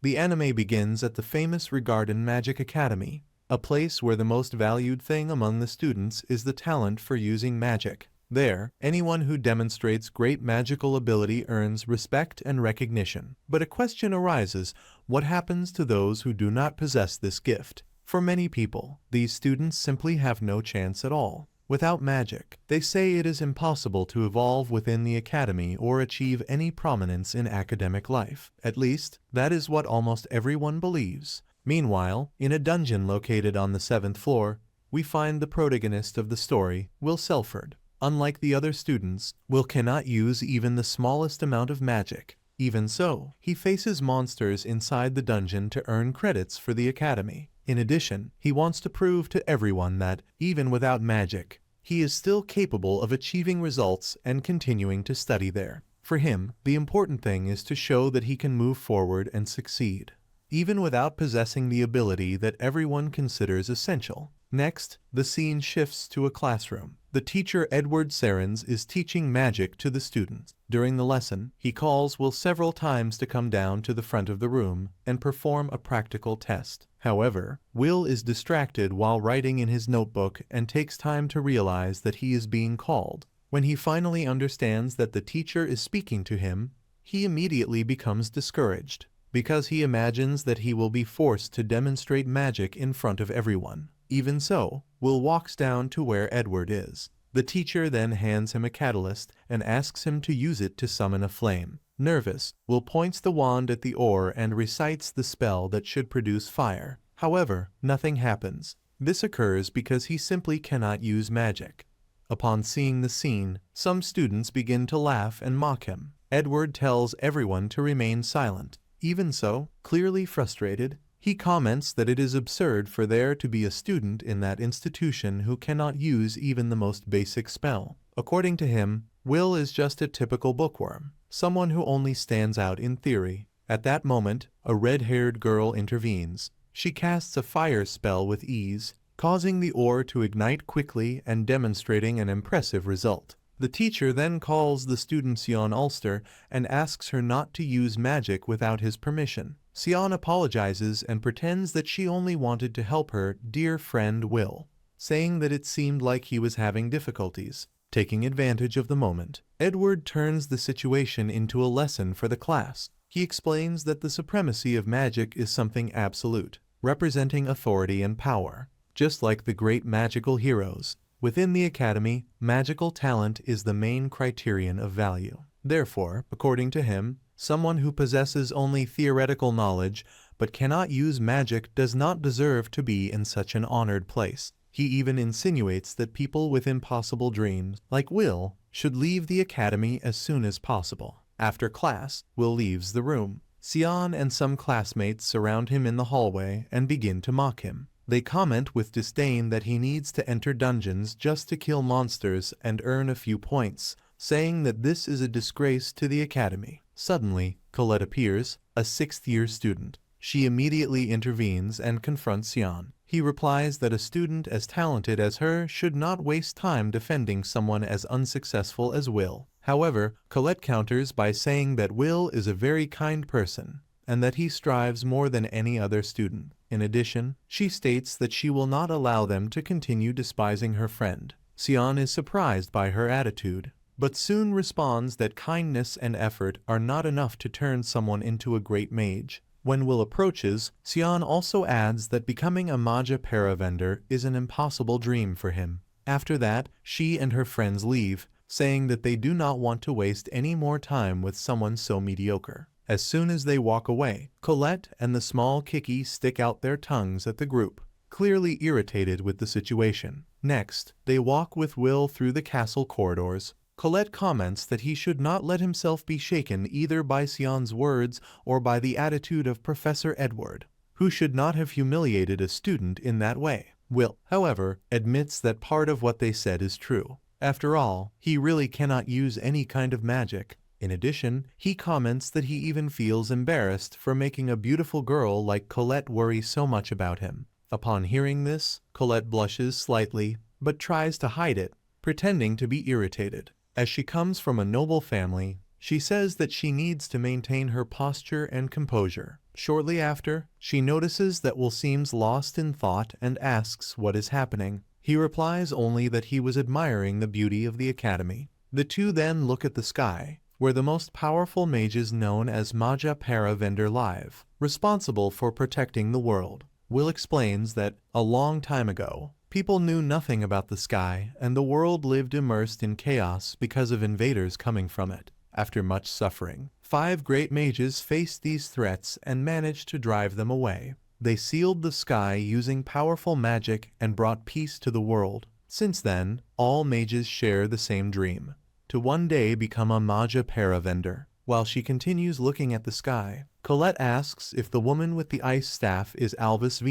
The anime begins at the famous Regarden Magic Academy, a place where the most valued thing among the students is the talent for using magic. There, anyone who demonstrates great magical ability earns respect and recognition. But a question arises: what happens to those who do not possess this gift? For many people, these students simply have no chance at all. Without magic, they say it is impossible to evolve within the academy or achieve any prominence in academic life. At least, that is what almost everyone believes. Meanwhile, in a dungeon located on the 7th floor, we find the protagonist of the story, Will Serfort. Unlike the other students, Will cannot use even the smallest amount of magic. Even so, he faces monsters inside the dungeon to earn credits for the academy. In addition, he wants to prove to everyone that, even without magic, he is still capable of achieving results and continuing to study there. For him, the important thing is to show that he can move forward and succeed, even without possessing the ability that everyone considers essential. Next, the scene shifts to a classroom. The teacher Edward Serens is teaching magic to the students. During the lesson, he calls Will several times to come down to the front of the room and perform a practical test. However, Will is distracted while writing in his notebook and takes time to realize that he is being called. When he finally understands that the teacher is speaking to him, he immediately becomes discouraged, because he imagines that he will be forced to demonstrate magic in front of everyone. Even so, Will walks down to where Edward is. The teacher then hands him a catalyst and asks him to use it to summon a flame. Nervous, Will points the wand at the ore and recites the spell that should produce fire. However, nothing happens. This occurs because he simply cannot use magic. Upon seeing the scene, some students begin to laugh and mock him. Edward tells everyone to remain silent. Even so, clearly frustrated, he comments that it is absurd for there to be a student in that institution who cannot use even the most basic spell. According to him, Will is just a typical bookworm, someone who only stands out in theory. At that moment, a red-haired girl intervenes. She casts a fire spell with ease, causing the ore to ignite quickly and demonstrating an impressive result. The teacher then calls the student Sion Ulster and asks her not to use magic without his permission. Sion apologizes and pretends that she only wanted to help her dear friend Will, saying that it seemed like he was having difficulties. Taking advantage of the moment, Edward turns the situation into a lesson for the class. He explains that the supremacy of magic is something absolute, representing authority and power. Just like the great magical heroes, within the academy, magical talent is the main criterion of value. Therefore, according to him, someone who possesses only theoretical knowledge but cannot use magic does not deserve to be in such an honored place. He even insinuates that people with impossible dreams, like Will, should leave the academy as soon as possible. After class, Will leaves the room. Sion and some classmates surround him in the hallway and begin to mock him. They comment with disdain that he needs to enter dungeons just to kill monsters and earn a few points, saying that this is a disgrace to the academy. Suddenly, Colette appears, a 6th-year student. She immediately intervenes and confronts Sion. He replies that a student as talented as her should not waste time defending someone as unsuccessful as Will. However, Colette counters by saying that Will is a very kind person, and that he strives more than any other student. In addition, she states that she will not allow them to continue despising her friend. Sion is surprised by her attitude, but soon responds that kindness and effort are not enough to turn someone into a great mage. When Will approaches, Sion also adds that becoming a Magia Vander is an impossible dream for him. After that, she and her friends leave, saying that they do not want to waste any more time with someone so mediocre. As soon as they walk away, Colette and the small Kiki stick out their tongues at the group, clearly irritated with the situation. Next, they walk with Will through the castle corridors. Colette comments that he should not let himself be shaken either by Sion's words or by the attitude of Professor Edward, who should not have humiliated a student in that way. Will, however, admits that part of what they said is true. After all, he really cannot use any kind of magic. In addition, he comments that he even feels embarrassed for making a beautiful girl like Colette worry so much about him. Upon hearing this, Colette blushes slightly, but tries to hide it, pretending to be irritated. As she comes from a noble family, She says that she needs to maintain her posture and composure. Shortly after, she notices that Will seems lost in thought and asks what is happening. He replies only that he was admiring the beauty of the academy. The two then look at the sky, where the most powerful mages known as Magia Vander live, responsible for protecting the world. Will explains that, a long time ago, people knew nothing about the sky and the world lived immersed in chaos because of invaders coming from it. After much suffering, 5 great mages faced these threats and managed to drive them away. They sealed the sky using powerful magic and brought peace to the world. Since then, all mages share the same dream, to one day become a Magia Vander. While she continues looking at the sky, Colette asks if the woman with the ice staff is Albis,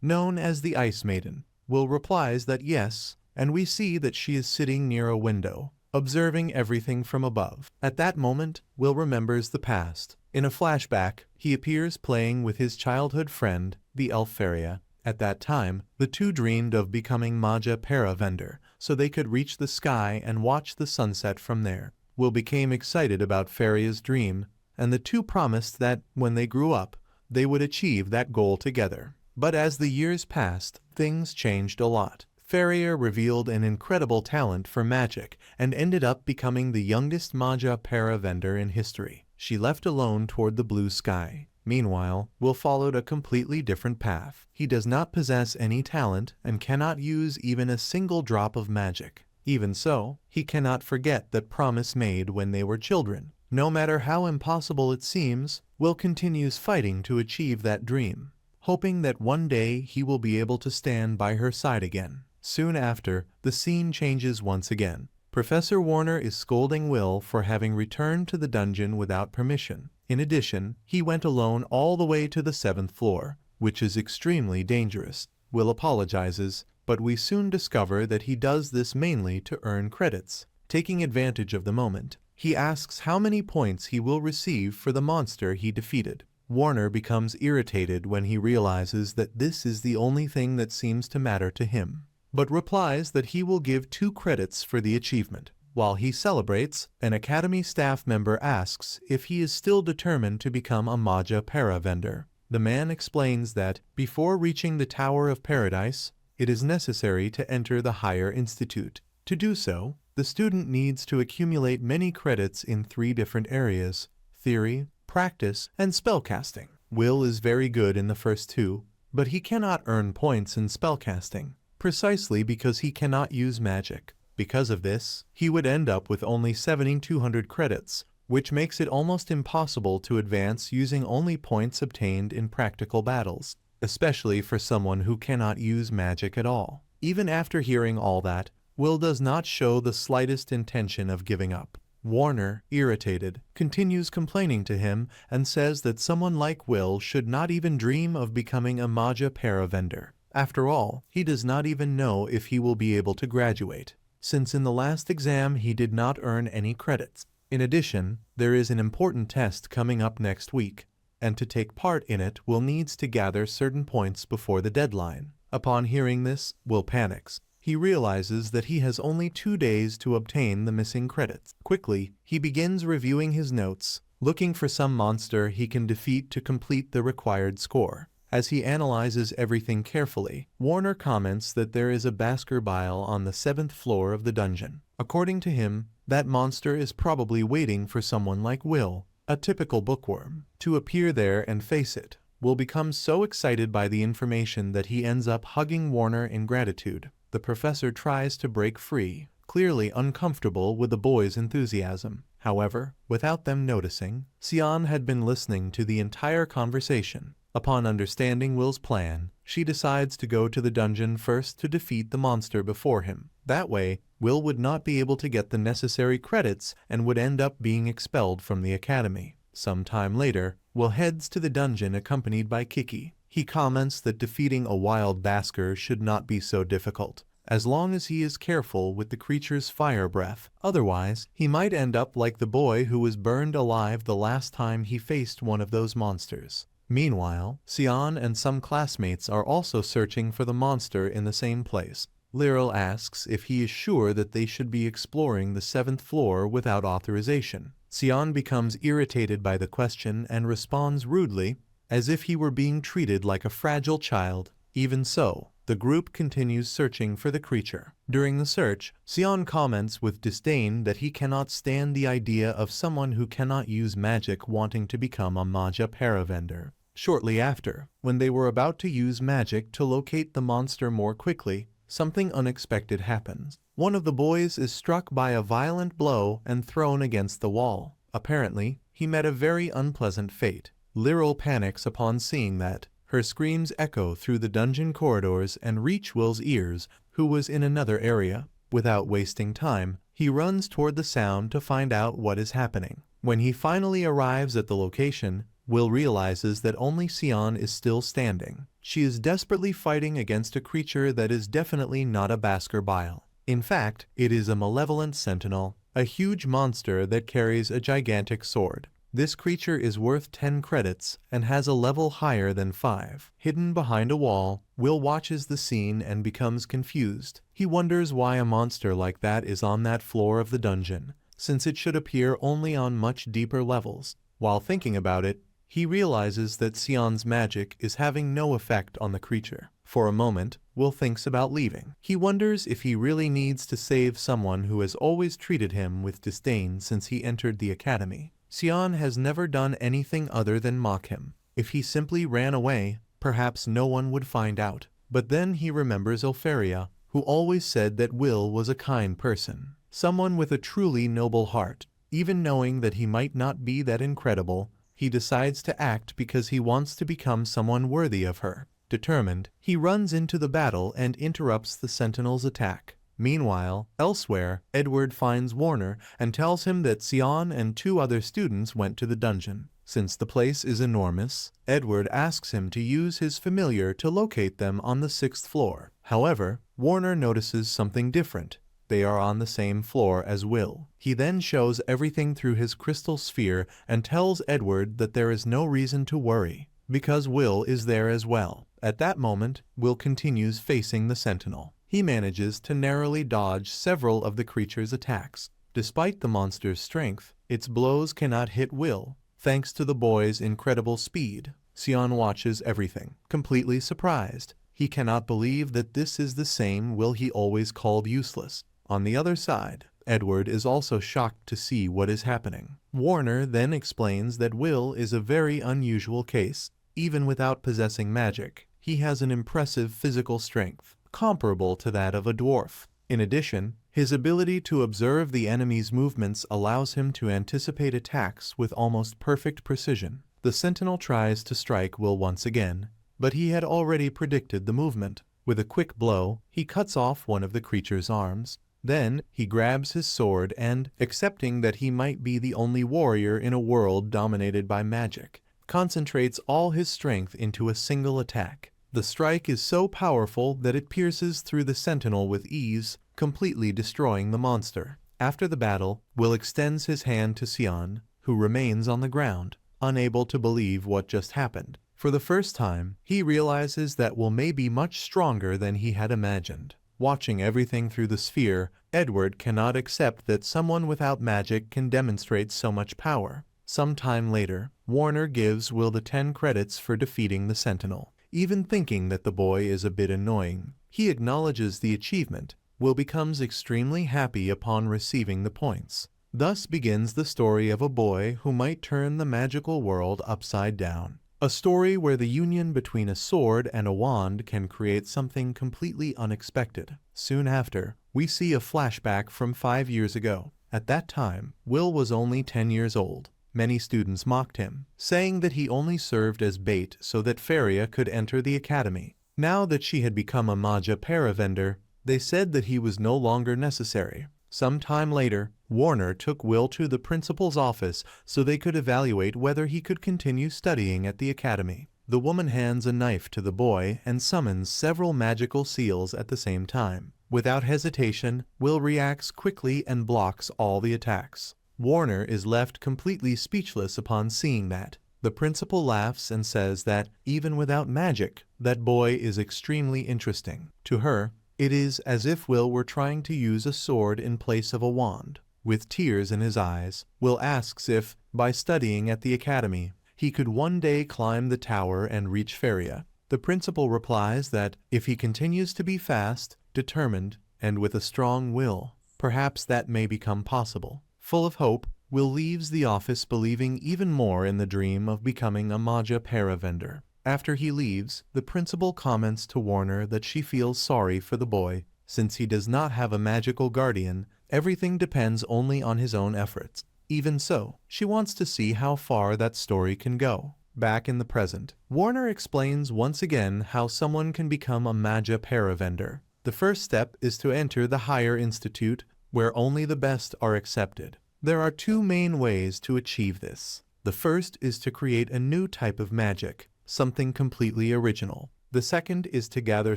known as the Ice Maiden. Will replies that yes, and we see that she is sitting near a window, observing everything from above. At that moment, Will remembers the past. In a flashback, he appears playing with his childhood friend, the Elfaria. At that time, the two dreamed of becoming Magia Vander, so they could reach the sky and watch the sunset from there. Will became excited about Faria's dream, and the two promised that, when they grew up, they would achieve that goal together. But as the years passed, things changed a lot. Faria revealed an incredible talent for magic and ended up becoming the youngest Magia Vander in history. She left alone toward the blue sky. Meanwhile, Will followed a completely different path. He does not possess any talent and cannot use even a single drop of magic. Even so, he cannot forget that promise made when they were children. No matter how impossible it seems, Will continues fighting to achieve that dream, hoping that one day he will be able to stand by her side again. Soon after, the scene changes once again. Professor Warner is scolding Will for having returned to the dungeon without permission. In addition, he went alone all the way to the 7th floor, which is extremely dangerous. Will apologizes, but we soon discover that he does this mainly to earn credits. Taking advantage of the moment, he asks how many points he will receive for the monster he defeated. Warner becomes irritated when he realizes that this is the only thing that seems to matter to him, but replies that he will give 2 credits for the achievement. While he celebrates, an Academy staff member asks if he is still determined to become a Magia Vander. The man explains that, before reaching the Tower of Paradise, it is necessary to enter the Higher Institute. To do so, the student needs to accumulate many credits in 3 different areas: theory, practice, and spellcasting. Will is very good in the first 2, but he cannot earn points in spellcasting, precisely because he cannot use magic. Because of this, he would end up with only 7,200 credits, which makes it almost impossible to advance using only points obtained in practical battles, especially for someone who cannot use magic at all. Even after hearing all that, Will does not show the slightest intention of giving up. Warner, irritated, continues complaining to him and says that someone like Will should not even dream of becoming a Magia Vander. After all, he does not even know if he will be able to graduate, since in the last exam he did not earn any credits. In addition, there is an important test coming up next week, and to take part in it Will needs to gather certain points before the deadline. Upon hearing this, Will panics. He realizes that he has only 2 days to obtain the missing credits. Quickly, he begins reviewing his notes, looking for some monster he can defeat to complete the required score. As he analyzes everything carefully, Warner comments that there is a Baskerville on the 7th floor of the dungeon. According to him, that monster is probably waiting for someone like Will, a typical bookworm, to appear there and face it. Will become so excited by the information that he ends up hugging Warner in gratitude. The professor tries to break free, clearly uncomfortable with the boys' enthusiasm. However, without them noticing, Sion had been listening to the entire conversation. Upon understanding Will's plan, she decides to go to the dungeon first to defeat the monster before him. That way, Will would not be able to get the necessary credits and would end up being expelled from the academy. Some time later, Will heads to the dungeon accompanied by Kiki. He comments that defeating a wild Basker should not be so difficult, as long as he is careful with the creature's fire breath. Otherwise, he might end up like the boy who was burned alive the last time he faced one of those monsters. Meanwhile, Sion and some classmates are also searching for the monster in the same place. Lyral asks if he is sure that they should be exploring the 7th floor without authorization. Sion becomes irritated by the question and responds rudely, as if he were being treated like a fragile child. Even so, the group continues searching for the creature. During the search, Sion comments with disdain that he cannot stand the idea of someone who cannot use magic wanting to become a Magia Vander. Shortly after, when they were about to use magic to locate the monster more quickly, something unexpected happens. One of the boys is struck by a violent blow and thrown against the wall. Apparently, he met a very unpleasant fate. Lyral panics upon seeing that. Her screams echo through the dungeon corridors and reach Will's ears, who was in another area. Without wasting time, he runs toward the sound to find out what is happening. When he finally arrives at the location, Will realizes that only Sion is still standing. She is desperately fighting against a creature that is definitely not a Baskerville. In fact, it is a malevolent sentinel, a huge monster that carries a gigantic sword. This creature is worth 10 credits and has a level higher than 5. Hidden behind a wall, Will watches the scene and becomes confused. He wonders why a monster like that is on that floor of the dungeon, since it should appear only on much deeper levels. While thinking about it, he realizes that Sion's magic is having no effect on the creature. For a moment, Will thinks about leaving. He wonders if he really needs to save someone who has always treated him with disdain since he entered the academy. Sion has never done anything other than mock him. If he simply ran away, perhaps no one would find out. But then he remembers Elfaria, who always said that Will was a kind person, someone with a truly noble heart. Even knowing that he might not be that incredible, he decides to act because he wants to become someone worthy of her. Determined, he runs into the battle and interrupts the Sentinel's attack. Meanwhile, elsewhere, Edward finds Warner and tells him that Sion and 2 other students went to the dungeon. Since the place is enormous, Edward asks him to use his familiar to locate them on the 6th floor. However, Warner notices something different. They are on the same floor as Will. He then shows everything through his crystal sphere and tells Edward that there is no reason to worry, because Will is there as well. At that moment, Will continues facing the Sentinel. He manages to narrowly dodge several of the creature's attacks. Despite the monster's strength, its blows cannot hit Will, thanks to the boy's incredible speed. Sion watches everything, completely surprised. He cannot believe that this is the same Will he always called useless. On the other side, Edward is also shocked to see what is happening. Warner then explains that Will is a very unusual case. Even without possessing magic, he has an impressive physical strength, comparable to that of a dwarf. In addition, his ability to observe the enemy's movements allows him to anticipate attacks with almost perfect precision. The Sentinel tries to strike Will once again, but he had already predicted the movement. With a quick blow, he cuts off one of the creature's arms. Then, he grabs his sword and, accepting that he might be the only warrior in a world dominated by magic, concentrates all his strength into a single attack. The strike is so powerful that it pierces through the Sentinel with ease, completely destroying the monster. After the battle, Will extends his hand to Sion, who remains on the ground, unable to believe what just happened. For the first time, he realizes that Will may be much stronger than he had imagined. Watching everything through the sphere, Edward cannot accept that someone without magic can demonstrate so much power. Some time later, Warner gives Will the 10 credits for defeating the Sentinel. Even thinking that the boy is a bit annoying, he acknowledges the achievement. Will becomes extremely happy upon receiving the points. Thus begins the story of a boy who might turn the magical world upside down. A story where the union between a sword and a wand can create something completely unexpected. Soon after, we see a flashback from 5 years ago. At that time, Will was only 10 years old. Many students mocked him, saying that he only served as bait so that Faria could enter the academy. Now that she had become a Magia Vander, they said that he was no longer necessary. Some time later, Warner took Will to the principal's office so they could evaluate whether he could continue studying at the academy. The woman hands a knife to the boy and summons several magical seals at the same time. Without hesitation, Will reacts quickly and blocks all the attacks. Warner is left completely speechless upon seeing that. The principal laughs and says that, even without magic, that boy is extremely interesting. To her, it is as if Will were trying to use a sword in place of a wand. With tears in his eyes, Will asks if, by studying at the academy, he could one day climb the tower and reach Faria. The principal replies that, if he continues to be fast, determined, and with a strong will, perhaps that may become possible. Full of hope, Will leaves the office believing even more in the dream of becoming a Magia Vander. After he leaves, the principal comments to Warner that she feels sorry for the boy. Since he does not have a magical guardian, everything depends only on his own efforts. Even so, she wants to see how far that story can go. Back in the present, Warner explains once again how someone can become a Magia Vander. The first step is to enter the higher institute, where only the best are accepted. There are two main ways to achieve this. The first is to create a new type of magic, something completely original. The second is to gather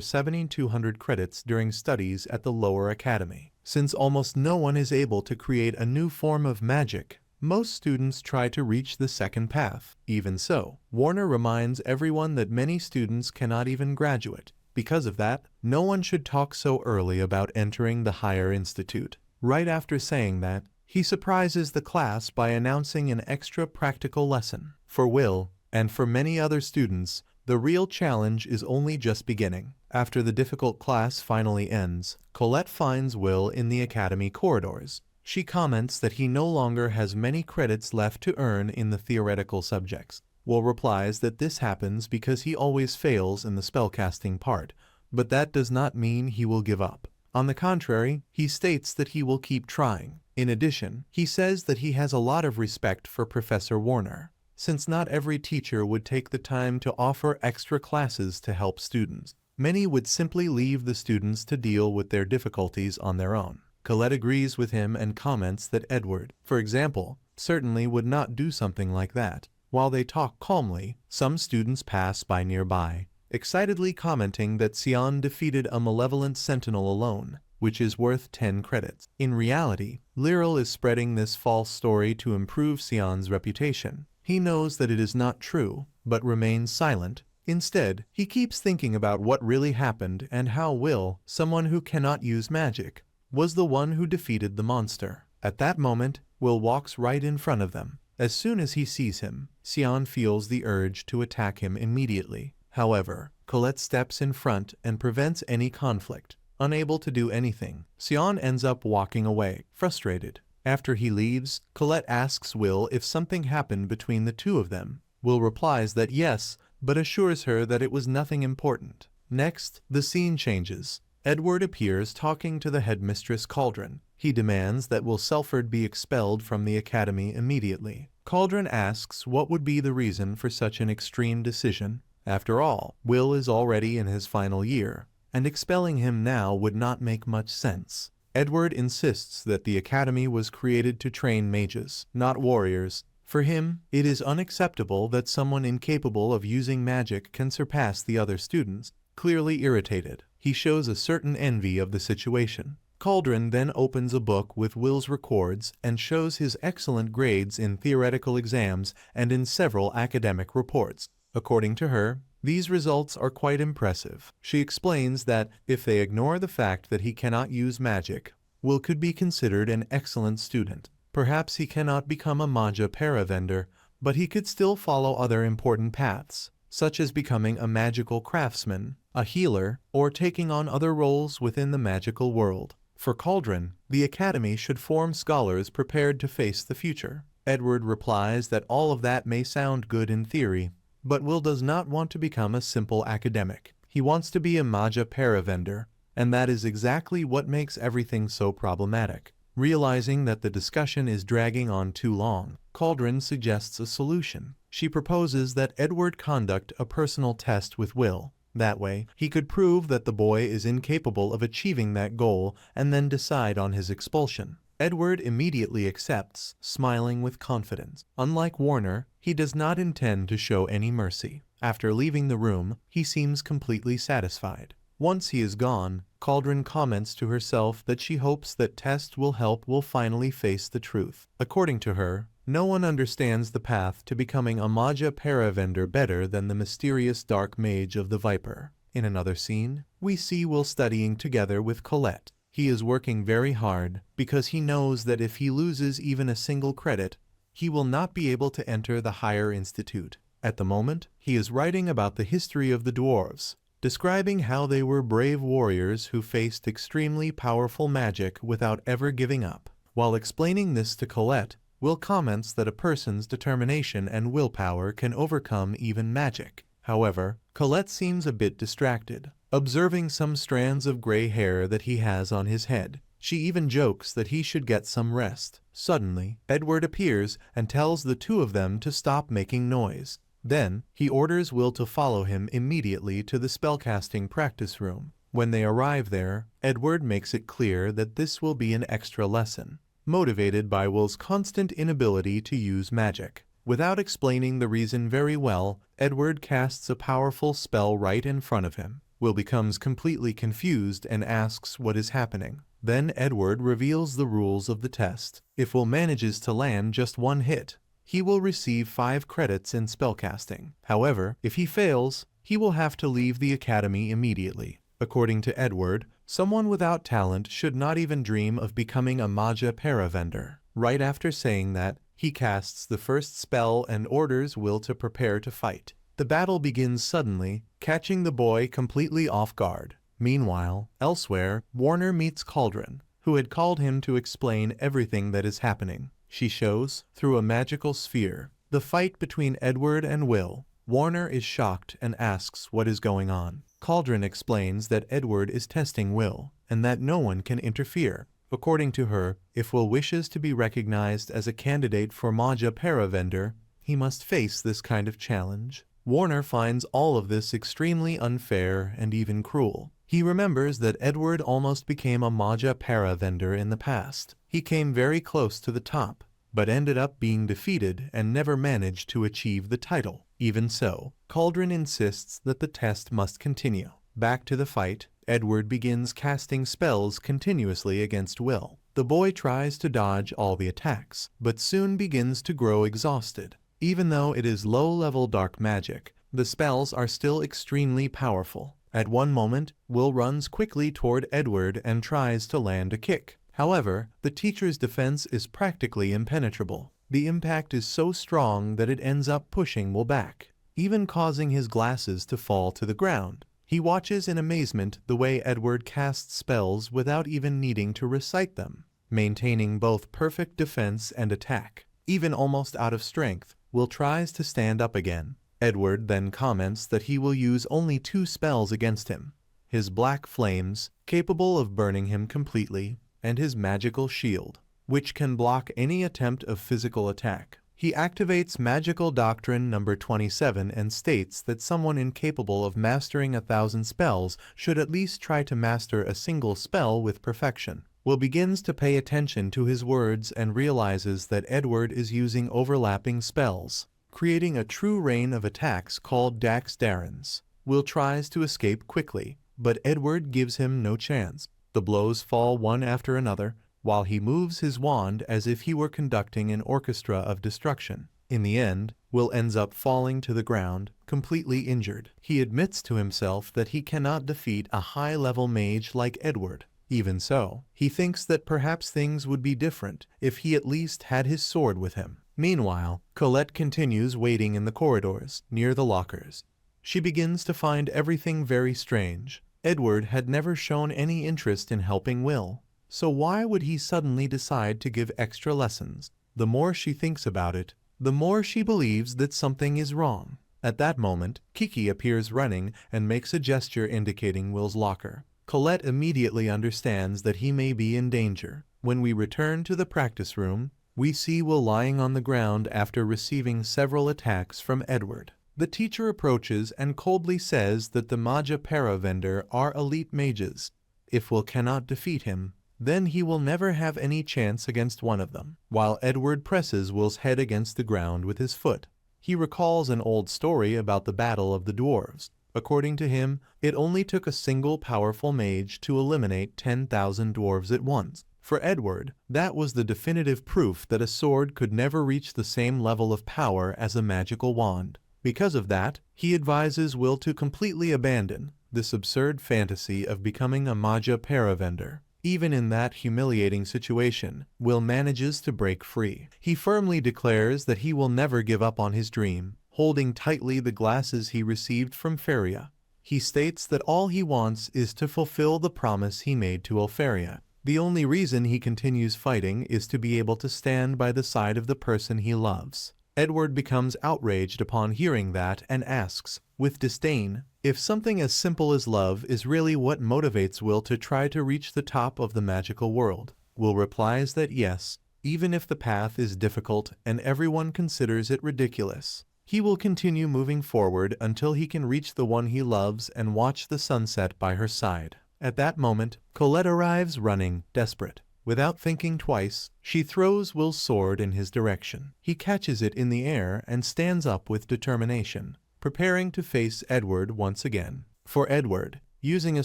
7,200 credits during studies at the lower academy. Since almost no one is able to create a new form of magic, most students try to reach the second path. Even so, Warner reminds everyone that many students cannot even graduate. Because of that, no one should talk so early about entering the higher institute. Right after saying that, he surprises the class by announcing an extra practical lesson. For Will, and for many other students, the real challenge is only just beginning. After the difficult class finally ends, Colette finds Will in the academy corridors. She comments that he no longer has many credits left to earn in the theoretical subjects. Will replies that this happens because he always fails in the spellcasting part, but that does not mean he will give up. On the contrary, he states that he will keep trying. In addition, he says that he has a lot of respect for Professor Warner, since not every teacher would take the time to offer extra classes to help students. Many would simply leave the students to deal with their difficulties on their own. Colette agrees with him and comments that Edward, for example, certainly would not do something like that. While they talk calmly, some students pass by nearby, excitedly commenting that Sion defeated a malevolent sentinel alone, which is worth 10 credits. In reality, Lyral is spreading this false story to improve Sion's reputation. He knows that it is not true, but remains silent. Instead, he keeps thinking about what really happened and how Will, someone who cannot use magic, was the one who defeated the monster. At that moment, Will walks right in front of them. As soon as he sees him, Sion feels the urge to attack him immediately. However, Colette steps in front and prevents any conflict. Unable to do anything, Sion ends up walking away, frustrated. After he leaves, Colette asks Will if something happened between the two of them. Will replies that yes, but assures her that it was nothing important. Next, the scene changes. Edward appears talking to the headmistress Cauldron. He demands that Will Serfort be expelled from the academy immediately. Cauldron asks what would be the reason for such an extreme decision. After all, Will is already in his final year, and expelling him now would not make much sense. Edward insists that the academy was created to train mages, not warriors. For him, it is unacceptable that someone incapable of using magic can surpass the other students. Clearly irritated, he shows a certain envy of the situation. Cauldron then opens a book with Will's records and shows his excellent grades in theoretical exams and in several academic reports. According to her, these results are quite impressive. She explains that, if they ignore the fact that he cannot use magic, Will could be considered an excellent student. Perhaps he cannot become a Magia Vander, but he could still follow other important paths, such as becoming a magical craftsman, a healer, or taking on other roles within the magical world. For Cauldron, the academy should form scholars prepared to face the future. Edward replies that all of that may sound good in theory, but Will does not want to become a simple academic. He wants to be a Magia Vander, and that is exactly what makes everything so problematic. Realizing that the discussion is dragging on too long, Cauldron suggests a solution. She proposes that Edward conduct a personal test with Will. That way, he could prove that the boy is incapable of achieving that goal and then decide on his expulsion. Edward immediately accepts, smiling with confidence. Unlike Warner, he does not intend to show any mercy. After leaving the room, he seems completely satisfied. Once he is gone, Cauldron comments to herself that she hopes that Test will help Will finally face the truth. According to her, no one understands the path to becoming a Magia Vander better than the mysterious dark mage of the Viper. In another scene, we see Will studying together with Colette. He is working very hard because he knows that if he loses even a single credit, he will not be able to enter the higher institute. At the moment, he is writing about the history of the dwarves, describing how they were brave warriors who faced extremely powerful magic without ever giving up. While explaining this to Colette, Will comments that a person's determination and willpower can overcome even magic. However, Colette seems a bit distracted, observing some strands of gray hair that he has on his head. She even jokes that he should get some rest. Suddenly, Edward appears and tells the two of them to stop making noise. Then, he orders Will to follow him immediately to the spellcasting practice room. When they arrive there, Edward makes it clear that this will be an extra lesson, motivated by Will's constant inability to use magic. Without explaining the reason very well, Edward casts a powerful spell right in front of him. Will becomes completely confused and asks what is happening. Then Edward reveals the rules of the test. If Will manages to land just one hit, he will receive 5 credits in spellcasting. However, if he fails, he will have to leave the academy immediately. According to Edward, someone without talent should not even dream of becoming a Magia Vander. Right after saying that, he casts the first spell and orders Will to prepare to fight. The battle begins suddenly, catching the boy completely off guard. Meanwhile, elsewhere, Warner meets Cauldron, who had called him to explain everything that is happening. She shows, through a magical sphere, the fight between Edward and Will. Warner is shocked and asks what is going on. Cauldron explains that Edward is testing Will, and that no one can interfere. According to her, if Will wishes to be recognized as a candidate for Magia Vander, he must face this kind of challenge. Warner finds all of this extremely unfair and even cruel. He remembers that Edward almost became a Magia Vander in the past. He came very close to the top, but ended up being defeated and never managed to achieve the title. Even so, Cauldron insists that the test must continue. Back to the fight, Edward begins casting spells continuously against Will. The boy tries to dodge all the attacks, but soon begins to grow exhausted. Even though it is low-level dark magic, the spells are still extremely powerful. At one moment, Will runs quickly toward Edward and tries to land a kick. However, the teacher's defense is practically impenetrable. The impact is so strong that it ends up pushing Will back, even causing his glasses to fall to the ground. He watches in amazement the way Edward casts spells without even needing to recite them, maintaining both perfect defense and attack. Even almost out of strength, Will tries to stand up again. Edward then comments that he will use only 2 spells against him: his black flames, capable of burning him completely, and his magical shield, which can block any attempt of physical attack. He activates Magical Doctrine number 27 and states that someone incapable of mastering 1,000 spells should at least try to master a single spell with perfection. Will begins to pay attention to his words and realizes that Edward is using overlapping spells, creating a true rain of attacks called Dax Darrens. Will tries to escape quickly, but Edward gives him no chance. The blows fall one after another, while he moves his wand as if he were conducting an orchestra of destruction. In the end, Will ends up falling to the ground, completely injured. He admits to himself that he cannot defeat a high-level mage like Edward. Even so, he thinks that perhaps things would be different if he at least had his sword with him. Meanwhile, Colette continues waiting in the corridors, near the lockers. She begins to find everything very strange. Edward had never shown any interest in helping Will, so why would he suddenly decide to give extra lessons? The more she thinks about it, the more she believes that something is wrong. At that moment, Kiki appears running and makes a gesture indicating Will's locker. Colette immediately understands that he may be in danger. When we return to the practice room, we see Will lying on the ground after receiving several attacks from Edward. The teacher approaches and coldly says that the Magia Vander are elite mages. If Will cannot defeat him, then he will never have any chance against one of them. While Edward presses Will's head against the ground with his foot, he recalls an old story about the Battle of the Dwarves. According to him, it only took a single powerful mage to eliminate 10,000 dwarves at once. For Edward, that was the definitive proof that a sword could never reach the same level of power as a magical wand. Because of that, he advises Will to completely abandon this absurd fantasy of becoming a Magia Vander. Even in that humiliating situation, Will manages to break free. He firmly declares that he will never give up on his dream, holding tightly the glasses he received from Feria. He states that all he wants is to fulfill the promise he made to Elfaria. The only reason he continues fighting is to be able to stand by the side of the person he loves. Edward becomes outraged upon hearing that and asks, with disdain, if something as simple as love is really what motivates Will to try to reach the top of the magical world. Will replies that yes, even if the path is difficult and everyone considers it ridiculous, he will continue moving forward until he can reach the one he loves and watch the sunset by her side. At that moment, Colette arrives running, desperate. Without thinking twice, she throws Will's sword in his direction. He catches it in the air and stands up with determination, preparing to face Edward once again. For Edward, using a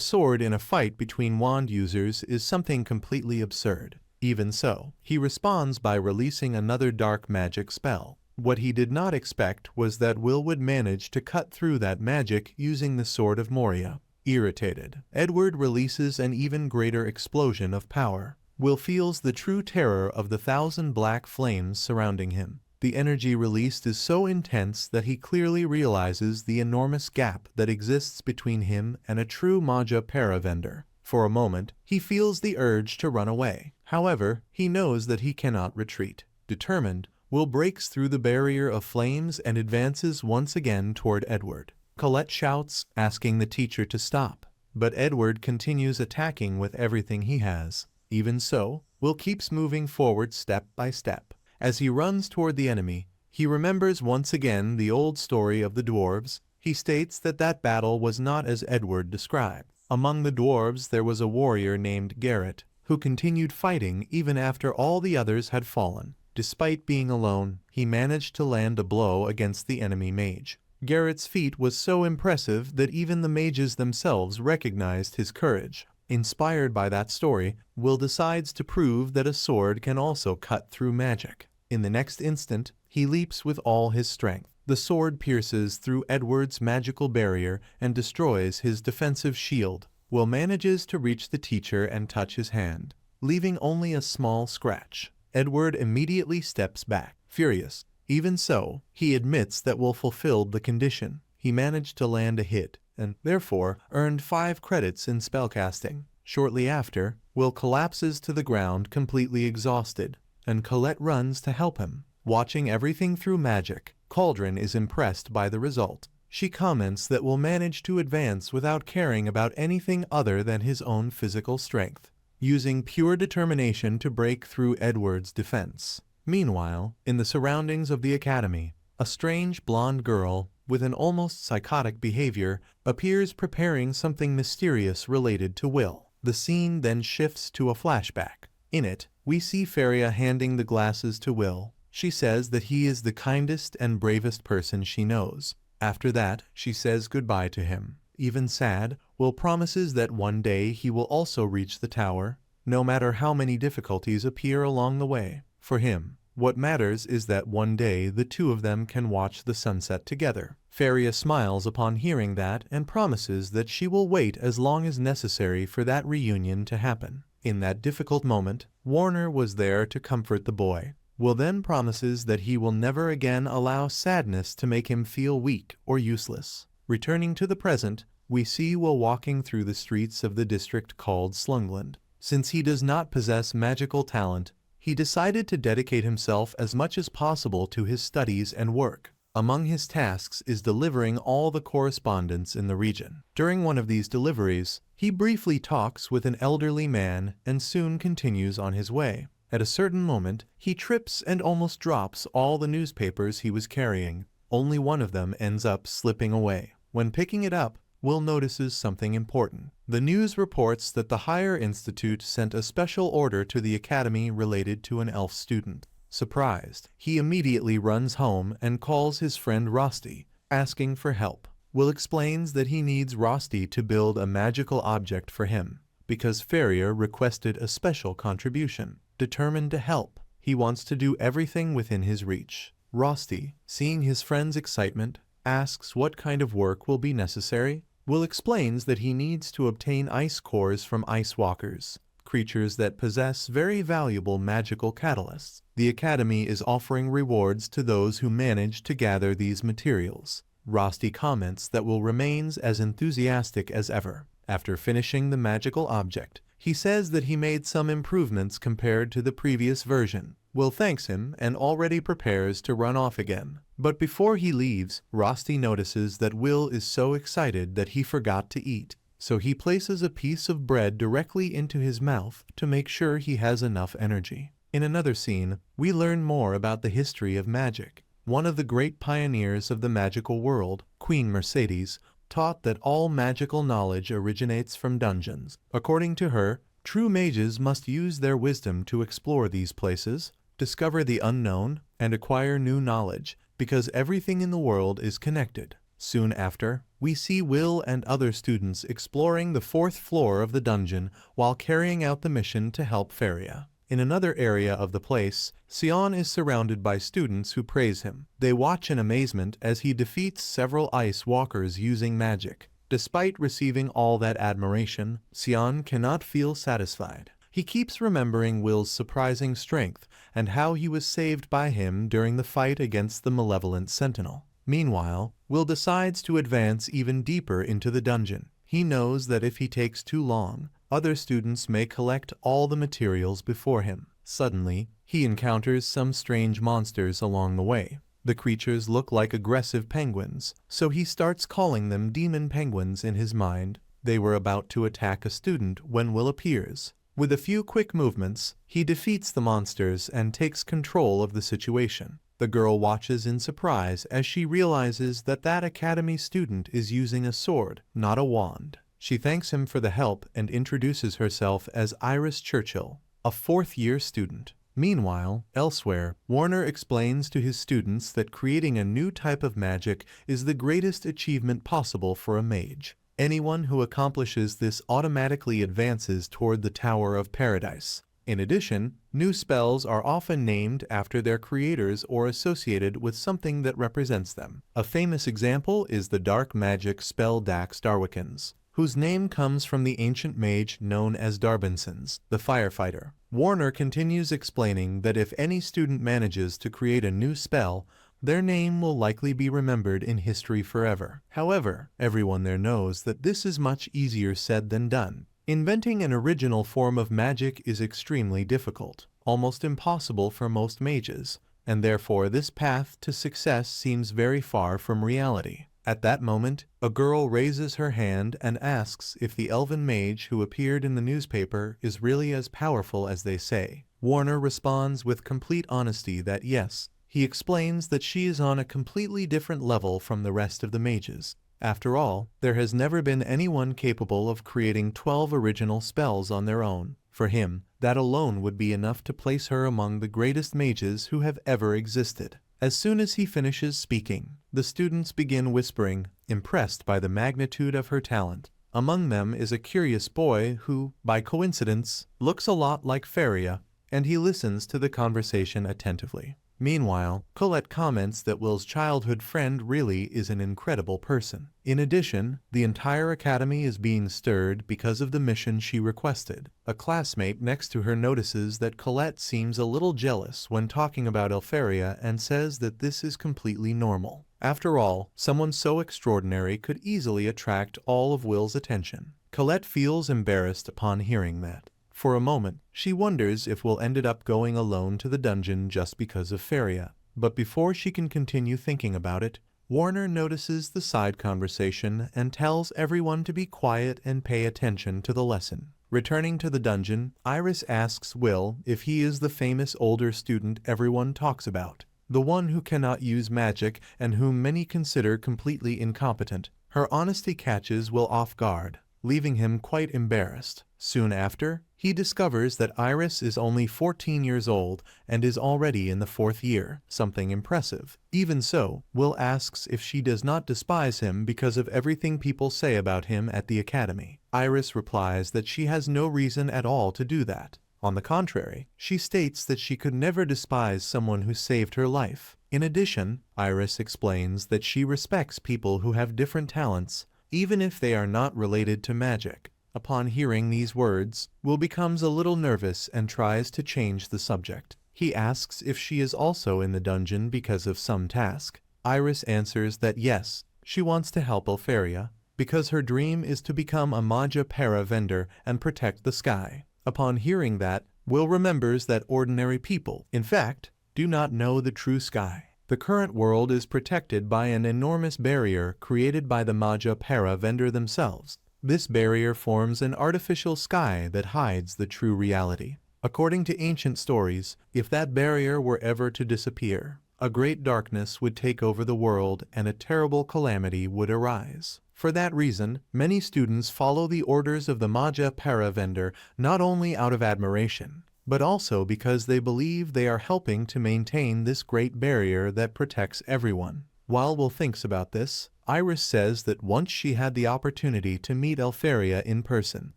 sword in a fight between wand users is something completely absurd. Even so, he responds by releasing another dark magic spell. What he did not expect was that Will would manage to cut through that magic using the Sword of Moria. Irritated, Edward releases an even greater explosion of power. Will feels the true terror of the 1,000 black flames surrounding him. The energy released is so intense that he clearly realizes the enormous gap that exists between him and a true Magia Vander. For a moment, he feels the urge to run away. However, he knows that he cannot retreat. Determined, Will breaks through the barrier of flames and advances once again toward Edward. Colette shouts, asking the teacher to stop, but Edward continues attacking with everything he has. Even so, Will keeps moving forward step by step. As he runs toward the enemy, he remembers once again the old story of the dwarves. He states that that battle was not as Edward described. Among the dwarves there was a warrior named Garrett, who continued fighting even after all the others had fallen. Despite being alone, he managed to land a blow against the enemy mage. Garrett's feat was so impressive that even the mages themselves recognized his courage. Inspired by that story, Will decides to prove that a sword can also cut through magic. In the next instant, he leaps with all his strength. The sword pierces through Edward's magical barrier and destroys his defensive shield. Will manages to reach the teacher and touch his hand, leaving only a small scratch. Edward immediately steps back, furious. Even so, he admits that Will fulfilled the condition. He managed to land a hit, and therefore earned 5 credits in spellcasting. Shortly after, Will collapses to the ground completely exhausted, and Colette runs to help him. Watching everything through magic, Cauldron is impressed by the result. She comments that Will manage to advance without caring about anything other than his own physical strength, using pure determination to break through Edward's defense. Meanwhile, in the surroundings of the academy, a strange blonde girl with an almost psychotic behavior appears preparing something mysterious related to Will. The scene then shifts to a flashback. In it, we see Feria handing the glasses to Will. She says that he is the kindest and bravest person she knows. After that, she says goodbye to him. Even sad, Will promises that one day he will also reach the tower, no matter how many difficulties appear along the way. For him, what matters is that one day the two of them can watch the sunset together. Feria smiles upon hearing that and promises that she will wait as long as necessary for that reunion to happen. In that difficult moment, Warner was there to comfort the boy. Will then promises that he will never again allow sadness to make him feel weak or useless. Returning to the present, we see Will walking through the streets of the district called Slungland. Since he does not possess magical talent, he decided to dedicate himself as much as possible to his studies and work. Among his tasks is delivering all the correspondence in the region. During one of these deliveries, he briefly talks with an elderly man and soon continues on his way. At a certain moment, he trips and almost drops all the newspapers he was carrying. Only one of them ends up slipping away. When picking it up, Will notices something important. The news reports that the Higher Institute sent a special order to the academy related to an elf student. Surprised, he immediately runs home and calls his friend Rosti, asking for help. Will explains that he needs Rosti to build a magical object for him, because Feria requested a special contribution. Determined to help, he wants to do everything within his reach. Rosti, seeing his friend's excitement, asks what kind of work will be necessary. Will explains that he needs to obtain ice cores from ice walkers. creatures that possess very valuable magical catalysts. The Academy is offering rewards to those who manage to gather these materials. Rosti comments that Will remains as enthusiastic as ever. After finishing the magical object, he says that he made some improvements compared to the previous version. Will thanks him and already prepares to run off again. But before he leaves, Rosti notices that Will is so excited that he forgot to eat. So he places a piece of bread directly into his mouth to make sure he has enough energy. In another scene, we learn more about the history of magic. One of the great pioneers of the magical world, Queen Mercedes, taught that all magical knowledge originates from dungeons. According to her, true mages must use their wisdom to explore these places, discover the unknown, and acquire new knowledge, because everything in the world is connected. Soon after, we see Will and other students exploring the 4th floor of the dungeon while carrying out the mission to help Faria. In another area of the place, Sion is surrounded by students who praise him. They watch in amazement as he defeats several ice walkers using magic. Despite receiving all that admiration, Sion cannot feel satisfied. He keeps remembering Will's surprising strength and how he was saved by him during the fight against the malevolent sentinel. Meanwhile, Will decides to advance even deeper into the dungeon. He knows that if he takes too long, other students may collect all the materials before him. Suddenly, he encounters some strange monsters along the way. The creatures look like aggressive penguins, so he starts calling them demon penguins in his mind. They were about to attack a student when Will appears. With a few quick movements, he defeats the monsters and takes control of the situation. The girl watches in surprise as she realizes that academy student is using a sword, not a wand. She thanks him for the help and introduces herself as Iris Churchill, a 4th-year student. Meanwhile, elsewhere, Warner explains to his students that creating a new type of magic is the greatest achievement possible for a mage. Anyone who accomplishes this automatically advances toward the Tower of Paradise. In addition, new spells are often named after their creators or associated with something that represents them. A famous example is the dark magic spell Dax Darwikins, whose name comes from the ancient mage known as Darbinsons, the firefighter. Warner continues explaining that if any student manages to create a new spell, their name will likely be remembered in history forever. However, everyone there knows that this is much easier said than done. Inventing an original form of magic is extremely difficult, almost impossible for most mages, and therefore this path to success seems very far from reality. At that moment, a girl raises her hand and asks if the elven mage who appeared in the newspaper is really as powerful as they say. Warner responds with complete honesty that yes. He explains that she is on a completely different level from the rest of the mages. After all, there has never been anyone capable of creating 12 original spells on their own. For him, that alone would be enough to place her among the greatest mages who have ever existed. As soon as he finishes speaking, the students begin whispering, impressed by the magnitude of her talent. Among them is a curious boy who, by coincidence, looks a lot like Faria, and he listens to the conversation attentively. Meanwhile, Colette comments that Will's childhood friend really is an incredible person. In addition, the entire academy is being stirred because of the mission she requested. A classmate next to her notices that Colette seems a little jealous when talking about Elfaria and says that this is completely normal. After all, someone so extraordinary could easily attract all of Will's attention. Colette feels embarrassed upon hearing that. For a moment, she wonders if Will ended up going alone to the dungeon just because of Faria. But before she can continue thinking about it, Warner notices the side conversation and tells everyone to be quiet and pay attention to the lesson. Returning to the dungeon, Iris asks Will if he is the famous older student everyone talks about, the one who cannot use magic and whom many consider completely incompetent. Her honesty catches Will off guard, leaving him quite embarrassed. Soon after, he discovers that Iris is only 14 years old and is already in the 4th year, something impressive. Even so, Will asks if she does not despise him because of everything people say about him at the academy. Iris replies that she has no reason at all to do that. On the contrary, she states that she could never despise someone who saved her life. In addition, Iris explains that she respects people who have different talents, even if they are not related to magic. Upon hearing these words, Will becomes a little nervous and tries to change the subject. He asks if she is also in the dungeon because of some task. Iris answers that yes, she wants to help Elfaria, because her dream is to become a Magia Vander and protect the sky. Upon hearing that, Will remembers that ordinary people, in fact, do not know the true sky. The current world is protected by an enormous barrier created by the Magia Vander themselves. This barrier forms an artificial sky that hides the true reality. According to ancient stories, if that barrier were ever to disappear, a great darkness would take over the world and a terrible calamity would arise. For that reason, many students follow the orders of the Magia Vander not only out of admiration, but also because they believe they are helping to maintain this great barrier that protects everyone. While Will thinks about this, Iris says that once she had the opportunity to meet Elfaria in person.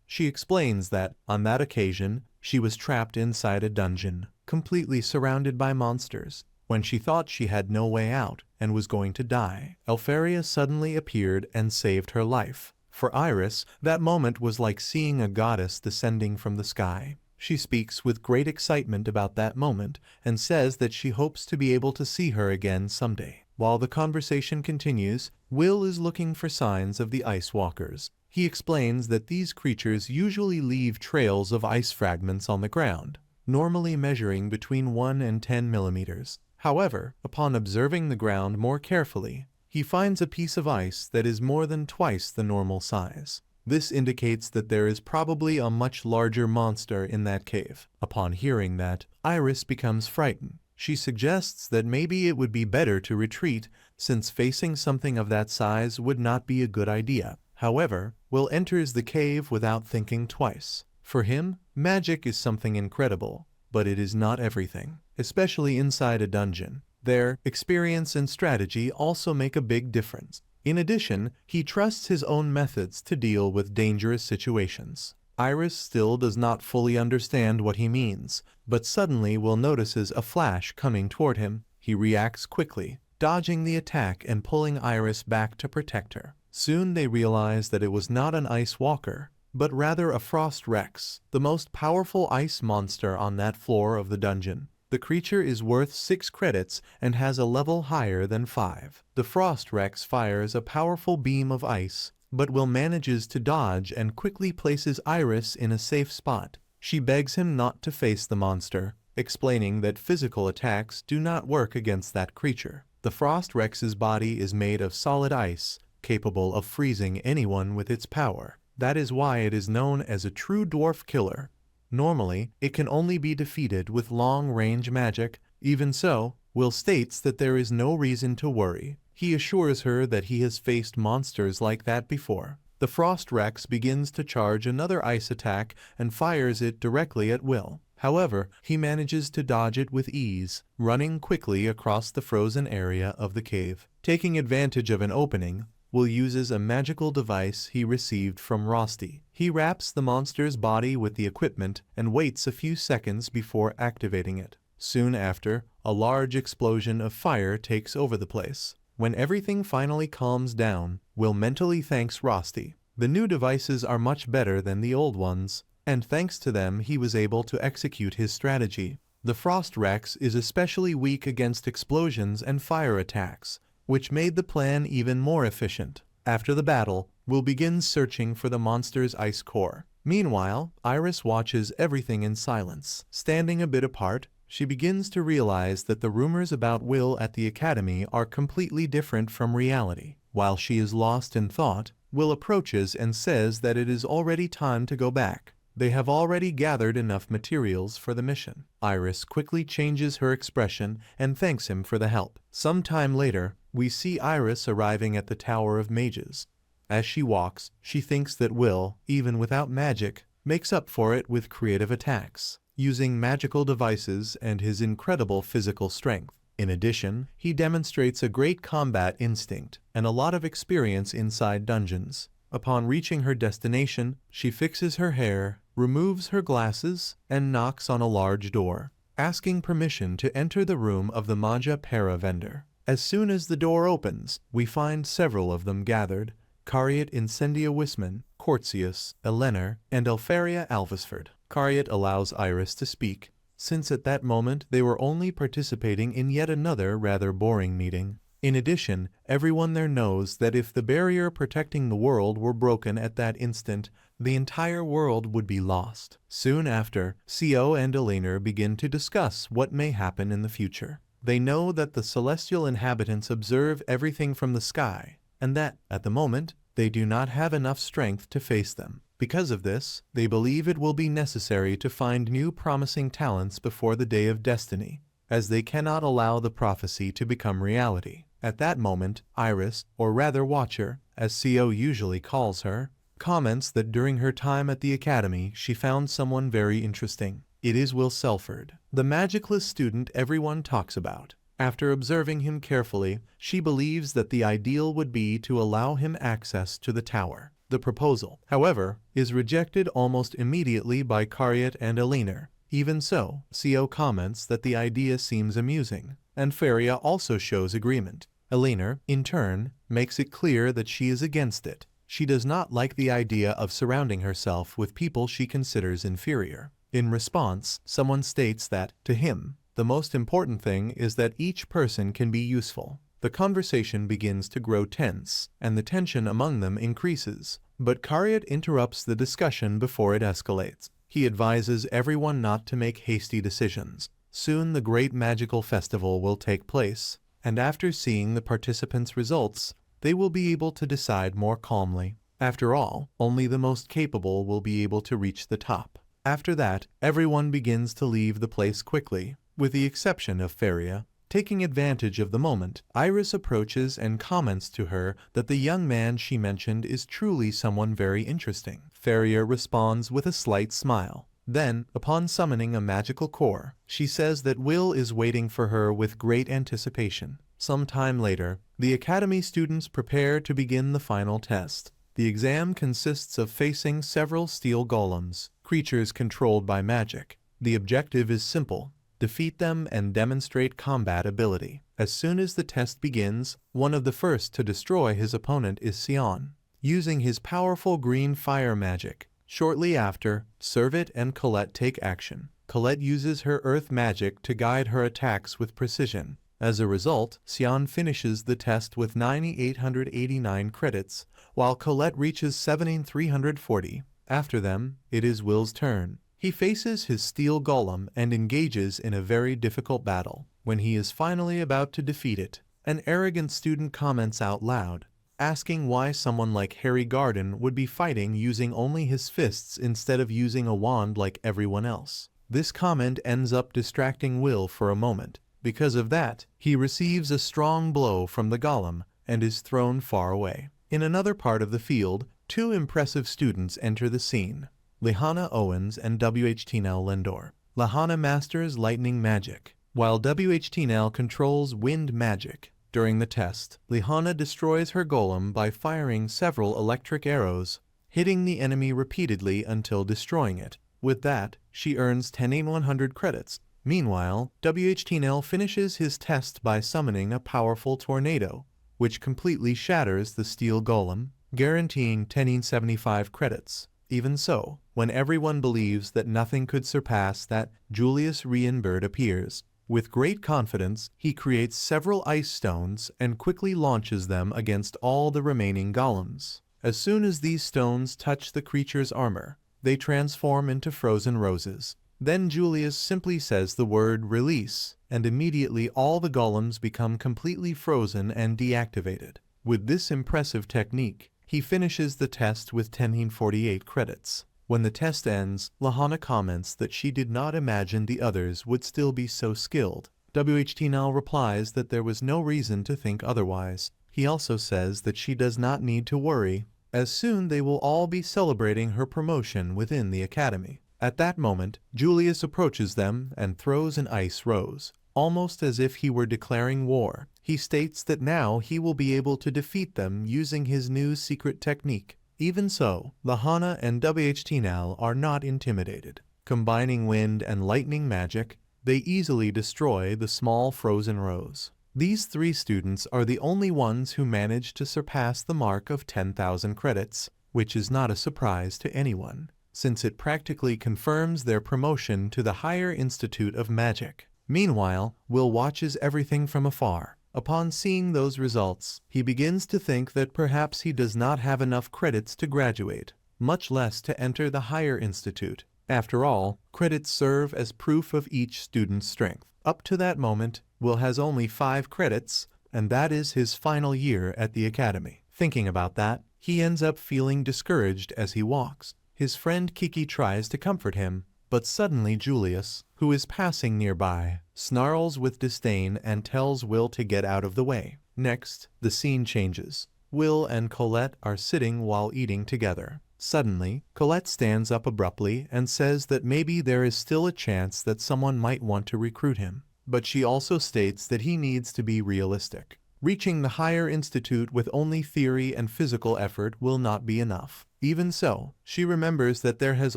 She explains that, on that occasion, she was trapped inside a dungeon, completely surrounded by monsters. When she thought she had no way out and was going to die, Elfaria suddenly appeared and saved her life. For Iris, that moment was like seeing a goddess descending from the sky. She speaks with great excitement about that moment and says that she hopes to be able to see her again someday. While the conversation continues, Will is looking for signs of the Ice Walkers. He explains that these creatures usually leave trails of ice fragments on the ground, normally measuring between 1 and 10 millimeters. However, upon observing the ground more carefully, he finds a piece of ice that is more than twice the normal size. This indicates that there is probably a much larger monster in that cave. Upon hearing that, Iris becomes frightened. She suggests that maybe it would be better to retreat, since facing something of that size would not be a good idea. However, Will enters the cave without thinking twice. For him, magic is something incredible, but it is not everything, especially inside a dungeon. Their experience and strategy also make a big difference. In addition, he trusts his own methods to deal with dangerous situations. Iris still does not fully understand what he means, but suddenly Will notices a flash coming toward him. He reacts quickly, dodging the attack and pulling Iris back to protect her. Soon they realize that it was not an ice walker, but rather a frost rex, the most powerful ice monster on that floor of the dungeon. The creature is worth 6 credits and has a level higher than 5. The frost rex fires a powerful beam of ice, but Will manages to dodge and quickly places Iris in a safe spot. She begs him not to face the monster, explaining that physical attacks do not work against that creature. The frost rex's body is made of solid ice, capable of freezing anyone with its power. That is why it is known as a true dwarf killer. Normally, it can only be defeated with long-range magic. Even so, Will states that there is no reason to worry. He assures her that he has faced monsters like that before. The Frost Rex begins to charge another ice attack and fires it directly at Will. However, he manages to dodge it with ease, running quickly across the frozen area of the cave. Taking advantage of an opening, Will uses a magical device he received from Rosti. He wraps the monster's body with the equipment and waits a few seconds before activating it. Soon after, a large explosion of fire takes over the place. When everything finally calms down, Will mentally thanks Rosti. The new devices are much better than the old ones, and thanks to them he was able to execute his strategy. The Frost Rex is especially weak against explosions and fire attacks, which made the plan even more efficient. After the battle, Will begins searching for the monster's ice core. Meanwhile, Iris watches everything in silence. Standing a bit apart, she begins to realize that the rumors about Will at the academy are completely different from reality. While she is lost in thought, Will approaches and says that it is already time to go back. They have already gathered enough materials for the mission. Iris quickly changes her expression and thanks him for the help. Some time later, we see Iris arriving at the Tower of Mages. As she walks, she thinks that Will, even without magic, makes up for it with creative attacks, using magical devices and his incredible physical strength. In addition, he demonstrates a great combat instinct and a lot of experience inside dungeons. Upon reaching her destination, she fixes her hair, removes her glasses, and knocks on a large door, asking permission to enter the room of the Magia Vander. As soon as the door opens, we find several of them gathered: Cariat Incendia Wisman, Porcius, Eleanor, and Elfaria Alvisford. Cariat allows Iris to speak, since at that moment they were only participating in yet another rather boring meeting. In addition, everyone there knows that if the barrier protecting the world were broken at that instant, the entire world would be lost. Soon after, Co and Eleanor begin to discuss what may happen in the future. They know that the celestial inhabitants observe everything from the sky, and that, at the moment, they do not have enough strength to face them. Because of this, they believe it will be necessary to find new promising talents before the day of destiny, as they cannot allow the prophecy to become reality. At that moment, Iris, or rather Watcher, as Co usually calls her, comments that during her time at the academy she found someone very interesting. It is Will Serfort, the magicless student everyone talks about. After observing him carefully, she believes that the ideal would be to allow him access to the tower. The proposal, however, is rejected almost immediately by Cariat and Eleanor. Even so, Co comments that the idea seems amusing, and Faria also shows agreement. Eleanor, in turn, makes it clear that she is against it. She does not like the idea of surrounding herself with people she considers inferior. In response, someone states that, to him, the most important thing is that each person can be useful. The conversation begins to grow tense, and the tension among them increases. But Cariat interrupts the discussion before it escalates. He advises everyone not to make hasty decisions. Soon the great magical festival will take place, and after seeing the participants' results, they will be able to decide more calmly. After all, only the most capable will be able to reach the top. After that, everyone begins to leave the place quickly, with the exception of Faria. Taking advantage of the moment, Iris approaches and comments to her that the young man she mentioned is truly someone very interesting. Faria responds with a slight smile. Then, upon summoning a magical core, she says that Will is waiting for her with great anticipation. Some time later, the academy students prepare to begin the final test. The exam consists of facing several steel golems, creatures controlled by magic. The objective is simple: defeat them and demonstrate combat ability. As soon as the test begins, one of the first to destroy his opponent is Sion, using his powerful green fire magic. Shortly after, Serfort and Colette take action. Colette uses her earth magic to guide her attacks with precision. As a result, Sion finishes the test with 9,889 credits, while Colette reaches 7,340. After them, it is Will's turn. He faces his steel golem and engages in a very difficult battle. When he is finally about to defeat it, an arrogant student comments out loud, asking why someone like Regarden would be fighting using only his fists instead of using a wand like everyone else. This comment ends up distracting Will for a moment. Because of that, he receives a strong blow from the golem and is thrown far away. In another part of the field, two impressive students enter the scene: Lehana Owens and WHTNL Lendor. Lehana masters lightning magic, while WHTNL controls wind magic. During the test, Lehana destroys her golem by firing several electric arrows, hitting the enemy repeatedly until destroying it. With that, she earns 10,100 credits. Meanwhile, WHTNL finishes his test by summoning a powerful tornado, which completely shatters the steel golem, guaranteeing 1075 credits. Even so, when everyone believes that nothing could surpass that, Julius Rienberg appears. With great confidence, he creates several ice stones and quickly launches them against all the remaining golems. As soon as these stones touch the creature's armor, they transform into frozen roses. Then Julius simply says the word "release," and immediately all the golems become completely frozen and deactivated. With this impressive technique, he finishes the test with 1048 credits. When the test ends, Lehana comments that she did not imagine the others would still be so skilled. WHTNL replies that there was no reason to think otherwise. He also says that she does not need to worry, as soon they will all be celebrating her promotion within the academy. At that moment, Julius approaches them and throws an ice rose, almost as if he were declaring war. He states that now he will be able to defeat them using his new secret technique. Even so, Lehana and WHTNL are not intimidated. Combining wind and lightning magic, they easily destroy the small frozen rose. These three students are the only ones who manage to surpass the mark of 10,000 credits. which is not a surprise to anyone, since it practically confirms their promotion to the higher Institute of Magic. Meanwhile, Will watches everything from afar. Upon seeing those results, he begins to think that perhaps he does not have enough credits to graduate, much less to enter the higher institute. After all, credits serve as proof of each student's strength. Up to that moment, Will has only 5 credits, and that is his final year at the academy. Thinking about that, he ends up feeling discouraged as he walks. His friend Kiki tries to comfort him, but suddenly Julius, who is passing nearby, snarls with disdain and tells Will to get out of the way. Next, the scene changes. Will and Colette are sitting while eating together. Suddenly, Colette stands up abruptly and says that maybe there is still a chance that someone might want to recruit him. But she also states that he needs to be realistic. Reaching the higher institute with only theory and physical effort will not be enough. Even so, she remembers that there has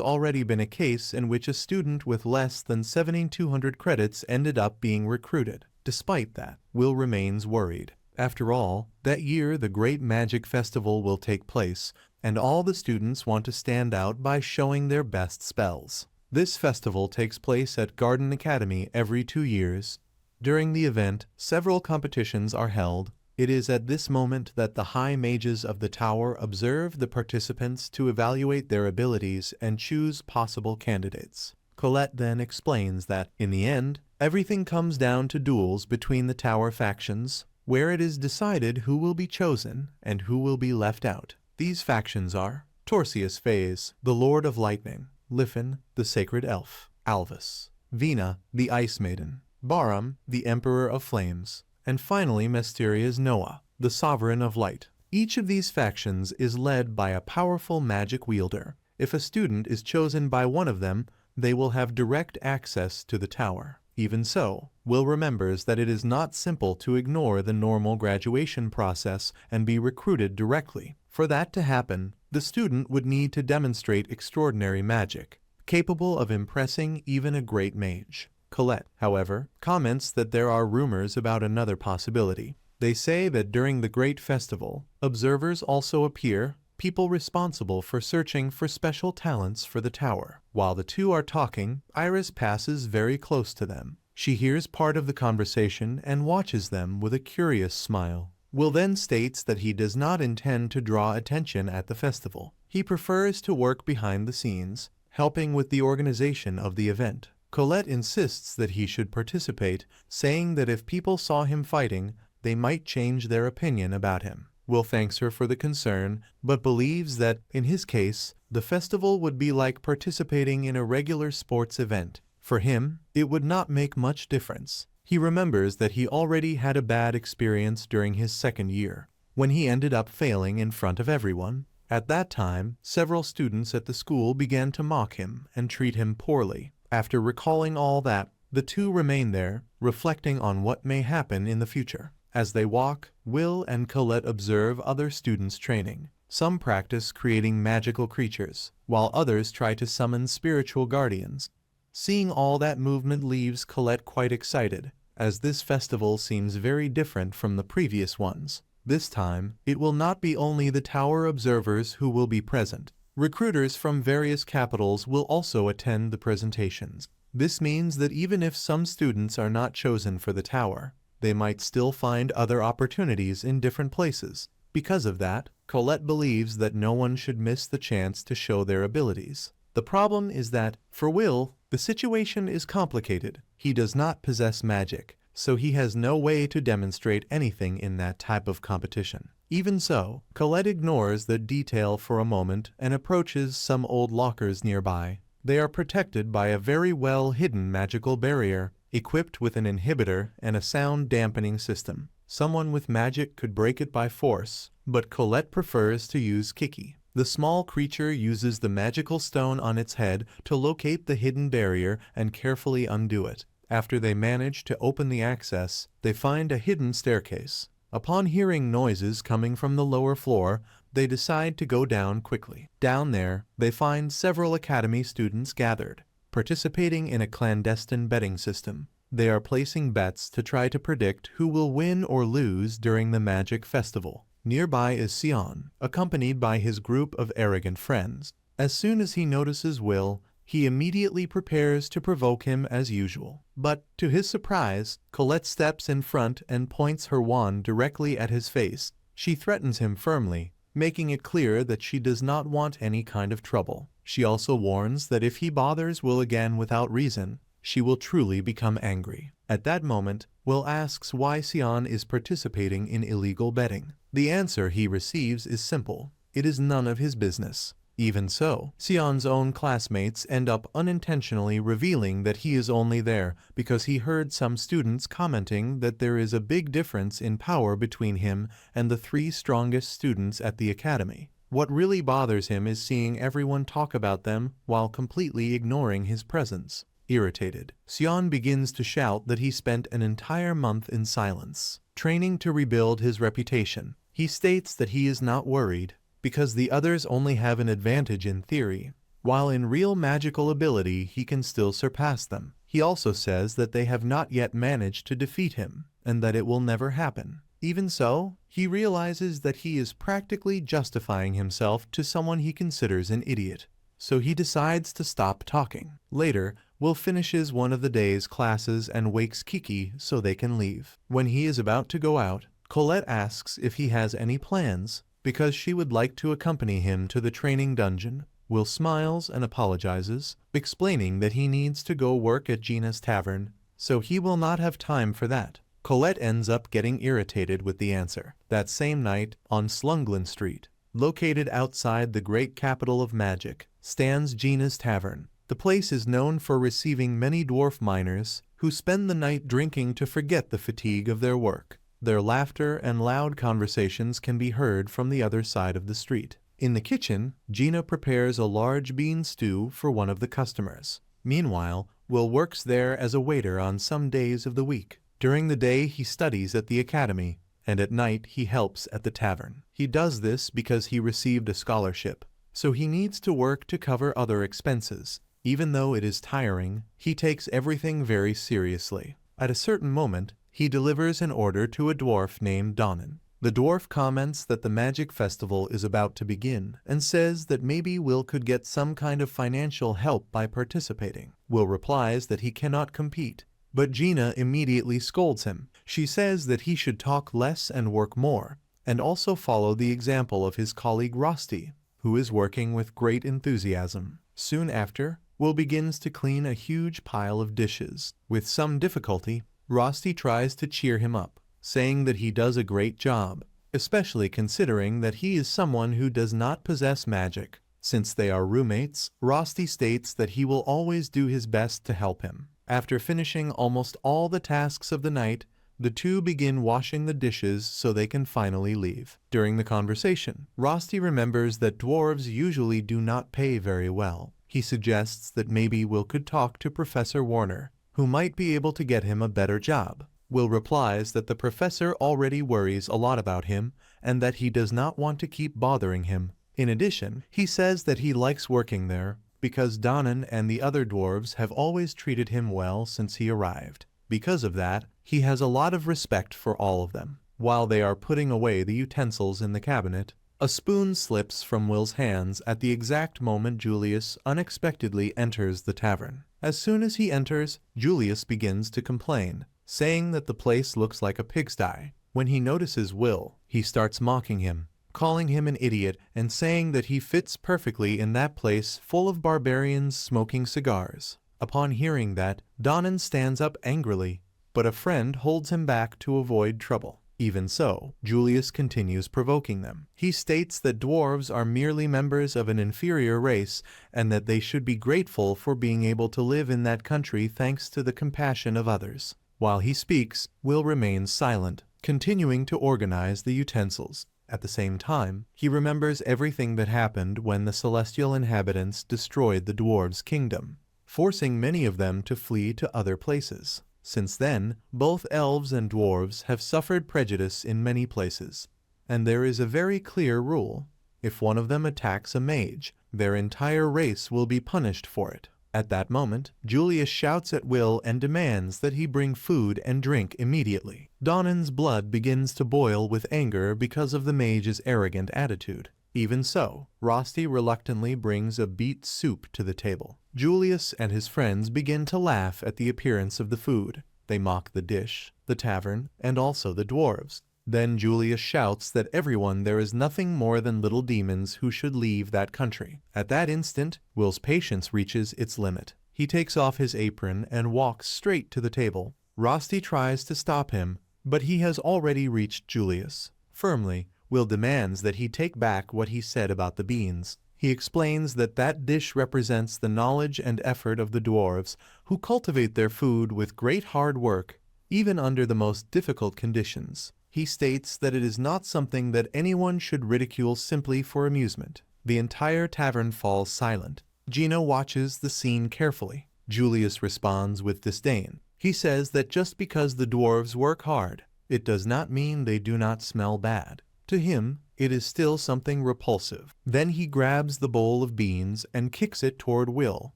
already been a case in which a student with less than 7,200 credits ended up being recruited. Despite that, Will remains worried. After all, that year the Great Magic Festival will take place, and all the students want to stand out by showing their best spells. This festival takes place at Regarden Academy every 2 years. During the event, several competitions are held. It is at this moment that the high mages of the tower observe the participants to evaluate their abilities and choose possible candidates. Colette then explains that, in the end, everything comes down to duels between the tower factions, where it is decided who will be chosen and who will be left out. These factions are Torsius Phase, the Lord of Lightning; Liffin, the Sacred Elf; Albis; Vina, the Ice Maiden; Barum, the Emperor of Flames; and finally Mysterious Noah, the Sovereign of Light. Each of these factions is led by a powerful magic wielder. If a student is chosen by one of them, they will have direct access to the tower. Even so, Will remembers that it is not simple to ignore the normal graduation process and be recruited directly. For that to happen, the student would need to demonstrate extraordinary magic, capable of impressing even a great mage. Colette, however, comments that there are rumors about another possibility. They say that during the Great Festival, observers also appear, people responsible for searching for special talents for the tower. While the two are talking, Iris passes very close to them. She hears part of the conversation and watches them with a curious smile. Will then states that he does not intend to draw attention at the festival. He prefers to work behind the scenes, helping with the organization of the event. Colette insists that he should participate, saying that if people saw him fighting, they might change their opinion about him. Will thanks her for the concern, but believes that, in his case, the festival would be like participating in a regular sports event. For him, it would not make much difference. He remembers that he already had a bad experience during his second year, when he ended up failing in front of everyone. At that time, several students at the school began to mock him and treat him poorly. After recalling all that, the two remain there, reflecting on what may happen in the future. As they walk, Will and Colette observe other students training. Some practice creating magical creatures, while others try to summon spiritual guardians. Seeing all that movement leaves Colette quite excited, as this festival seems very different from the previous ones. This time, it will not be only the tower observers who will be present. Recruiters from various capitals will also attend the presentations. This means that even if some students are not chosen for the tower, they might still find other opportunities in different places. Because of that, Colette believes that no one should miss the chance to show their abilities. The problem is that, for Will, the situation is complicated. He does not possess magic, so he has no way to demonstrate anything in that type of competition. Even so, Colette ignores the detail for a moment and approaches some old lockers nearby. They are protected by a very well-hidden magical barrier, equipped with an inhibitor and a sound-dampening system. Someone with magic could break it by force, but Colette prefers to use Kiki. The small creature uses the magical stone on its head to locate the hidden barrier and carefully undo it. After they manage to open the access, they find a hidden staircase. Upon hearing noises coming from the lower floor, they decide to go down quickly. Down there, they find several academy students gathered, participating in a clandestine betting system. They are placing bets to try to predict who will win or lose during the magic festival. Nearby is Sion, accompanied by his group of arrogant friends. As soon as he notices Will, he immediately prepares to provoke him as usual. But, to his surprise, Colette steps in front and points her wand directly at his face. She threatens him firmly, making it clear that she does not want any kind of trouble. She also warns that if he bothers Will again without reason, she will truly become angry. At that moment, Will asks why Sion is participating in illegal betting. The answer he receives is simple: it is none of his business. Even so, Sion's own classmates end up unintentionally revealing that he is only there because he heard some students commenting that there is a big difference in power between him and the 3 strongest students at the academy. What really bothers him is seeing everyone talk about them while completely ignoring his presence. Irritated, Sion begins to shout that he spent an entire month in silence, training to rebuild his reputation. He states that he is not worried, because the others only have an advantage in theory, while in real magical ability he can still surpass them. He also says that they have not yet managed to defeat him, and that it will never happen. Even so, he realizes that he is practically justifying himself to someone he considers an idiot, so he decides to stop talking. Later, Will finishes one of the day's classes and wakes Kiki so they can leave. When he is about to go out, Colette asks if he has any plans, because she would like to accompany him to the training dungeon. Will smiles and apologizes, explaining that he needs to go work at Gina's tavern, so he will not have time for that. Colette ends up getting irritated with the answer. That same night, on Slunglin Street, located outside the great capital of magic, stands Gina's tavern. The place is known for receiving many dwarf miners who spend the night drinking to forget the fatigue of their work. Their laughter and loud conversations can be heard from the other side of the street. In the kitchen, Gina prepares a large bean stew for one of the customers. Meanwhile, Will works there as a waiter on some days of the week. During the day he studies at the academy, and at night he helps at the tavern. He does this because he received a scholarship, so he needs to work to cover other expenses. Even though it is tiring, he takes everything very seriously. At a certain moment, he delivers an order to a dwarf named Donan. The dwarf comments that the magic festival is about to begin and says that maybe Will could get some kind of financial help by participating. Will replies that he cannot compete, but Gina immediately scolds him. She says that he should talk less and work more, and also follow the example of his colleague Rosti, who is working with great enthusiasm. Soon after, Will begins to clean a huge pile of dishes. With some difficulty, Rosti tries to cheer him up, saying that he does a great job, especially considering that he is someone who does not possess magic. Since they are roommates, Rosti states that he will always do his best to help him. After finishing almost all the tasks of the night, the two begin washing the dishes so they can finally leave. During the conversation, Rosti remembers that dwarves usually do not pay very well. He suggests that maybe Will could talk to Professor Warner, who might be able to get him a better job. Will replies that the professor already worries a lot about him and that he does not want to keep bothering him. In addition, he says that he likes working there because Donan and the other dwarves have always treated him well since he arrived. Because of that, he has a lot of respect for all of them. While they are putting away the utensils in the cabinet, a spoon slips from Will's hands at the exact moment Julius unexpectedly enters the tavern. As soon as he enters, Julius begins to complain, saying that the place looks like a pigsty. When he notices Will, he starts mocking him, calling him an idiot and saying that he fits perfectly in that place full of barbarians smoking cigars. Upon hearing that, Donan stands up angrily, but a friend holds him back to avoid trouble. Even so, Julius continues provoking them. He states that dwarves are merely members of an inferior race and that they should be grateful for being able to live in that country thanks to the compassion of others. While he speaks, Will remains silent, continuing to organize the utensils. At the same time, he remembers everything that happened when the celestial inhabitants destroyed the dwarves' kingdom, forcing many of them to flee to other places. Since then, both elves and dwarves have suffered prejudice in many places, and there is a very clear rule: if one of them attacks a mage, their entire race will be punished for it. At that moment, Julius shouts at Will and demands that he bring food and drink immediately. Donan's blood begins to boil with anger because of the mage's arrogant attitude. Even so, Rosti reluctantly brings a beet soup to the table. Julius and his friends begin to laugh at the appearance of the food. They mock the dish, the tavern, and also the dwarves. Then Julius shouts that everyone there is nothing more than little demons who should leave that country. At that instant, Will's patience reaches its limit. He takes off his apron and walks straight to the table. Rosti tries to stop him, but he has already reached Julius. Firmly, Will demands that he take back what he said about the beans. He explains that that dish represents the knowledge and effort of the dwarves, who cultivate their food with great hard work, even under the most difficult conditions. He states that it is not something that anyone should ridicule simply for amusement. The entire tavern falls silent. Gino watches the scene carefully. Julius responds with disdain. He says that just because the dwarves work hard, it does not mean they do not smell bad. To him, it is still something repulsive. Then he grabs the bowl of beans and kicks it toward Will,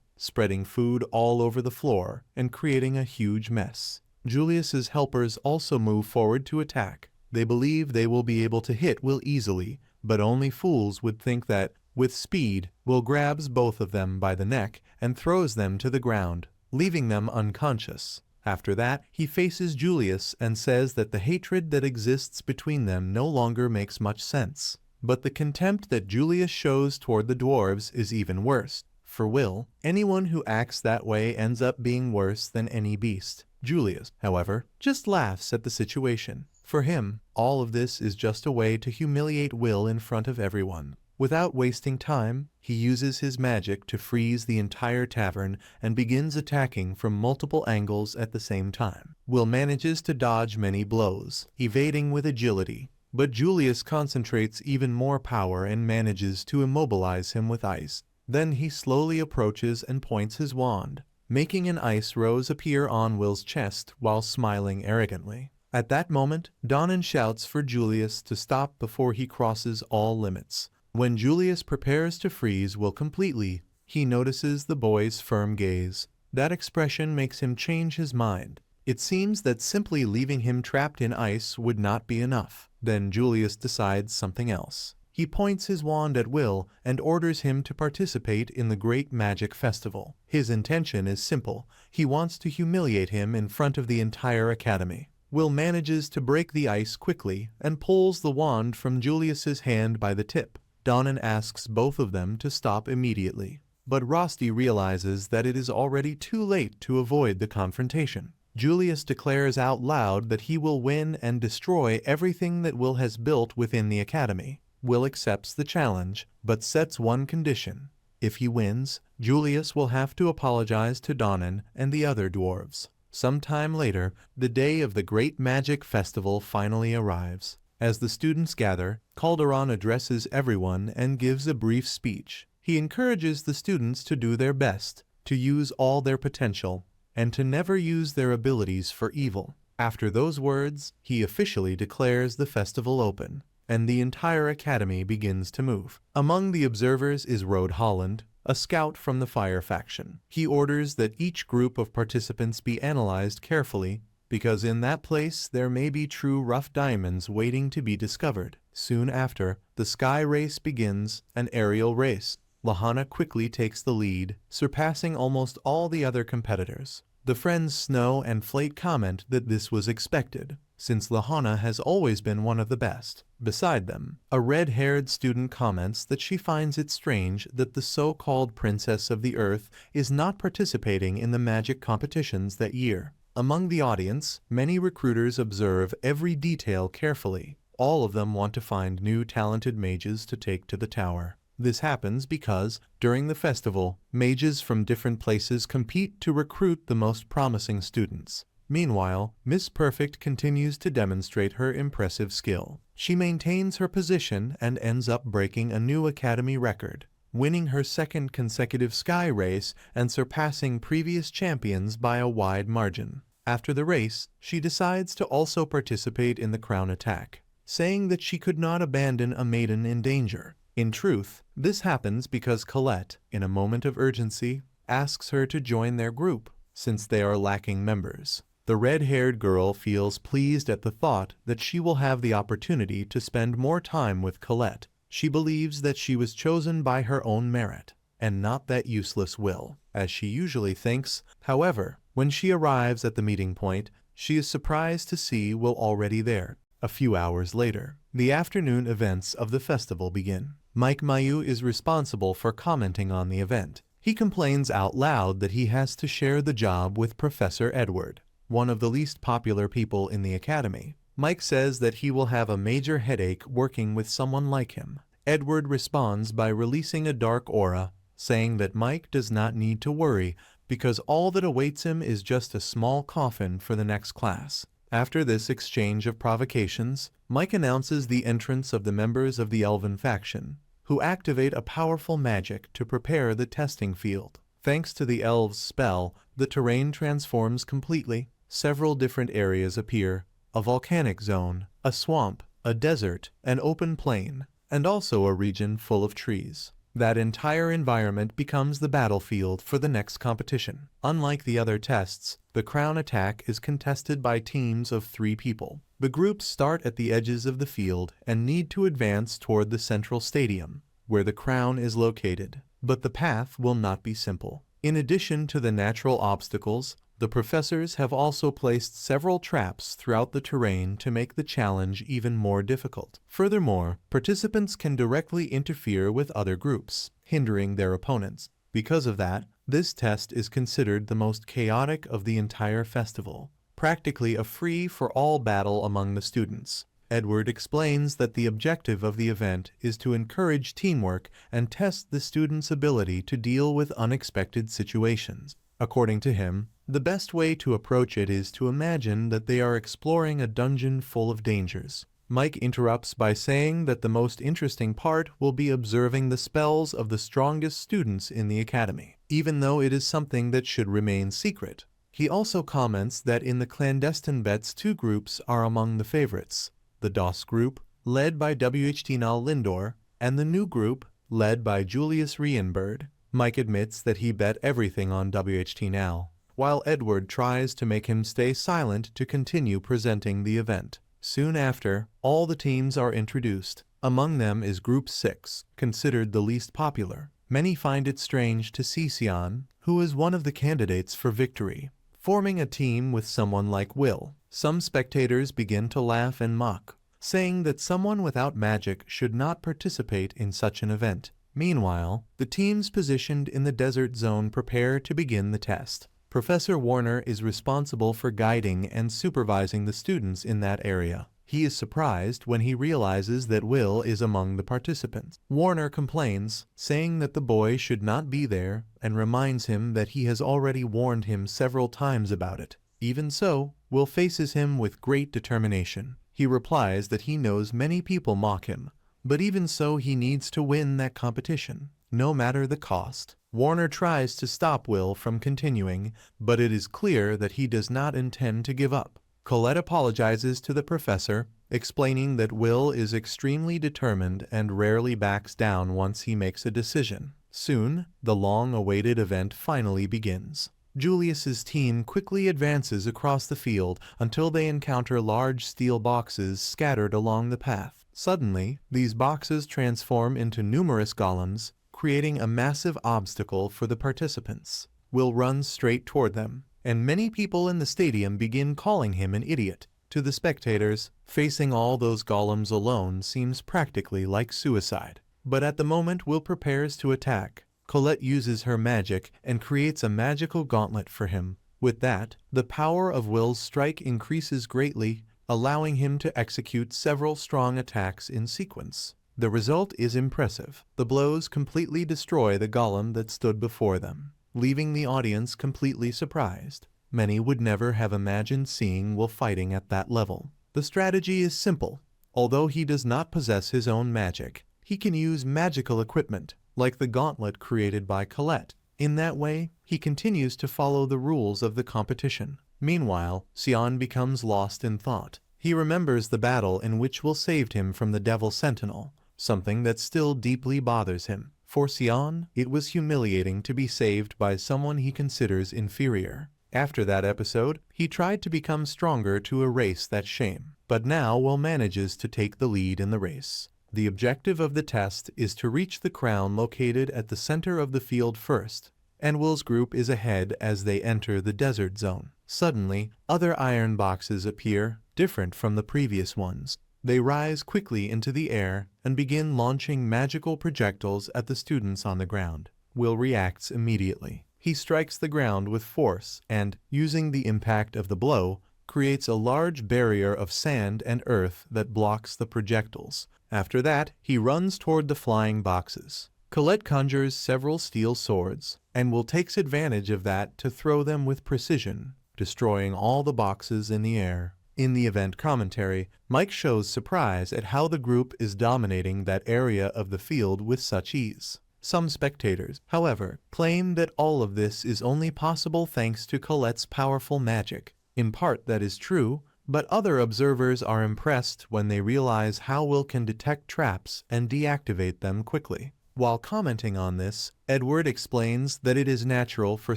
spreading food all over the floor and creating a huge mess. Julius's helpers also move forward to attack. They believe they will be able to hit Will easily, but only fools would think that, with speed, Will grabs both of them by the neck and throws them to the ground, leaving them unconscious. After that, he faces Julius and says that the hatred that exists between them no longer makes much sense. But the contempt that Julius shows toward the dwarves is even worse. For Will, anyone who acts that way ends up being worse than any beast. Julius, however, just laughs at the situation. For him, all of this is just a way to humiliate Will in front of everyone. Without wasting time, he uses his magic to freeze the entire tavern and begins attacking from multiple angles at the same time. Will manages to dodge many blows, evading with agility, but Julius concentrates even more power and manages to immobilize him with ice. Then he slowly approaches and points his wand, making an ice rose appear on Will's chest while smiling arrogantly. At that moment, Donan shouts for Julius to stop before he crosses all limits. When Julius prepares to freeze Will completely, he notices the boy's firm gaze. That expression makes him change his mind. It seems that simply leaving him trapped in ice would not be enough. Then Julius decides something else. He points his wand at Will and orders him to participate in the Great Magic Festival. His intention is simple. He wants to humiliate him in front of the entire academy. Will manages to break the ice quickly and pulls the wand from Julius's hand by the tip. Donan asks both of them to stop immediately. But Rosti realizes that it is already too late to avoid the confrontation. Julius declares out loud that he will win and destroy everything that Will has built within the academy. Will accepts the challenge, but sets one condition. If he wins, Julius will have to apologize to Donan and the other dwarves. Sometime later, the day of the Great Magic Festival finally arrives. As the students gather, Calderon addresses everyone and gives a brief speech. He encourages the students to do their best, to use all their potential, and to never use their abilities for evil. After those words, he officially declares the festival open, and the entire academy begins to move. Among the observers is Rode Holland, a scout from the Fire faction. He orders that each group of participants be analyzed carefully, because in that place there may be true rough diamonds waiting to be discovered. Soon after, the sky race begins, an aerial race. Lahana quickly takes the lead, surpassing almost all the other competitors. The friends Snow and Flate comment that this was expected, since Lahana has always been one of the best. Beside them, a red-haired student comments that she finds it strange that the so-called Princess of the Earth is not participating in the magic competitions that year. Among the audience, many recruiters observe every detail carefully. All of them want to find new talented mages to take to the tower. This happens because, during the festival, mages from different places compete to recruit the most promising students. Meanwhile, Miss Perfect continues to demonstrate her impressive skill. She maintains her position and ends up breaking a new academy record, winning her second consecutive sky race and surpassing previous champions by a wide margin. After the race, she decides to also participate in the crown attack, saying that she could not abandon a maiden in danger. In truth, this happens because Colette, in a moment of urgency, asks her to join their group, since they are lacking members. The red-haired girl feels pleased at the thought that she will have the opportunity to spend more time with Colette. She believes that she was chosen by her own merit, and not that useless Will, as she usually thinks. However, when she arrives at the meeting point, she is surprised to see Will already there. A few hours later, the afternoon events of the festival begin. Mike Mayu is responsible for commenting on the event. He complains out loud that he has to share the job with Professor Edward, one of the least popular people in the academy. Mike says that he will have a major headache working with someone like him. Edward responds by releasing a dark aura, saying that Mike does not need to worry because all that awaits him is just a small coffin for the next class. After this exchange of provocations, Mike announces the entrance of the members of the Elven faction, who activate a powerful magic to prepare the testing field. Thanks to the elves' spell, the terrain transforms completely. Several different areas appear: a volcanic zone, a swamp, a desert, an open plain, and also a region full of trees. That entire environment becomes the battlefield for the next competition. Unlike the other tests, the crown attack is contested by teams of 3 people. The groups start at the edges of the field and need to advance toward the central stadium, where the crown is located. But the path will not be simple. In addition to the natural obstacles, the professors have also placed several traps throughout the terrain to make the challenge even more difficult. Furthermore, participants can directly interfere with other groups, hindering their opponents. Because of that, this test is considered the most chaotic of the entire festival, practically a free-for-all battle among the students. Edward explains that the objective of the event is to encourage teamwork and test the students' ability to deal with unexpected situations. According to him, the best way to approach it is to imagine that they are exploring a dungeon full of dangers. Mike interrupts by saying that the most interesting part will be observing the spells of the strongest students in the academy, even though it is something that should remain secret. He also comments that in the clandestine bets 2 groups are among the favorites: the DOS group, led by WHT-Nal Lindor, and the new group, led by Julius Rienberg. Mike admits that he bet everything on WHT-Nal, while Edward tries to make him stay silent to continue presenting the event. Soon after, all the teams are introduced. Among them is Group 6, considered the least popular. Many find it strange to see Sion, who is one of the candidates for victory, forming a team with someone like Will. Some spectators begin to laugh and mock, saying that someone without magic should not participate in such an event. Meanwhile, the teams positioned in the desert zone prepare to begin the test. Professor Warner is responsible for guiding and supervising the students in that area. He is surprised when he realizes that Will is among the participants. Warner complains, saying that the boy should not be there, and reminds him that he has already warned him several times about it. Even so, Will faces him with great determination. He replies that he knows many people mock him, but even so he needs to win that competition, no matter the cost. Warner tries to stop Will from continuing, but it is clear that he does not intend to give up. Colette apologizes to the professor, explaining that Will is extremely determined and rarely backs down once he makes a decision. Soon, the long-awaited event finally begins. Julius's team quickly advances across the field until they encounter large steel boxes scattered along the path. Suddenly, these boxes transform into numerous golems, creating a massive obstacle for the participants. Will runs straight toward them, and many people in the stadium begin calling him an idiot. To the spectators, facing all those golems alone seems practically like suicide. But at the moment Will prepares to attack, Colette uses her magic and creates a magical gauntlet for him. With that, the power of Will's strike increases greatly, allowing him to execute several strong attacks in sequence. The result is impressive. The blows completely destroy the golem that stood before them, leaving the audience completely surprised. Many would never have imagined seeing Will fighting at that level. The strategy is simple. Although he does not possess his own magic, he can use magical equipment, like the gauntlet created by Colette. In that way, he continues to follow the rules of the competition. Meanwhile, Sion becomes lost in thought. He remembers the battle in which Will saved him from the Devil Sentinel, something that still deeply bothers him. For Sion, it was humiliating to be saved by someone he considers inferior. After that episode, he tried to become stronger to erase that shame, but now Will manages to take the lead in the race. The objective of the test is to reach the crown located at the center of the field first, and Will's group is ahead as they enter the desert zone. Suddenly, other iron boxes appear, different from the previous ones. They rise quickly into the air and begin launching magical projectiles at the students on the ground. Will reacts immediately. He strikes the ground with force and, using the impact of the blow, creates a large barrier of sand and earth that blocks the projectiles. After that, he runs toward the flying boxes. Colette conjures several steel swords, and Will takes advantage of that to throw them with precision, destroying all the boxes in the air. In the event commentary, Mike shows surprise at how the group is dominating that area of the field with such ease. Some spectators, however, claim that all of this is only possible thanks to Colette's powerful magic. In part that is true, but other observers are impressed when they realize how Will can detect traps and deactivate them quickly. While commenting on this, Edward explains that it is natural for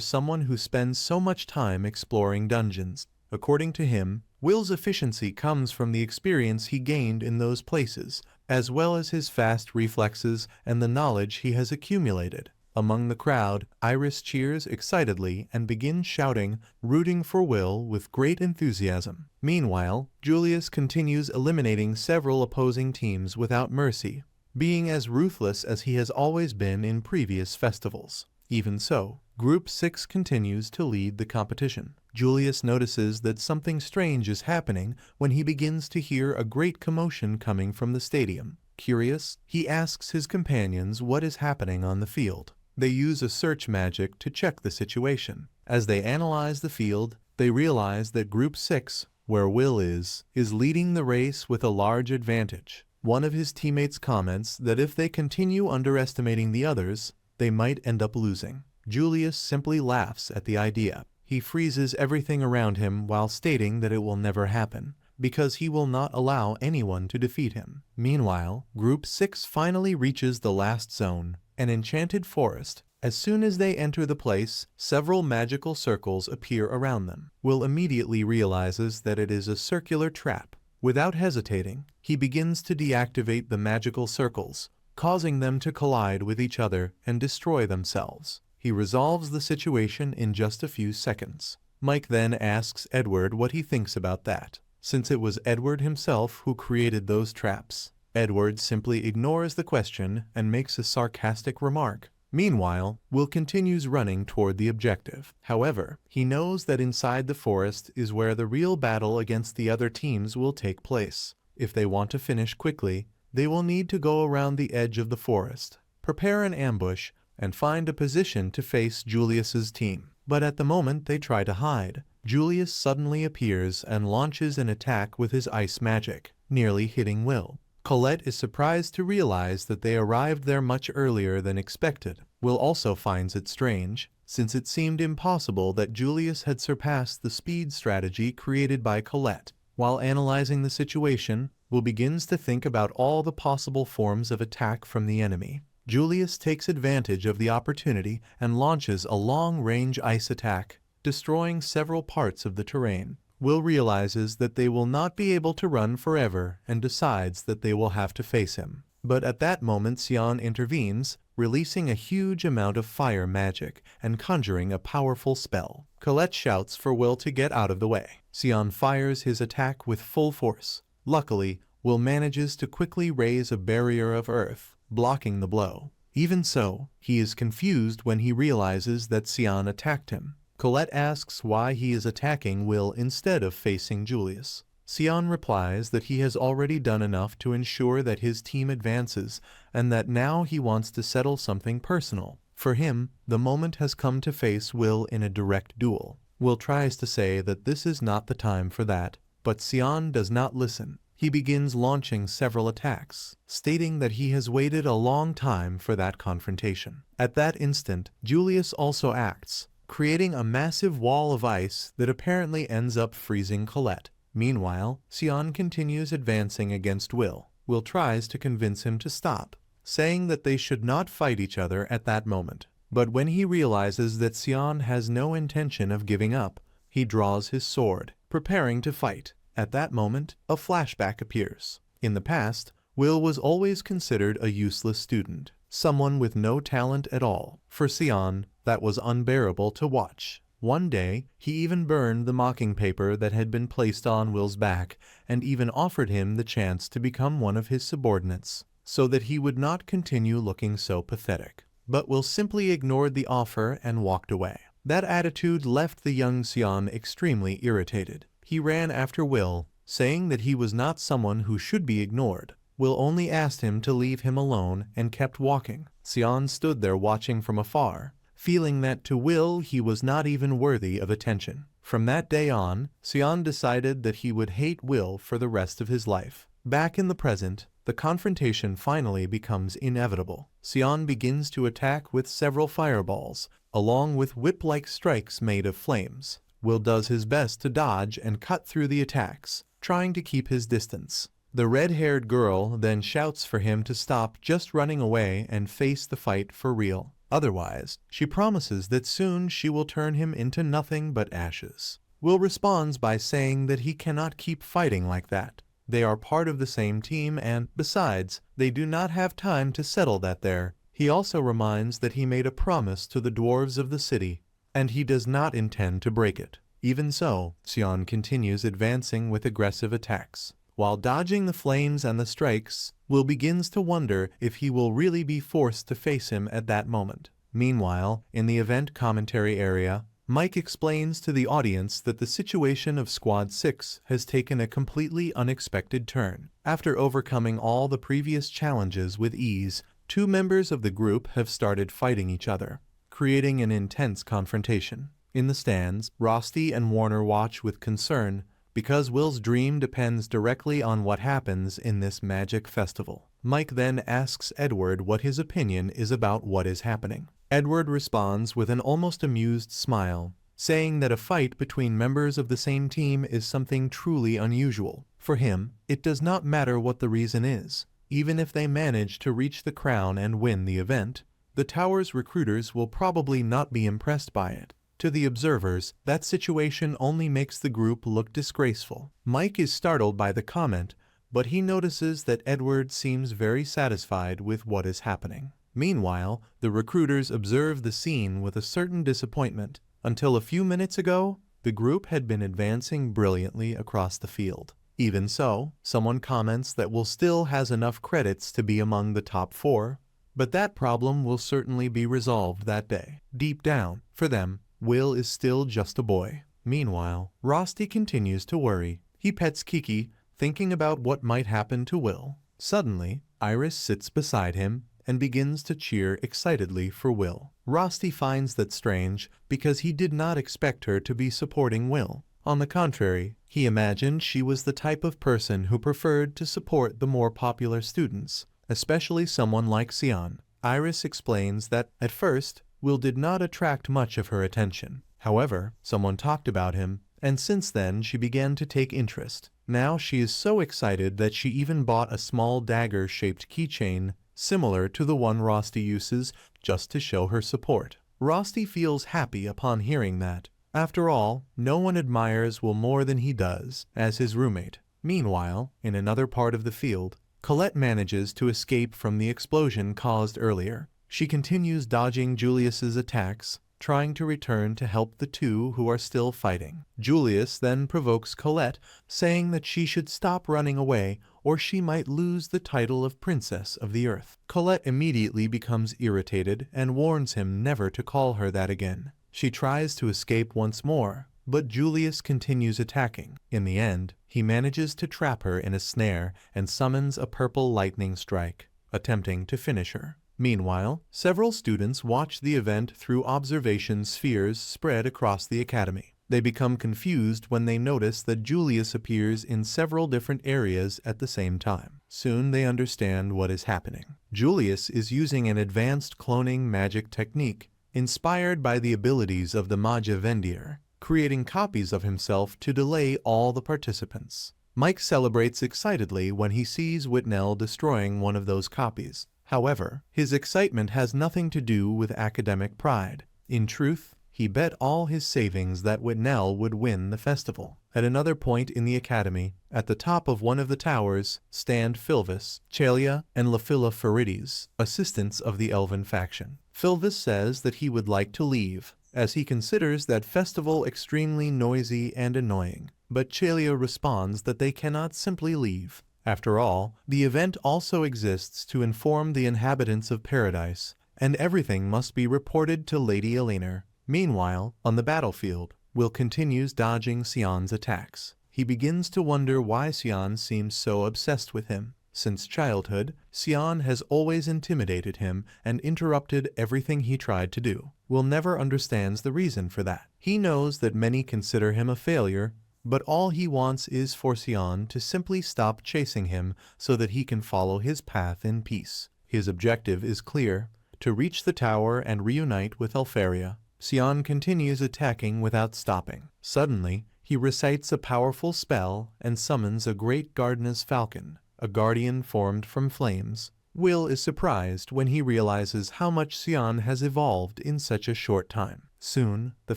someone who spends so much time exploring dungeons. According to him, Will's efficiency comes from the experience he gained in those places, as well as his fast reflexes and the knowledge he has accumulated. Among the crowd, Iris cheers excitedly and begins shouting, rooting for Will with great enthusiasm. Meanwhile, Julius continues eliminating several opposing teams without mercy, being as ruthless as he has always been in previous festivals. Even so, Group 6 continues to lead the competition. Julius notices that something strange is happening when he begins to hear a great commotion coming from the stadium. Curious, he asks his companions what is happening on the field. They use a search magic to check the situation. As they analyze the field, they realize that Group 6, where Will is leading the race with a large advantage. One of his teammates comments that if they continue underestimating the others, they might end up losing. Julius simply laughs at the idea. He freezes everything around him while stating that it will never happen, because he will not allow anyone to defeat him. Meanwhile, Group 6 finally reaches the last zone, an enchanted forest. As soon as they enter the place, several magical circles appear around them. Will immediately realizes that it is a circular trap. Without hesitating, he begins to deactivate the magical circles, causing them to collide with each other and destroy themselves. He resolves the situation in just a few seconds. Mike then asks Edward what he thinks about that, since it was Edward himself who created those traps. Edward simply ignores the question and makes a sarcastic remark. Meanwhile, Will continues running toward the objective. However, he knows that inside the forest is where the real battle against the other teams will take place. If they want to finish quickly, they will need to go around the edge of the forest, prepare an ambush, and find a position to face Julius's team. But at the moment they try to hide, Julius suddenly appears and launches an attack with his ice magic, nearly hitting Will. Colette is surprised to realize that they arrived there much earlier than expected. Will also finds it strange, since it seemed impossible that Julius had surpassed the speed strategy created by Colette. While analyzing the situation, Will begins to think about all the possible forms of attack from the enemy. Julius takes advantage of the opportunity and launches a long-range ice attack, destroying several parts of the terrain. Will realizes that they will not be able to run forever and decides that they will have to face him. But at that moment Sion intervenes, releasing a huge amount of fire magic and conjuring a powerful spell. Colette shouts for Will to get out of the way. Sion fires his attack with full force. Luckily, Will manages to quickly raise a barrier of earth, blocking the blow. Even so, he is confused when he realizes that Sion attacked him. Colette asks why he is attacking Will instead of facing Julius. Sion replies that he has already done enough to ensure that his team advances and that now he wants to settle something personal. For him, the moment has come to face Will in a direct duel. Will tries to say that this is not the time for that, but Sion does not listen. He begins launching several attacks, stating that he has waited a long time for that confrontation. At that instant, Julius also acts, creating a massive wall of ice that apparently ends up freezing Colette. Meanwhile, Sion continues advancing against Will. Will tries to convince him to stop, saying that they should not fight each other at that moment. But when he realizes that Sion has no intention of giving up, he draws his sword, preparing to fight. At that moment, a flashback appears. In the past, Will was always considered a useless student, someone with no talent at all. For Sion, that was unbearable to watch. One day, he even burned the mocking paper that had been placed on Will's back, and even offered him the chance to become one of his subordinates, so that he would not continue looking so pathetic. But Will simply ignored the offer and walked away. That attitude left the young Sion extremely irritated. He ran after Will, saying that he was not someone who should be ignored. Will only asked him to leave him alone and kept walking. Sion stood there watching from afar, feeling that to Will he was not even worthy of attention. From that day on, Sion decided that he would hate Will for the rest of his life. Back in the present, the confrontation finally becomes inevitable. Sion begins to attack with several fireballs, along with whip-like strikes made of flames. Will does his best to dodge and cut through the attacks, trying to keep his distance. The red-haired girl then shouts for him to stop just running away and face the fight for real. Otherwise, she promises that soon she will turn him into nothing but ashes. Will responds by saying that he cannot keep fighting like that. They are part of the same team and, besides, they do not have time to settle that there. He also reminds that he made a promise to the dwarves of the city, and he does not intend to break it. Even so, Sion continues advancing with aggressive attacks. While dodging the flames and the strikes, Will begins to wonder if he will really be forced to face him at that moment. Meanwhile, in the event commentary area, Mike explains to the audience that the situation of Squad 6 has taken a completely unexpected turn. After overcoming all the previous challenges with ease, two members of the group have started fighting each other, creating an intense confrontation. In the stands, Rosti and Warner watch with concern, because Will's dream depends directly on what happens in this magic festival. Mike then asks Edward what his opinion is about what is happening. Edward responds with an almost amused smile, saying that a fight between members of the same team is something truly unusual. For him, it does not matter what the reason is. Even if they manage to reach the crown and win the event, the tower's recruiters will probably not be impressed by it. To the observers, that situation only makes the group look disgraceful. Mike is startled by the comment, but he notices that Edward seems very satisfied with what is happening. Meanwhile, the recruiters observe the scene with a certain disappointment. Until a few minutes ago, the group had been advancing brilliantly across the field. Even so, someone comments that Will still has enough credits to be among the top 4, but that problem will certainly be resolved that day. Deep down, for them, Will is still just a boy. Meanwhile, Rosti continues to worry. He pets Kiki, thinking about what might happen to Will. Suddenly, Iris sits beside him and begins to cheer excitedly for Will. Rosti finds that strange because he did not expect her to be supporting Will. On the contrary, he imagined she was the type of person who preferred to support the more popular students, especially someone like Sion. Iris explains that, at first, Will did not attract much of her attention. However, someone talked about him, and since then she began to take interest. Now she is so excited that she even bought a small dagger-shaped keychain similar to the one Rosti uses just to show her support. Rosti feels happy upon hearing that. After all, no one admires Will more than he does, as his roommate. Meanwhile, in another part of the field, Colette manages to escape from the explosion caused earlier. She continues dodging Julius's attacks, trying to return to help the two who are still fighting. Julius then provokes Colette, saying that she should stop running away or she might lose the title of Princess of the Earth. Colette immediately becomes irritated and warns him never to call her that again. She tries to escape once more, but Julius continues attacking. In the end, he manages to trap her in a snare and summons a purple lightning strike, attempting to finish her. Meanwhile, several students watch the event through observation spheres spread across the academy. They become confused when they notice that Julius appears in several different areas at the same time. Soon they understand what is happening. Julius is using an advanced cloning magic technique, inspired by the abilities of the Magia Vander, creating copies of himself to delay all the participants. Mike celebrates excitedly when he sees Whitnell destroying one of those copies. However, his excitement has nothing to do with academic pride. In truth, he bet all his savings that Whitnell would win the festival. At another point in the academy, at the top of one of the towers, stand Philvis, Chalia, and Lafilla Farides, assistants of the Elven faction. Philvis says that he would like to leave, as he considers that festival extremely noisy and annoying. But Chalia responds that they cannot simply leave. After all, the event also exists to inform the inhabitants of paradise, and everything must be reported to Lady Eleanor. Meanwhile, on the battlefield, Will continues dodging Sion's attacks. He begins to wonder why Sion seems so obsessed with him. Since childhood, Sion has always intimidated him and interrupted everything he tried to do. Will never understands the reason for that. He knows that many consider him a failure, but all he wants is for Sion to simply stop chasing him so that he can follow his path in peace. His objective is clear: to reach the tower and reunite with Elfaria. Sion continues attacking without stopping. Suddenly, he recites a powerful spell and summons a great gardener's falcon, a guardian formed from flames. Will is surprised when he realizes how much Sion has evolved in such a short time. Soon, the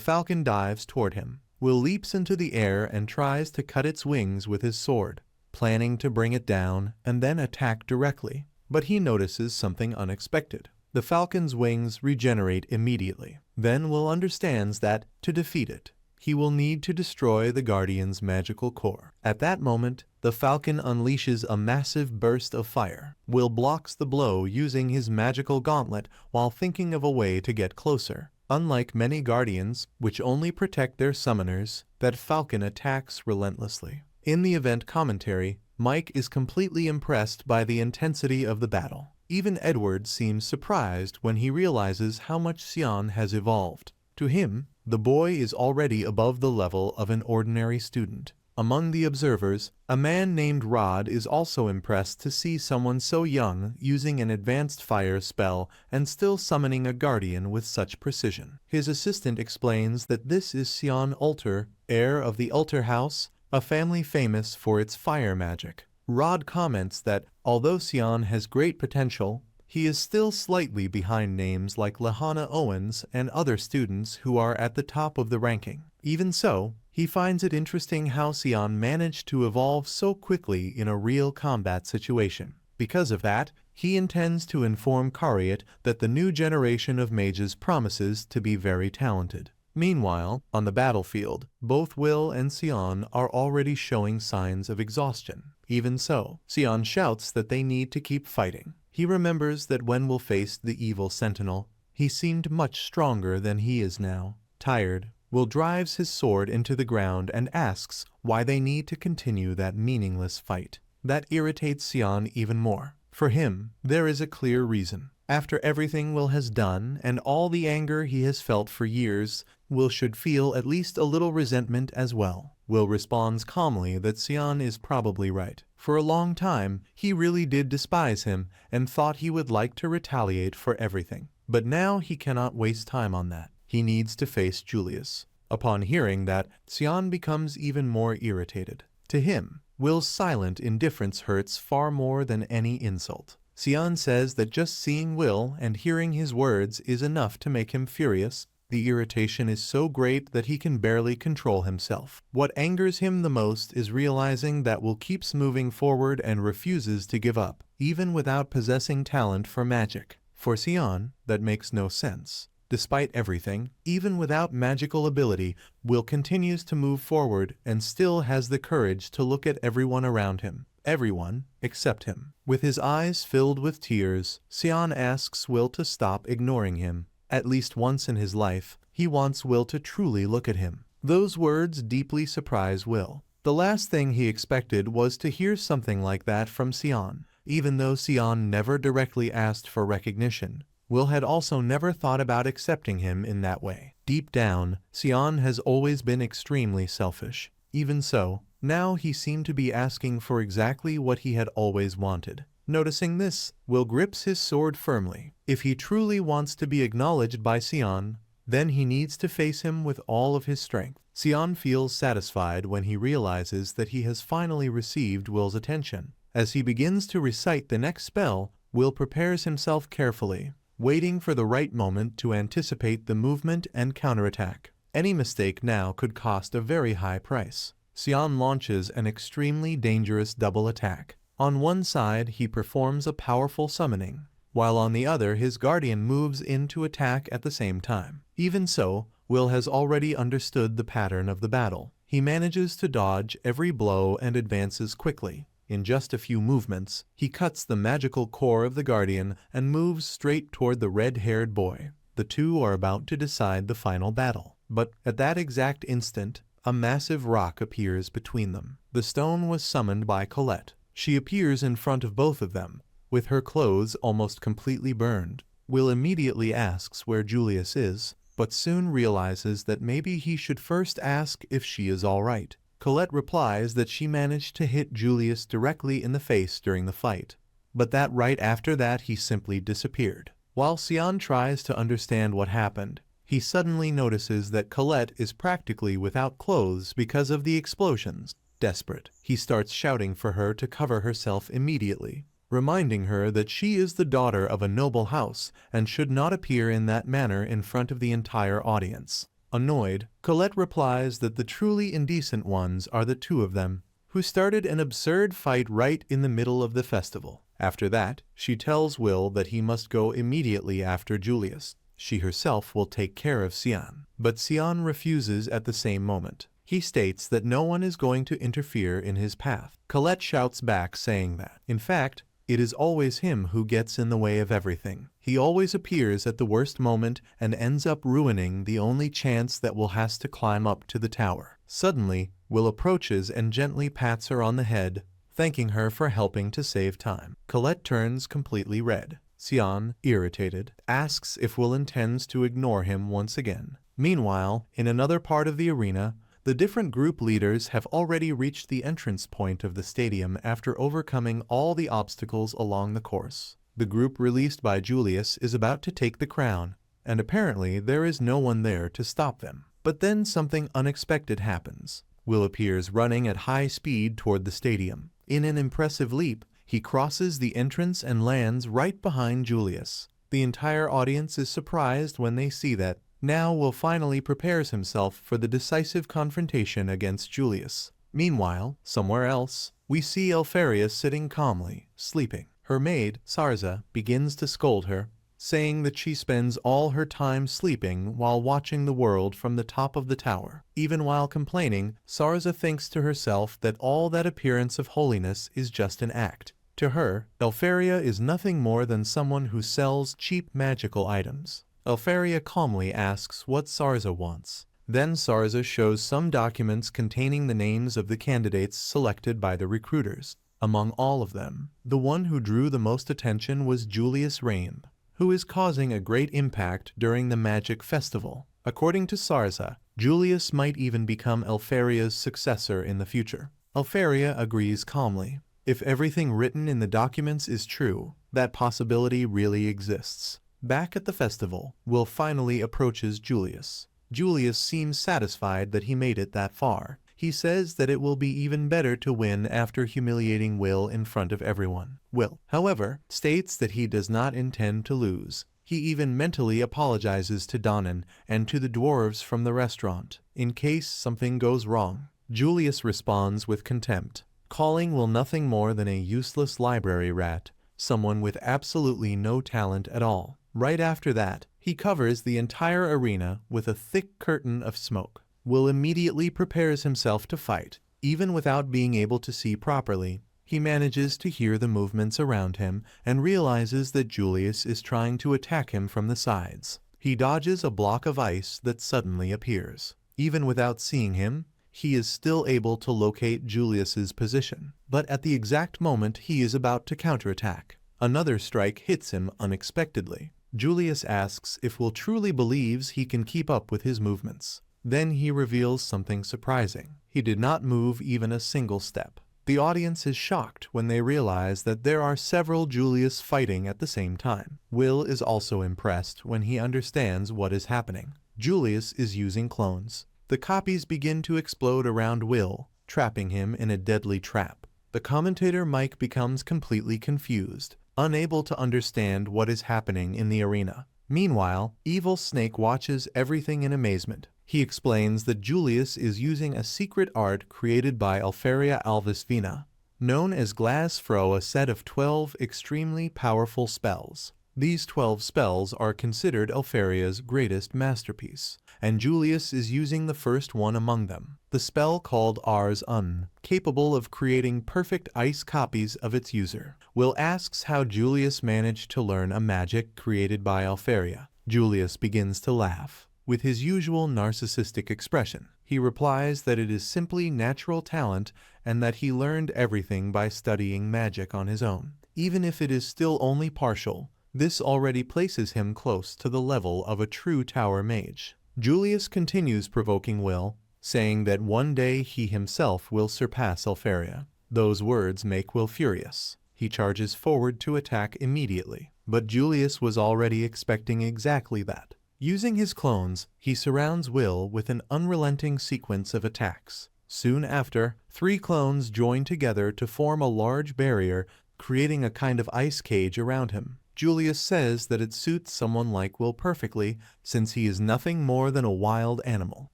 falcon dives toward him. Will leaps into the air and tries to cut its wings with his sword, planning to bring it down and then attack directly. But he notices something unexpected. The falcon's wings regenerate immediately. Then Will understands that, to defeat it, he will need to destroy the Guardian's magical core. At that moment, the falcon unleashes a massive burst of fire. Will blocks the blow using his magical gauntlet while thinking of a way to get closer. Unlike many Guardians, which only protect their summoners, that falcon attacks relentlessly. In the event commentary, Mike is completely impressed by the intensity of the battle. Even Edward seems surprised when he realizes how much Sion has evolved. To him, the boy is already above the level of an ordinary student. Among the observers, a man named Rod is also impressed to see someone so young using an advanced fire spell and still summoning a guardian with such precision. His assistant explains that this is Sion Ulter, heir of the Ulter House, a family famous for its fire magic. Rod comments that, although Sion has great potential, he is still slightly behind names like Lahana Owens and other students who are at the top of the ranking. Even so, he finds it interesting how Sion managed to evolve so quickly in a real combat situation. Because of that, he intends to inform Kariat that the new generation of mages promises to be very talented. Meanwhile, on the battlefield, both Will and Sion are already showing signs of exhaustion. Even so, Sion shouts that they need to keep fighting. He remembers that when Will faced the evil sentinel, he seemed much stronger than he is now. Tired, Will drives his sword into the ground and asks why they need to continue that meaningless fight. That irritates Sion even more. For him, there is a clear reason. After everything Will has done and all the anger he has felt for years, Will should feel at least a little resentment as well. Will responds calmly that Sion is probably right. For a long time, he really did despise him and thought he would like to retaliate for everything. But now he cannot waste time on that. He needs to face Julius. Upon hearing that, Sion becomes even more irritated. To him, Will's silent indifference hurts far more than any insult. Sion says that just seeing Will and hearing his words is enough to make him furious. The irritation is so great that he can barely control himself. What angers him the most is realizing that Will keeps moving forward and refuses to give up, even without possessing talent for magic. For Sion, that makes no sense. Despite everything, even without magical ability, Will continues to move forward and still has the courage to look at everyone around him. Everyone except him. With his eyes filled with tears, Sion asks Will to stop ignoring him. At least once in his life, he wants Will to truly look at him. Those words deeply surprise Will. The last thing he expected was to hear something like that from Sion. Even though Sion never directly asked for recognition, Will had also never thought about accepting him in that way. Deep down, Sion has always been extremely selfish. Even so, now he seemed to be asking for exactly what he had always wanted. Noticing this, Will grips his sword firmly. If he truly wants to be acknowledged by Sion, then he needs to face him with all of his strength. Sion feels satisfied when he realizes that he has finally received Will's attention. As he begins to recite the next spell, Will prepares himself carefully, waiting for the right moment to anticipate the movement and counterattack. Any mistake now could cost a very high price. Sion launches an extremely dangerous double attack. On one side he performs a powerful summoning, while on the other his guardian moves in to attack at the same time. Even so, Will has already understood the pattern of the battle. He manages to dodge every blow and advances quickly. In just a few movements, he cuts the magical core of the guardian and moves straight toward the red-haired boy. The two are about to decide the final battle. But at that exact instant, a massive rock appears between them. The stone was summoned by Colette. She appears in front of both of them, with her clothes almost completely burned. Will immediately asks where Julius is, but soon realizes that maybe he should first ask if she is all right. Colette replies that she managed to hit Julius directly in the face during the fight, but that right after that he simply disappeared. While Sion tries to understand what happened, he suddenly notices that Colette is practically without clothes because of the explosions. Desperate, he starts shouting for her to cover herself immediately, reminding her that she is the daughter of a noble house and should not appear in that manner in front of the entire audience. Annoyed, Colette replies that the truly indecent ones are the two of them, who started an absurd fight right in the middle of the festival. After that, she tells Will that he must go immediately after Julius. She herself will take care of Sion. But Sion refuses at the same moment. He states that no one is going to interfere in his path. Colette shouts back saying that, in fact, it is always him who gets in the way of everything. He always appears at the worst moment and ends up ruining the only chance that Will has to climb up to the tower. Suddenly, Will approaches and gently pats her on the head, thanking her for helping to save time. Colette turns completely red. Sion, irritated, asks if Will intends to ignore him once again. Meanwhile, in another part of the arena, the different group leaders have already reached the entrance point of the stadium after overcoming all the obstacles along the course. The group released by Julius is about to take the crown, and apparently there is no one there to stop them. But then something unexpected happens. Will appears running at high speed toward the stadium. In an impressive leap, he crosses the entrance and lands right behind Julius. The entire audience is surprised when they see that. Now Will finally prepares himself for the decisive confrontation against Julius. Meanwhile, somewhere else, we see Elfaria sitting calmly, sleeping. Her maid, Sarza, begins to scold her, saying that she spends all her time sleeping while watching the world from the top of the tower. Even while complaining, Sarza thinks to herself that all that appearance of holiness is just an act. To her, Elfaria is nothing more than someone who sells cheap magical items. Elfaria calmly asks what Sarza wants. Then Sarza shows some documents containing the names of the candidates selected by the recruiters. Among all of them, the one who drew the most attention was Julius Rain, who is causing a great impact during the magic festival. According to Sarza, Julius might even become Elfaria's successor in the future. Elfaria agrees calmly. If everything written in the documents is true, that possibility really exists. Back at the festival, Will finally approaches Julius. Julius seems satisfied that he made it that far. He says that it will be even better to win after humiliating Will in front of everyone. Will, however, states that he does not intend to lose. He even mentally apologizes to Donnan and to the dwarves from the restaurant, in case something goes wrong. Julius responds with contempt, calling Will nothing more than a useless library rat, someone with absolutely no talent at all. Right after that, he covers the entire arena with a thick curtain of smoke. Will immediately prepares himself to fight. Even without being able to see properly, he manages to hear the movements around him and realizes that Julius is trying to attack him from the sides. He dodges a block of ice that suddenly appears. Even without seeing him, he is still able to locate Julius's position. But at the exact moment he is about to counterattack, another strike hits him unexpectedly. Julius asks if Will truly believes he can keep up with his movements. Then he reveals something surprising. He did not move even a single step. The audience is shocked when they realize that there are several Julius fighting at the same time. Will is also impressed when he understands what is happening. Julius is using clones. The copies begin to explode around Will, trapping him in a deadly trap. The commentator Mike becomes completely confused. unable to understand what is happening in the arena. Meanwhile, Evil Snake watches everything in amazement. He explains that Julius is using a secret art created by Elfaria Alvisvina, known as Glasfro, a set of 12 extremely powerful spells. These 12 spells are considered Elfaria's greatest masterpiece, and Julius is using the first one among them, the spell called Ars Un, capable of creating perfect ice copies of its user. Will asks how Julius managed to learn a magic created by Elfaria. Julius begins to laugh. With his usual narcissistic expression, he replies that it is simply natural talent and that he learned everything by studying magic on his own. Even if it is still only partial, this already places him close to the level of a true tower mage. Julius continues provoking Will, saying that one day he himself will surpass Elfaria. Those words make Will furious. He charges forward to attack immediately, but Julius was already expecting exactly that. Using his clones, he surrounds Will with an unrelenting sequence of attacks. Soon after, 3 clones join together to form a large barrier, creating a kind of ice cage around him. Julius says that it suits someone like Will perfectly, since he is nothing more than a wild animal.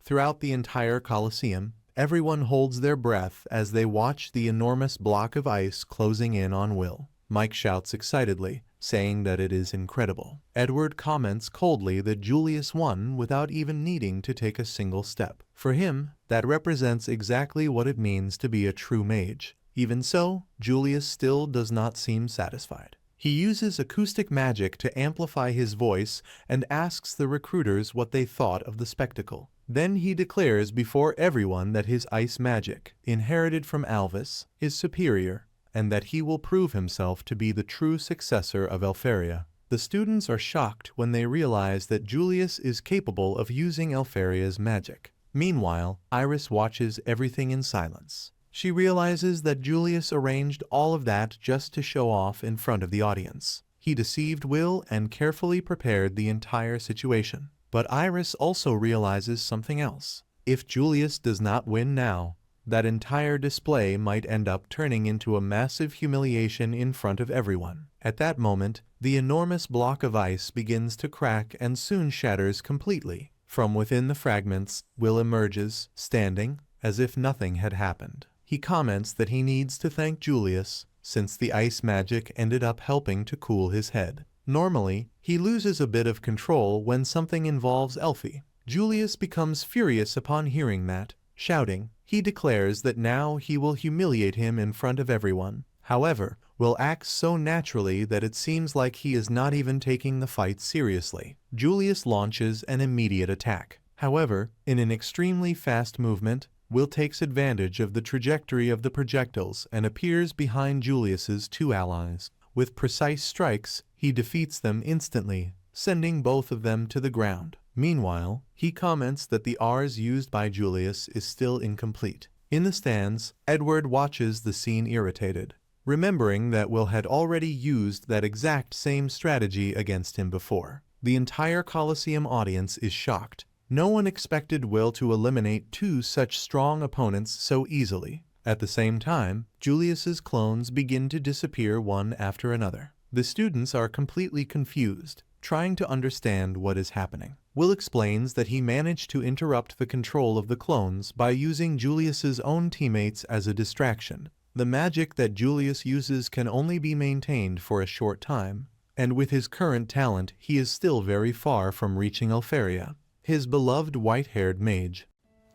Throughout the entire Colosseum, everyone holds their breath as they watch the enormous block of ice closing in on Will. Mike shouts excitedly, saying that it is incredible. Edward comments coldly that Julius won without even needing to take a single step. For him, that represents exactly what it means to be a true mage. Even so, Julius still does not seem satisfied. He uses acoustic magic to amplify his voice and asks the recruiters what they thought of the spectacle. Then he declares before everyone that his ice magic, inherited from Albis, is superior, and that he will prove himself to be the true successor of Elfaria. The students are shocked when they realize that Julius is capable of using Elfaria's magic. Meanwhile, Iris watches everything in silence. She realizes that Julius arranged all of that just to show off in front of the audience. He deceived Will and carefully prepared the entire situation. But Iris also realizes something else. If Julius does not win now, that entire display might end up turning into a massive humiliation in front of everyone. At that moment, the enormous block of ice begins to crack and soon shatters completely. From within the fragments, Will emerges, standing, as if nothing had happened. He comments that he needs to thank Julius, since the ice magic ended up helping to cool his head. Normally, he loses a bit of control when something involves Elfie. Julius becomes furious upon hearing that. Shouting, he declares that now he will humiliate him in front of everyone. However, Will acts so naturally that it seems like he is not even taking the fight seriously. Julius launches an immediate attack. However, in an extremely fast movement, Will takes advantage of the trajectory of the projectiles and appears behind Julius's 2 allies. With precise strikes, he defeats them instantly, sending both of them to the ground. Meanwhile, he comments that the Rs used by Julius is still incomplete. In the stands, Edward watches the scene irritated, remembering that Will had already used that exact same strategy against him before. The entire Colosseum audience is shocked. No one expected Will to eliminate 2 such strong opponents so easily. At the same time, Julius's clones begin to disappear one after another. The students are completely confused, trying to understand what is happening. Will explains that he managed to interrupt the control of the clones by using Julius's own teammates as a distraction. The magic that Julius uses can only be maintained for a short time, and with his current talent he is still very far from reaching Elfaria, his beloved white-haired mage.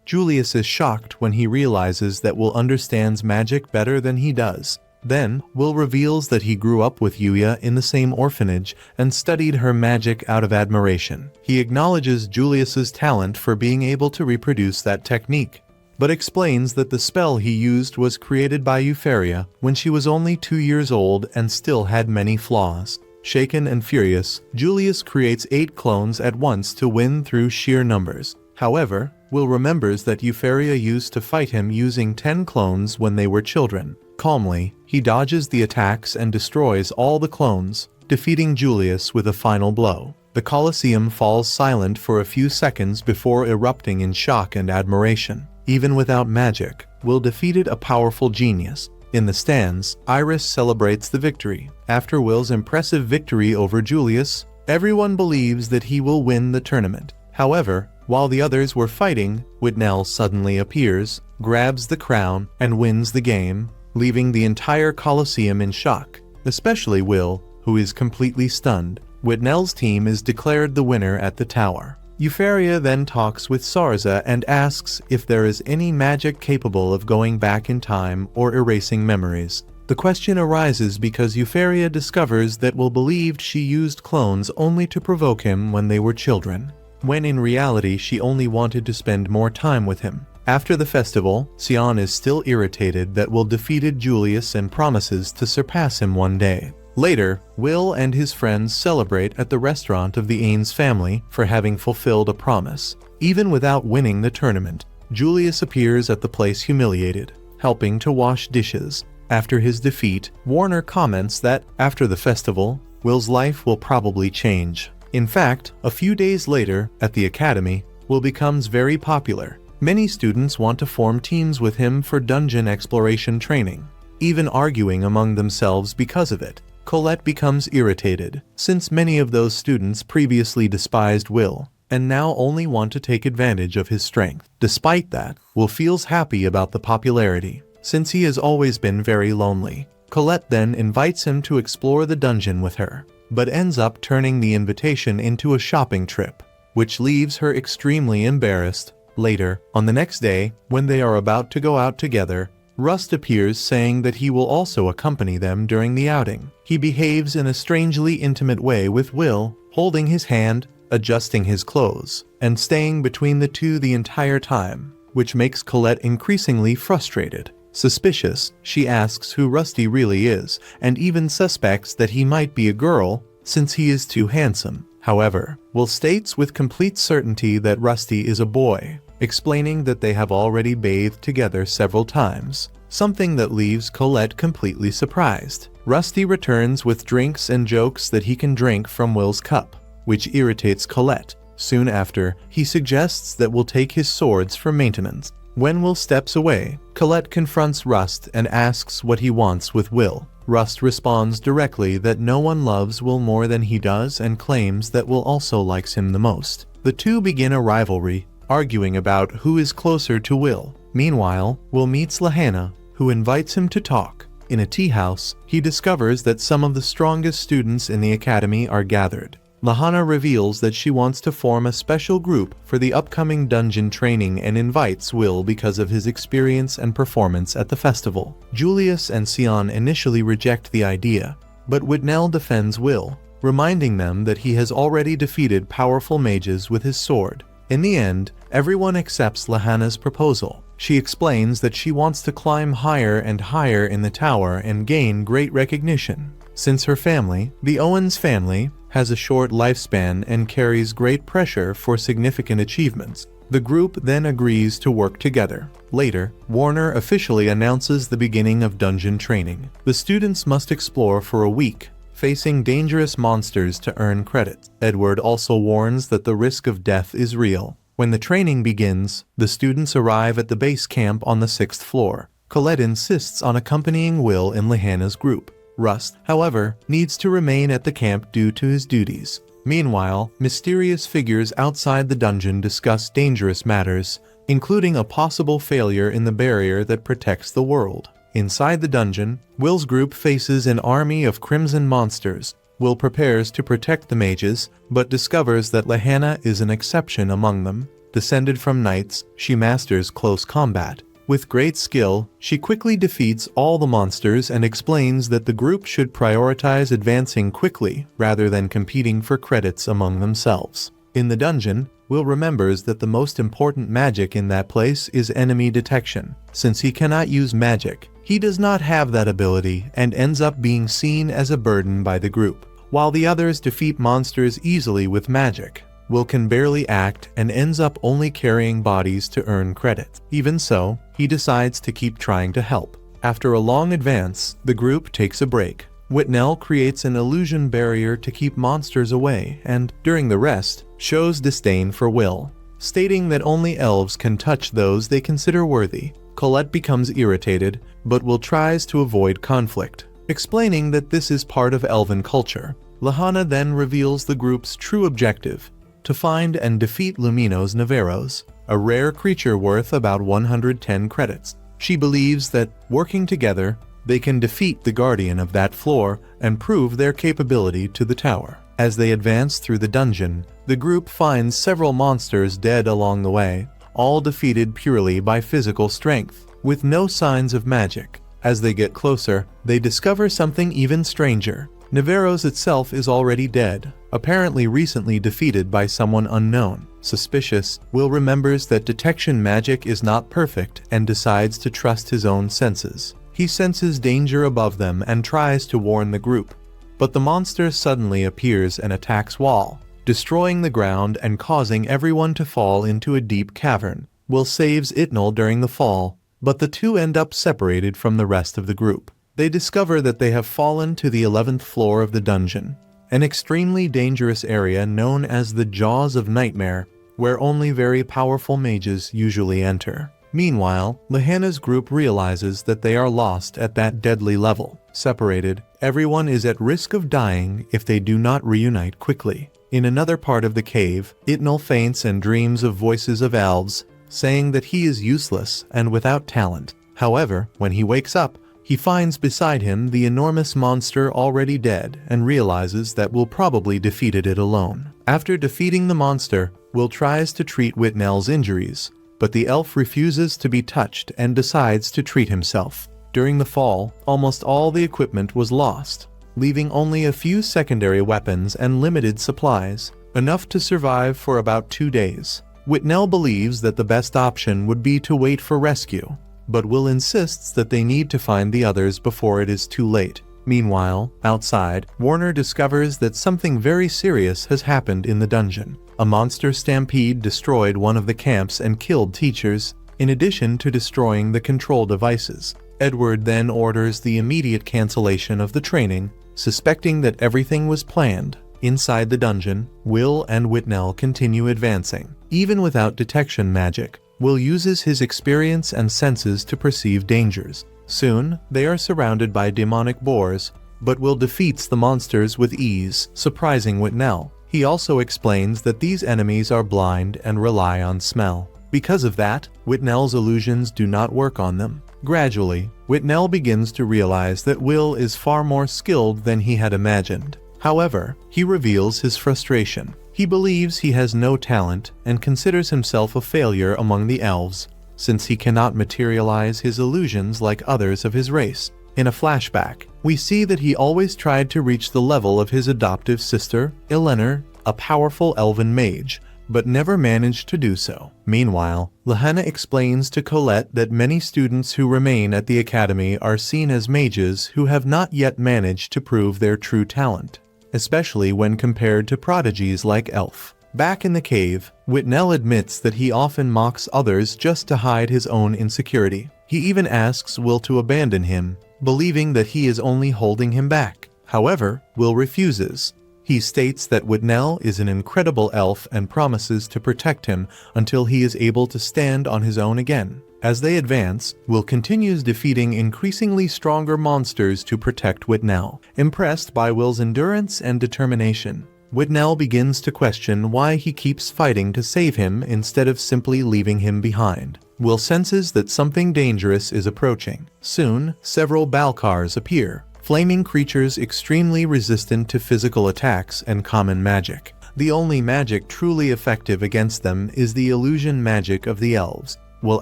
Julius is shocked when he realizes that Will understands magic better than he does. Then, Will reveals that he grew up with Yuya in the same orphanage and studied her magic out of admiration. He acknowledges Julius's talent for being able to reproduce that technique, but explains that the spell he used was created by Elfaria when she was only 2 years old and still had many flaws. Shaken and furious, Julius creates 8 clones at once to win through sheer numbers. However, Will remembers that Elfaria used to fight him using 10 clones when they were children. Calmly, he dodges the attacks and destroys all the clones, defeating Julius with a final blow. The Colosseum falls silent for a few seconds before erupting in shock and admiration. Even without magic, Will defeated a powerful genius. In the stands, Iris celebrates the victory. After Will's impressive victory over Julius, everyone believes that he will win the tournament. However, while the others were fighting, Whitnell suddenly appears, grabs the crown, and wins the game, leaving the entire Colosseum in shock, especially Will, who is completely stunned. Whitnell's team is declared the winner at the tower. Elfaria then talks with Sarza and asks if there is any magic capable of going back in time or erasing memories. The question arises because Elfaria discovers that Will believed she used clones only to provoke him when they were children, when in reality she only wanted to spend more time with him. After the festival, Sion is still irritated that Will defeated Julius and promises to surpass him one day. Later, Will and his friends celebrate at the restaurant of the Ains family for having fulfilled a promise. Even without winning the tournament, Julius appears at the place humiliated, helping to wash dishes. After his defeat, Warner comments that, after the festival, Will's life will probably change. In fact, a few days later, at the academy, Will becomes very popular. Many students want to form teams with him for dungeon exploration training, even arguing among themselves because of it. Colette becomes irritated, since many of those students previously despised Will, and now only want to take advantage of his strength. Despite that, Will feels happy about the popularity, since he has always been very lonely. Colette then invites him to explore the dungeon with her, but ends up turning the invitation into a shopping trip, which leaves her extremely embarrassed. Later, on the next day, when they are about to go out together, Rust appears saying that he will also accompany them during the outing. He behaves in a strangely intimate way with Will, holding his hand, adjusting his clothes, and staying between the two the entire time, which makes Colette increasingly frustrated. Suspicious, she asks who Rusty really is, and even suspects that he might be a girl, since he is too handsome. However, Will states with complete certainty that Rusty is a boy, explaining that they have already bathed together several times, something that leaves Colette completely surprised. Rusty returns with drinks and jokes that he can drink from Will's cup, which irritates Colette. Soon after, he suggests that Will take his swords for maintenance. When Will steps away, Colette confronts Rust and asks what he wants with Will. Rust responds directly that no one loves Will more than he does and claims that Will also likes him the most. The two begin a rivalry, arguing about who is closer to Will. Meanwhile, Will meets Lahanna, who invites him to talk. In a tea house, he discovers that some of the strongest students in the academy are gathered. Lahanna reveals that she wants to form a special group for the upcoming dungeon training and invites Will because of his experience and performance at the festival. Julius and Sion initially reject the idea, but Whitnell defends Will, reminding them that he has already defeated powerful mages with his sword. In the end, everyone accepts Lahanna's proposal. She explains that she wants to climb higher and higher in the tower and gain great recognition. Since her family, the Owens family, has a short lifespan and carries great pressure for significant achievements, the group then agrees to work together. Later, Warner officially announces the beginning of dungeon training. The students must explore for a week, facing dangerous monsters to earn credits. Edward also warns that the risk of death is real. When the training begins, the students arrive at the base camp on the 6th floor. Colette insists on accompanying Will in Lahanna's group. Rust, however, needs to remain at the camp due to his duties. Meanwhile, mysterious figures outside the dungeon discuss dangerous matters, including a possible failure in the barrier that protects the world. Inside the dungeon, Will's group faces an army of crimson monsters. Will prepares to protect the mages, but discovers that Lahanna is an exception among them. Descended from knights, she masters close combat. With great skill, she quickly defeats all the monsters and explains that the group should prioritize advancing quickly rather than competing for credits among themselves. In the dungeon, Will remembers that the most important magic in that place is enemy detection. Since he cannot use magic, he does not have that ability and ends up being seen as a burden by the group. While the others defeat monsters easily with magic, Will can barely act and ends up only carrying bodies to earn credit. Even so, he decides to keep trying to help. After a long advance, the group takes a break. Whitnell creates an illusion barrier to keep monsters away and, during the rest, shows disdain for Will, stating that only elves can touch those they consider worthy. Colette becomes irritated, but Will tries to avoid conflict, explaining that this is part of elven culture. Lahanna then reveals the group's true objective: to find and defeat Luminos Navarros, a rare creature worth about 110 credits. She believes that, working together, they can defeat the guardian of that floor and prove their capability to the tower. As they advance through the dungeon, the group finds several monsters dead along the way, all defeated purely by physical strength, with no signs of magic. As they get closer, they discover something even stranger. Navarros itself is already dead, apparently recently defeated by someone unknown. Suspicious, Will remembers that detection magic is not perfect and decides to trust his own senses. He senses danger above them and tries to warn the group, but the monster suddenly appears and attacks Wall, destroying the ground and causing everyone to fall into a deep cavern. Will saves Itnal during the fall, but the two end up separated from the rest of the group. They discover that they have fallen to the 11th floor of the dungeon, an extremely dangerous area known as the Jaws of Nightmare, where only very powerful mages usually enter. Meanwhile, Lahanna's group realizes that they are lost at that deadly level. Separated, everyone is at risk of dying if they do not reunite quickly. In another part of the cave, Itnal faints and dreams of voices of elves, saying that he is useless and without talent. However, when he wakes up, he finds beside him the enormous monster already dead and realizes that Will probably defeated it alone. After defeating the monster, Will tries to treat Whitnell's injuries, but the elf refuses to be touched and decides to treat himself. During the fall, almost all the equipment was lost, leaving only a few secondary weapons and limited supplies, enough to survive for about 2 days. Whitnell believes that the best option would be to wait for rescue, but Will insists that they need to find the others before it is too late. Meanwhile, outside, Warner discovers that something very serious has happened in the dungeon. A monster stampede destroyed one of the camps and killed teachers, in addition to destroying the control devices. Edward then orders the immediate cancellation of the training, suspecting that everything was planned. Inside the dungeon, Will and Whitnell continue advancing. Even without detection magic, Will uses his experience and senses to perceive dangers. Soon, they are surrounded by demonic boars, but Will defeats the monsters with ease, surprising Whitnell. He also explains that these enemies are blind and rely on smell. Because of that, Whitnell's illusions do not work on them. Gradually, Whitnell begins to realize that Will is far more skilled than he had imagined. However, he reveals his frustration. He believes he has no talent and considers himself a failure among the elves, since he cannot materialize his illusions like others of his race. In a flashback, we see that he always tried to reach the level of his adoptive sister, Eleanor, a powerful elven mage, but never managed to do so. Meanwhile, Lahanna explains to Colette that many students who remain at the academy are seen as mages who have not yet managed to prove their true talent, especially when compared to prodigies like Elf. Back in the cave, Whitnell admits that he often mocks others just to hide his own insecurity. He even asks Will to abandon him, believing that he is only holding him back. However, Will refuses. He states that Whitnell is an incredible elf and promises to protect him until he is able to stand on his own again. As they advance, Will continues defeating increasingly stronger monsters to protect Whitnell. Impressed by Will's endurance and determination, Whitnell begins to question why he keeps fighting to save him instead of simply leaving him behind. Will senses that something dangerous is approaching. Soon, several Balkars appear, flaming creatures extremely resistant to physical attacks and common magic. The only magic truly effective against them is the illusion magic of the elves. Will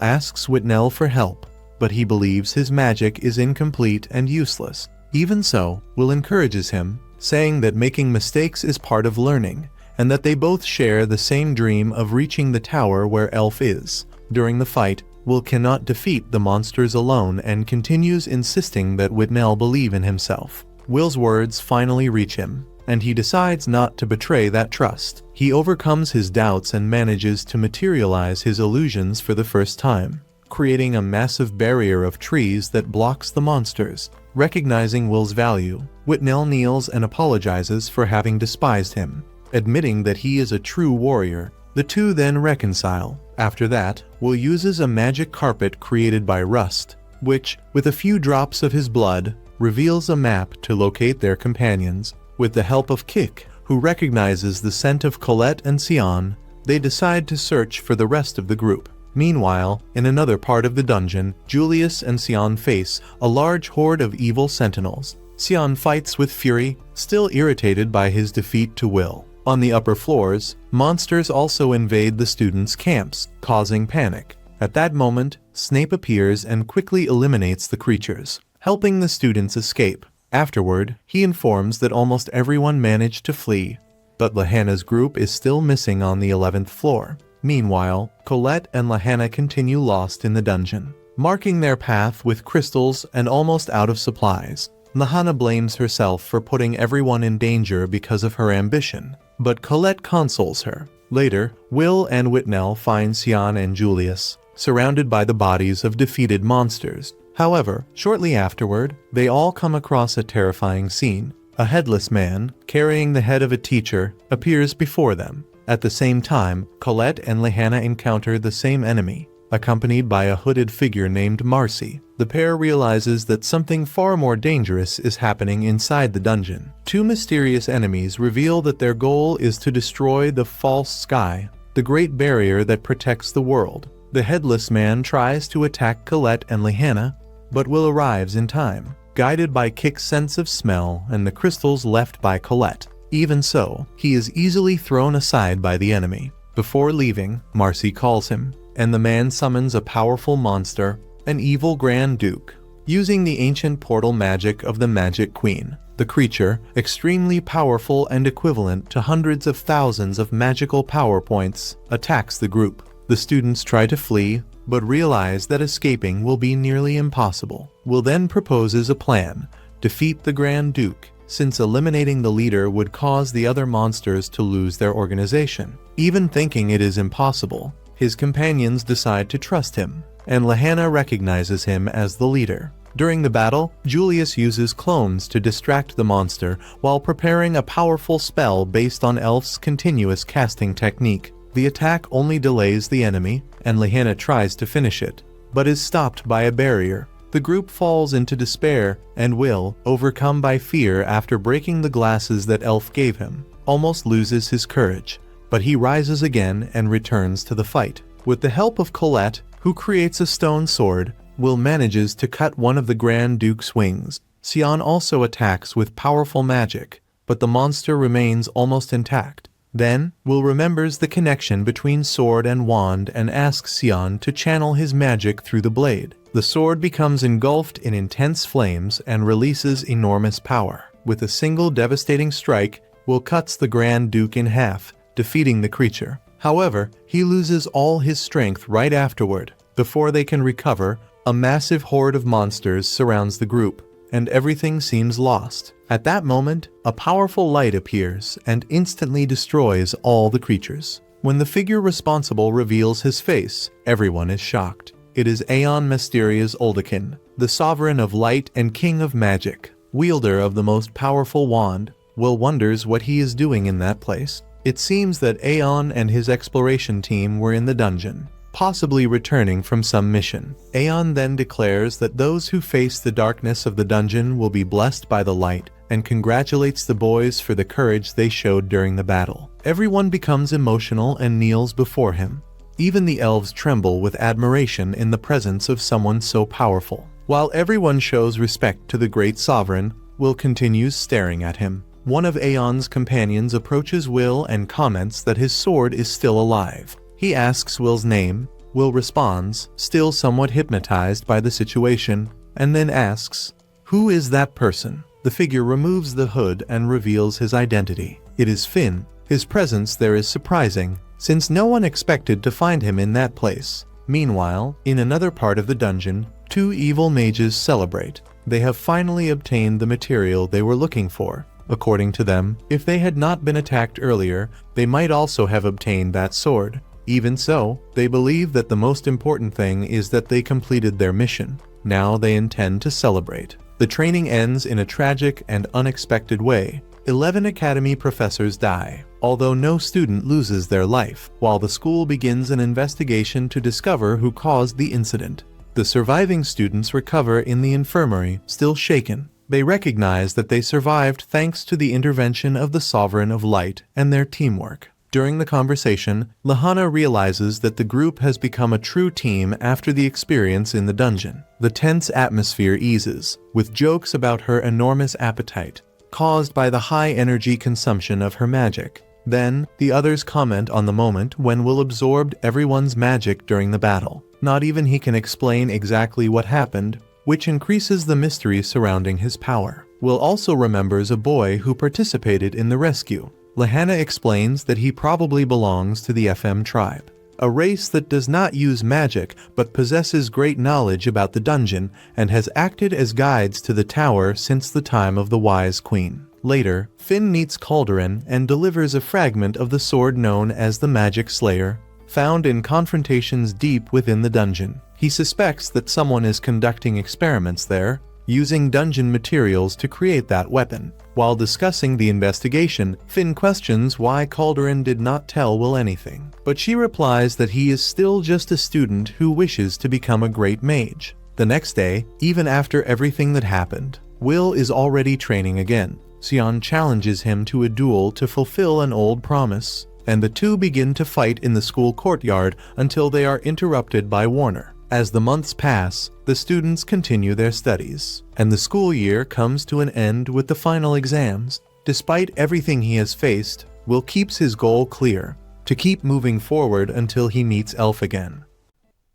asks Whitnell for help, but he believes his magic is incomplete and useless. Even so, Will encourages him, saying that making mistakes is part of learning, and that they both share the same dream of reaching the tower where Elf is. During the fight, Will cannot defeat the monsters alone and continues insisting that Whitnell believe in himself. Will's words finally reach him, and he decides not to betray that trust. He overcomes his doubts and manages to materialize his illusions for the first time, creating a massive barrier of trees that blocks the monsters. Recognizing Will's value, Whitnell kneels and apologizes for having despised him. Admitting that he is a true warrior, the two then reconcile. After that, Will uses a magic carpet created by Rust, which, with a few drops of his blood, reveals a map to locate their companions. With the help of Kik, who recognizes the scent of Colette and Sion, they decide to search for the rest of the group. Meanwhile, in another part of the dungeon, Julius and Sion face a large horde of evil sentinels. Sion fights with fury, still irritated by his defeat to Will. On the upper floors, monsters also invade the students' camps, causing panic. At that moment, Snape appears and quickly eliminates the creatures, helping the students escape. Afterward, he informs that almost everyone managed to flee, but Lahanna's group is still missing on the 11th floor. Meanwhile, Colette and Lahanna continue lost in the dungeon, marking their path with crystals and almost out of supplies. Lahanna blames herself for putting everyone in danger because of her ambition, but Colette consoles her. Later, Will and Whitnell find Sion and Julius, surrounded by the bodies of defeated monsters. However, shortly afterward, they all come across a terrifying scene. A headless man, carrying the head of a teacher, appears before them. At the same time, Colette and Lahanna encounter the same enemy, accompanied by a hooded figure named Marcy. The pair realizes that something far more dangerous is happening inside the dungeon. Two mysterious enemies reveal that their goal is to destroy the false sky, the great barrier that protects the world. The headless man tries to attack Colette and Lahanna, but Will arrives in time, guided by Kik's sense of smell and the crystals left by Colette. Even so, he is easily thrown aside by the enemy. Before leaving, Marcy calls him, and the man summons a powerful monster, an evil Grand Duke. Using the ancient portal magic of the Magic Queen, the creature, extremely powerful and equivalent to hundreds of thousands of magical power points, attacks the group. The students try to flee, but realize that escaping will be nearly impossible. Will then proposes a plan: defeat the Grand Duke, since eliminating the leader would cause the other monsters to lose their organization. Even thinking it is impossible, his companions decide to trust him, and Lahanna recognizes him as the leader. During the battle, Julius uses clones to distract the monster while preparing a powerful spell based on Elf's continuous casting technique. The attack only delays the enemy, and Lahanna tries to finish it, but is stopped by a barrier. The group falls into despair, and Will, overcome by fear after breaking the glasses that Elf gave him, almost loses his courage. But he rises again and returns to the fight. With the help of Colette, who creates a stone sword, Will manages to cut one of the Grand Duke's wings. Sion also attacks with powerful magic, but the monster remains almost intact. Then, Will remembers the connection between sword and wand and asks Sion to channel his magic through the blade. The sword becomes engulfed in intense flames and releases enormous power. With a single devastating strike, Will cuts the Grand Duke in half, defeating the creature. However, he loses all his strength right afterward. Before they can recover, a massive horde of monsters surrounds the group, and everything seems lost. At that moment, a powerful light appears and instantly destroys all the creatures. When the figure responsible reveals his face, everyone is shocked. It is Aeon Mysterious Oldekin, the sovereign of light and king of magic, wielder of the most powerful wand. Will wonders what he is doing in that place. It seems that Aeon and his exploration team were in the dungeon, possibly returning from some mission. Aeon then declares that those who face the darkness of the dungeon will be blessed by the light, and congratulates the boys for the courage they showed during the battle. Everyone becomes emotional and kneels before him. Even the elves tremble with admiration in the presence of someone so powerful. While everyone shows respect to the great sovereign, Will continues staring at him. One of Aeon's companions approaches Will and comments that his sword is still alive. He asks Will's name. Will responds, still somewhat hypnotized by the situation, and then asks, "Who is that person?" The figure removes the hood and reveals his identity. It is Finn. His presence there is surprising, since no one expected to find him in that place. Meanwhile, in another part of the dungeon, two evil mages celebrate. They have finally obtained the material they were looking for. According to them, if they had not been attacked earlier, they might also have obtained that sword. Even so, they believe that the most important thing is that they completed their mission. Now they intend to celebrate. The training ends in a tragic and unexpected way. 11 Academy professors die. although no student loses their life, while the school begins an investigation to discover who caused the incident. The surviving students recover in the infirmary, still shaken. They recognize that they survived thanks to the intervention of the Sovereign of Light and their teamwork. During the conversation, Lehana realizes that the group has become a true team after the experience in the dungeon. The tense atmosphere eases, with jokes about her enormous appetite, caused by the high energy consumption of her magic. Then, the others comment on the moment when Will absorbed everyone's magic during the battle. Not even he can explain exactly what happened, which increases the mystery surrounding his power. Will also remembers a boy who participated in the rescue. Lehana explains that he probably belongs to the FM tribe, a race that does not use magic but possesses great knowledge about the dungeon and has acted as guides to the tower since the time of the Wise Queen. Later, Finn meets Calderon and delivers a fragment of the sword known as the Magic Slayer, found in confrontations deep within the dungeon. He suspects that someone is conducting experiments there, using dungeon materials to create that weapon. While discussing the investigation, Finn questions why Calderon did not tell Will anything, but she replies that he is still just a student who wishes to become a great mage. The next day, even after everything that happened, Will is already training again. Sion challenges him to a duel to fulfill an old promise, and the two begin to fight in the school courtyard until they are interrupted by Warner. As the months pass, the students continue their studies, and the school year comes to an end with the final exams. Despite everything he has faced, Will keeps his goal clear, to keep moving forward until he meets Elf again.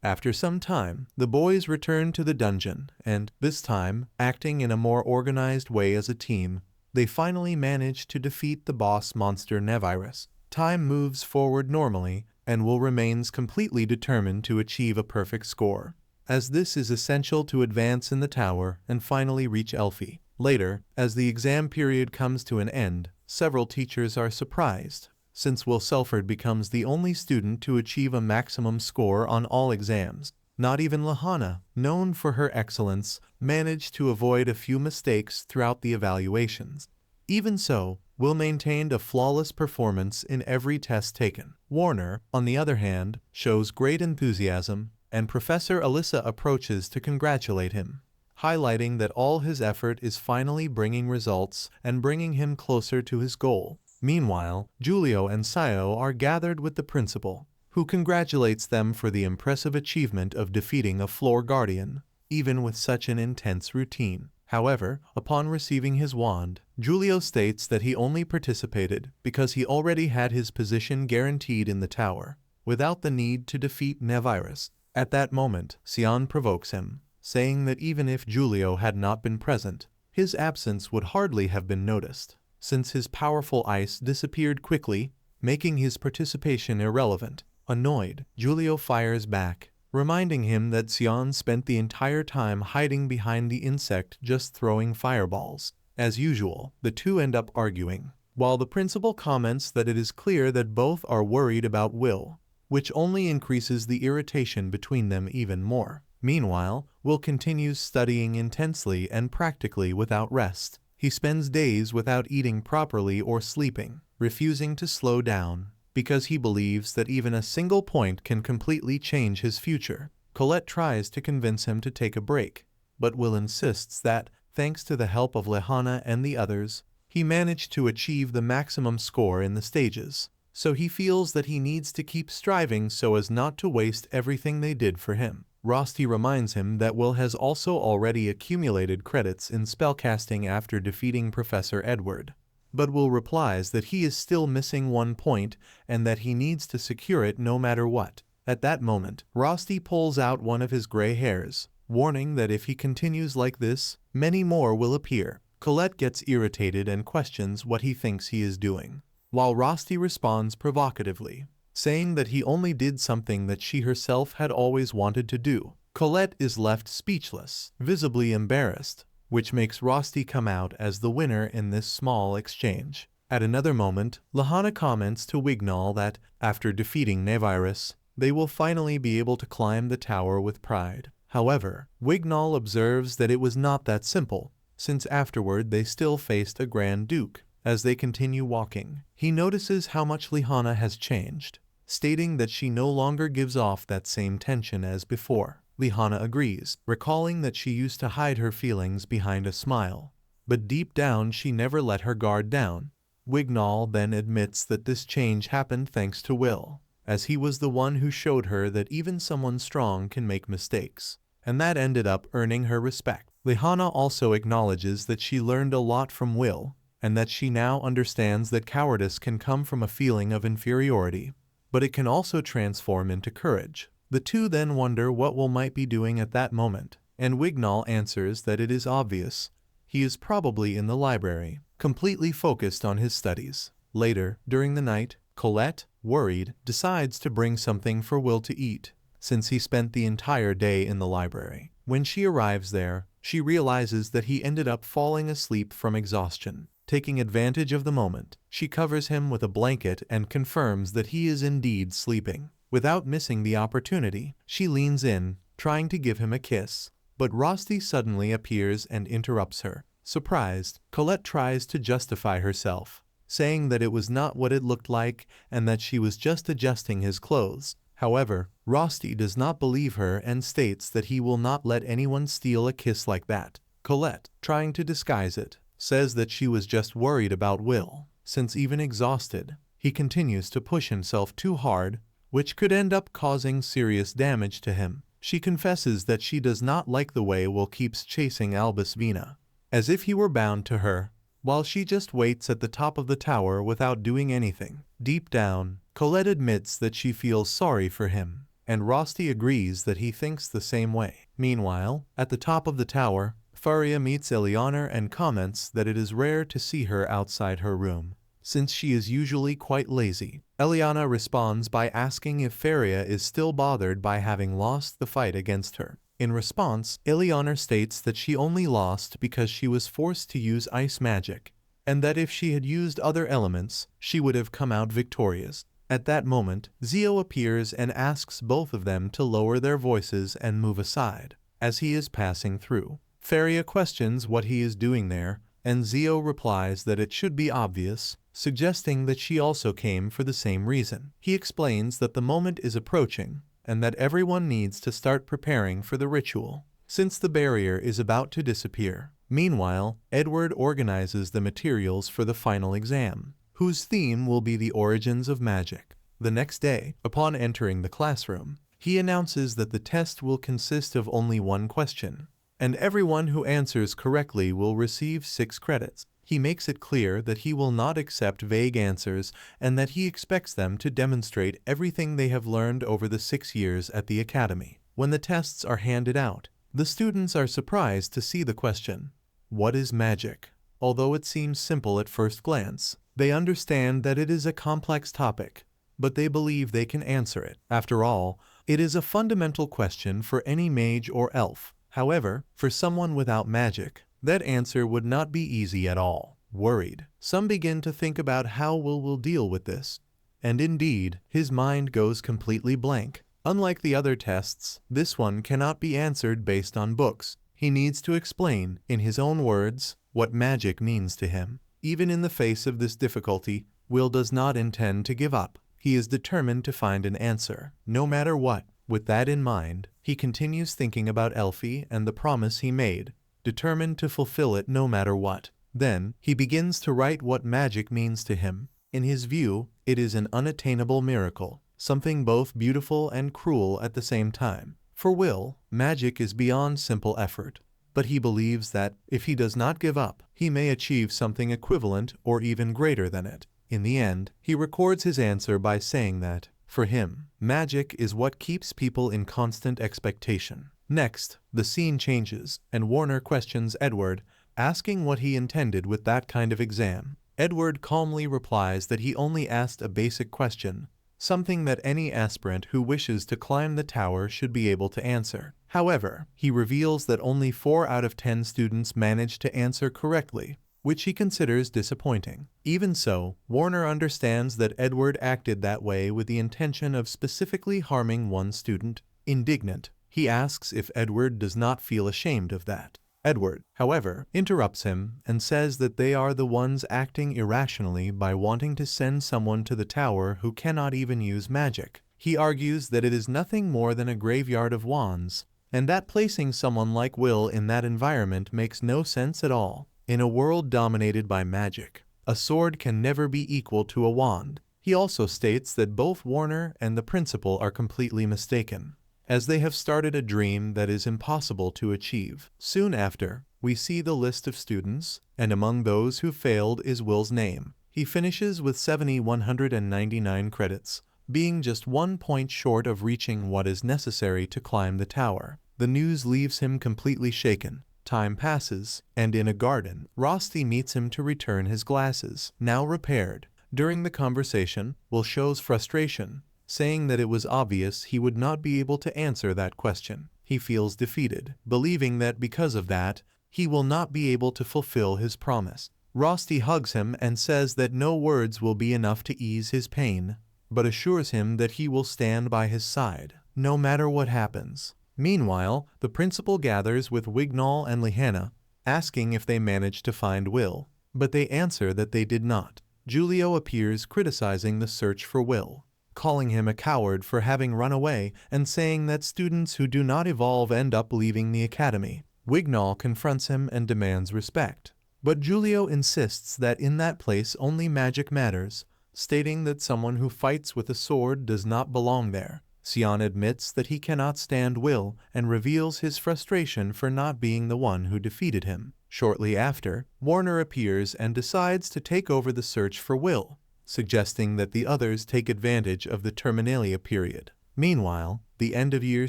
After some time, the boys return to the dungeon, and, this time, acting in a more organized way as a team, they finally manage to defeat the boss monster Nevirus. Time moves forward normally, and Will remains completely determined to achieve a perfect score, as this is essential to advance in the tower and finally reach Elfie. Later, as the exam period comes to an end, several teachers are surprised, since Will Serfort becomes the only student to achieve a maximum score on all exams. Not even Lehana, known for her excellence, managed to avoid a few mistakes throughout the evaluations. Even so, Will maintained a flawless performance in every test taken. Warner, on the other hand, shows great enthusiasm, and Professor Alyssa approaches to congratulate him, highlighting that all his effort is finally bringing results and bringing him closer to his goal. Meanwhile, Julio and Sayo are gathered with the principal, who congratulates them for the impressive achievement of defeating a floor guardian, even with such an intense routine. However, upon receiving his wand, Julio states that he only participated because he already had his position guaranteed in the tower, without the need to defeat Nevirus. At that moment, Sion provokes him, saying that even if Julio had not been present, his absence would hardly have been noticed, since his powerful ice disappeared quickly, making his participation irrelevant. Annoyed, Julio fires back, reminding him that Sion spent the entire time hiding behind the insect just throwing fireballs. As usual, the two end up arguing, while the principal comments that it is clear that both are worried about Will, which only increases the irritation between them even more. Meanwhile, Will continues studying intensely and practically without rest. He spends days without eating properly or sleeping, refusing to slow down, because he believes that even a single point can completely change his future. Colette tries to convince him to take a break, but Will insists that, thanks to the help of Lehana and the others, he managed to achieve the maximum score in the stages, so he feels that he needs to keep striving so as not to waste everything they did for him. Rosti reminds him that Will has also already accumulated credits in spellcasting after defeating Professor Edward, but Will replies that he is still missing 1 point and that he needs to secure it no matter what. At that moment, Rosti pulls out one of his gray hairs, warning that if he continues like this, many more will appear. Colette gets irritated and questions what he thinks he is doing, while Rosti responds provocatively, saying that he only did something that she herself had always wanted to do. Colette is left speechless, visibly embarrassed, which makes Rosti come out as the winner in this small exchange. At another moment, Lehana comments to Wignall that, after defeating Nevirus, they will finally be able to climb the tower with pride. However, Wignall observes that it was not that simple, since afterward they still faced a Grand Duke, As they continue walking, he notices how much Lihanna has changed, stating that she no longer gives off that same tension as before. Lihanna agrees, recalling that she used to hide her feelings behind a smile, but deep down she never let her guard down. Wignall then admits that this change happened thanks to Will, as he was the one who showed her that even someone strong can make mistakes, and that ended up earning her respect. Lihanna also acknowledges that she learned a lot from Will, and that she now understands that cowardice can come from a feeling of inferiority, but it can also transform into courage. The two then wonder what Will might be doing at that moment, and Wignall answers that it is obvious. He is probably in the library, completely focused on his studies. Later, during the night, Colette, worried, decides to bring something for Will to eat, since he spent the entire day in the library. When she arrives there, she realizes that he ended up falling asleep from exhaustion. Taking advantage of the moment, she covers him with a blanket and confirms that he is indeed sleeping. Without missing the opportunity, she leans in, trying to give him a kiss, but Rosti suddenly appears and interrupts her. Surprised, Colette tries to justify herself, saying that it was not what it looked like and that she was just adjusting his clothes. However, Rosti does not believe her and states that he will not let anyone steal a kiss like that. Colette, trying to disguise it, says that she was just worried about Will, since even exhausted, he continues to push himself too hard, which could end up causing serious damage to him. She confesses that she does not like the way Will keeps chasing Albis Vina, as if he were bound to her, while she just waits at the top of the tower without doing anything. Deep down, Colette admits that she feels sorry for him, and Rosti agrees that he thinks the same way. Meanwhile, at the top of the tower, Elfaria meets Eleanor and comments that it is rare to see her outside her room, since she is usually quite lazy. Eliana responds by asking if Elfaria is still bothered by having lost the fight against her. In response, Eleanor states that she only lost because she was forced to use ice magic, and that if she had used other elements, she would have come out victorious. At that moment, Zio appears and asks both of them to lower their voices and move aside, as he is passing through. Elfaria questions what he is doing there, and Zio replies that it should be obvious, suggesting that she also came for the same reason. He explains that the moment is approaching, and that everyone needs to start preparing for the ritual, since the barrier is about to disappear. Meanwhile, Edward organizes the materials for the final exam, whose theme will be the origins of magic. The next day, upon entering the classroom, he announces that the test will consist of only one question, and everyone who answers correctly will receive 6 credits. He makes it clear that he will not accept vague answers and that he expects them to demonstrate everything they have learned over the 6 years at the academy. When the tests are handed out, the students are surprised to see the question, "What is magic?" Although it seems simple at first glance, they understand that it is a complex topic, but they believe they can answer it. After all, it is a fundamental question for any mage or elf. However, for someone without magic, that answer would not be easy at all. Worried, some begin to think about how Will deal with this. And indeed, his mind goes completely blank. Unlike the other tests, this one cannot be answered based on books. He needs to explain, in his own words, what magic means to him. Even in the face of this difficulty, Will does not intend to give up. He is determined to find an answer, no matter what. With that in mind, he continues thinking about Elfie and the promise he made, determined to fulfill it no matter what. Then, he begins to write what magic means to him. In his view, it is an unattainable miracle, something both beautiful and cruel at the same time. For Will, magic is beyond simple effort, but he believes that, if he does not give up, he may achieve something equivalent or even greater than it. In the end, he records his answer by saying that, for him, magic is what keeps people in constant expectation. Next, the scene changes, and Warner questions Edward, asking what he intended with that kind of exam. Edward calmly replies that he only asked a basic question, something that any aspirant who wishes to climb the tower should be able to answer. However, he reveals that only 4 out of 10 students managed to answer correctly, which he considers disappointing. Even so, Warner understands that Edward acted that way with the intention of specifically harming one student. Indignant, he asks if Edward does not feel ashamed of that. Edward, however, interrupts him and says that they are the ones acting irrationally by wanting to send someone to the tower who cannot even use magic. He argues that it is nothing more than a graveyard of wands, and that placing someone like Will in that environment makes no sense at all. In a world dominated by magic, a sword can never be equal to a wand. He also states that both Warner and the principal are completely mistaken, as they have started a dream that is impossible to achieve. Soon after, we see the list of students, and among those who failed is Will's name. He finishes with 7,199 credits, being just 1 point short of reaching what is necessary to climb the tower. The news leaves him completely shaken. Time passes, and in a garden, Rosti meets him to return his glasses, now repaired. During the conversation, Will shows frustration, saying that it was obvious he would not be able to answer that question. He feels defeated, believing that because of that, he will not be able to fulfill his promise. Rosti hugs him and says that no words will be enough to ease his pain, but assures him that he will stand by his side, no matter what happens. Meanwhile, the principal gathers with Wignall and Lehanna, asking if they managed to find Will, but they answer that they did not. Julio appears criticizing the search for Will, calling him a coward for having run away and saying that students who do not evolve end up leaving the academy. Wignall confronts him and demands respect, but Julio insists that in that place only magic matters, stating that someone who fights with a sword does not belong there. Sion admits that he cannot stand Will and reveals his frustration for not being the one who defeated him. Shortly after, Warner appears and decides to take over the search for Will, suggesting that the others take advantage of the Terminalia period. Meanwhile, the end-of-year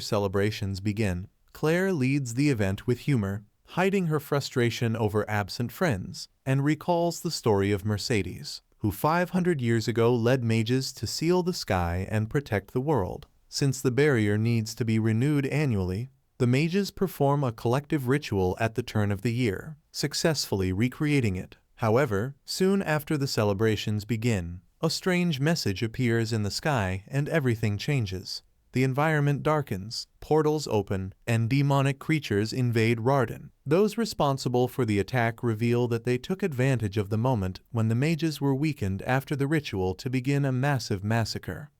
celebrations begin. Claire leads the event with humor, hiding her frustration over absent friends, and recalls the story of Mercedes, who 500 years ago led mages to seal the sky and protect the world. Since the barrier needs to be renewed annually, the mages perform a collective ritual at the turn of the year, successfully recreating it. However, soon after the celebrations begin, a strange message appears in the sky and everything changes. The environment darkens, portals open, and demonic creatures invade Regarden. Those responsible for the attack reveal that they took advantage of the moment when the mages were weakened after the ritual to begin a massive massacre.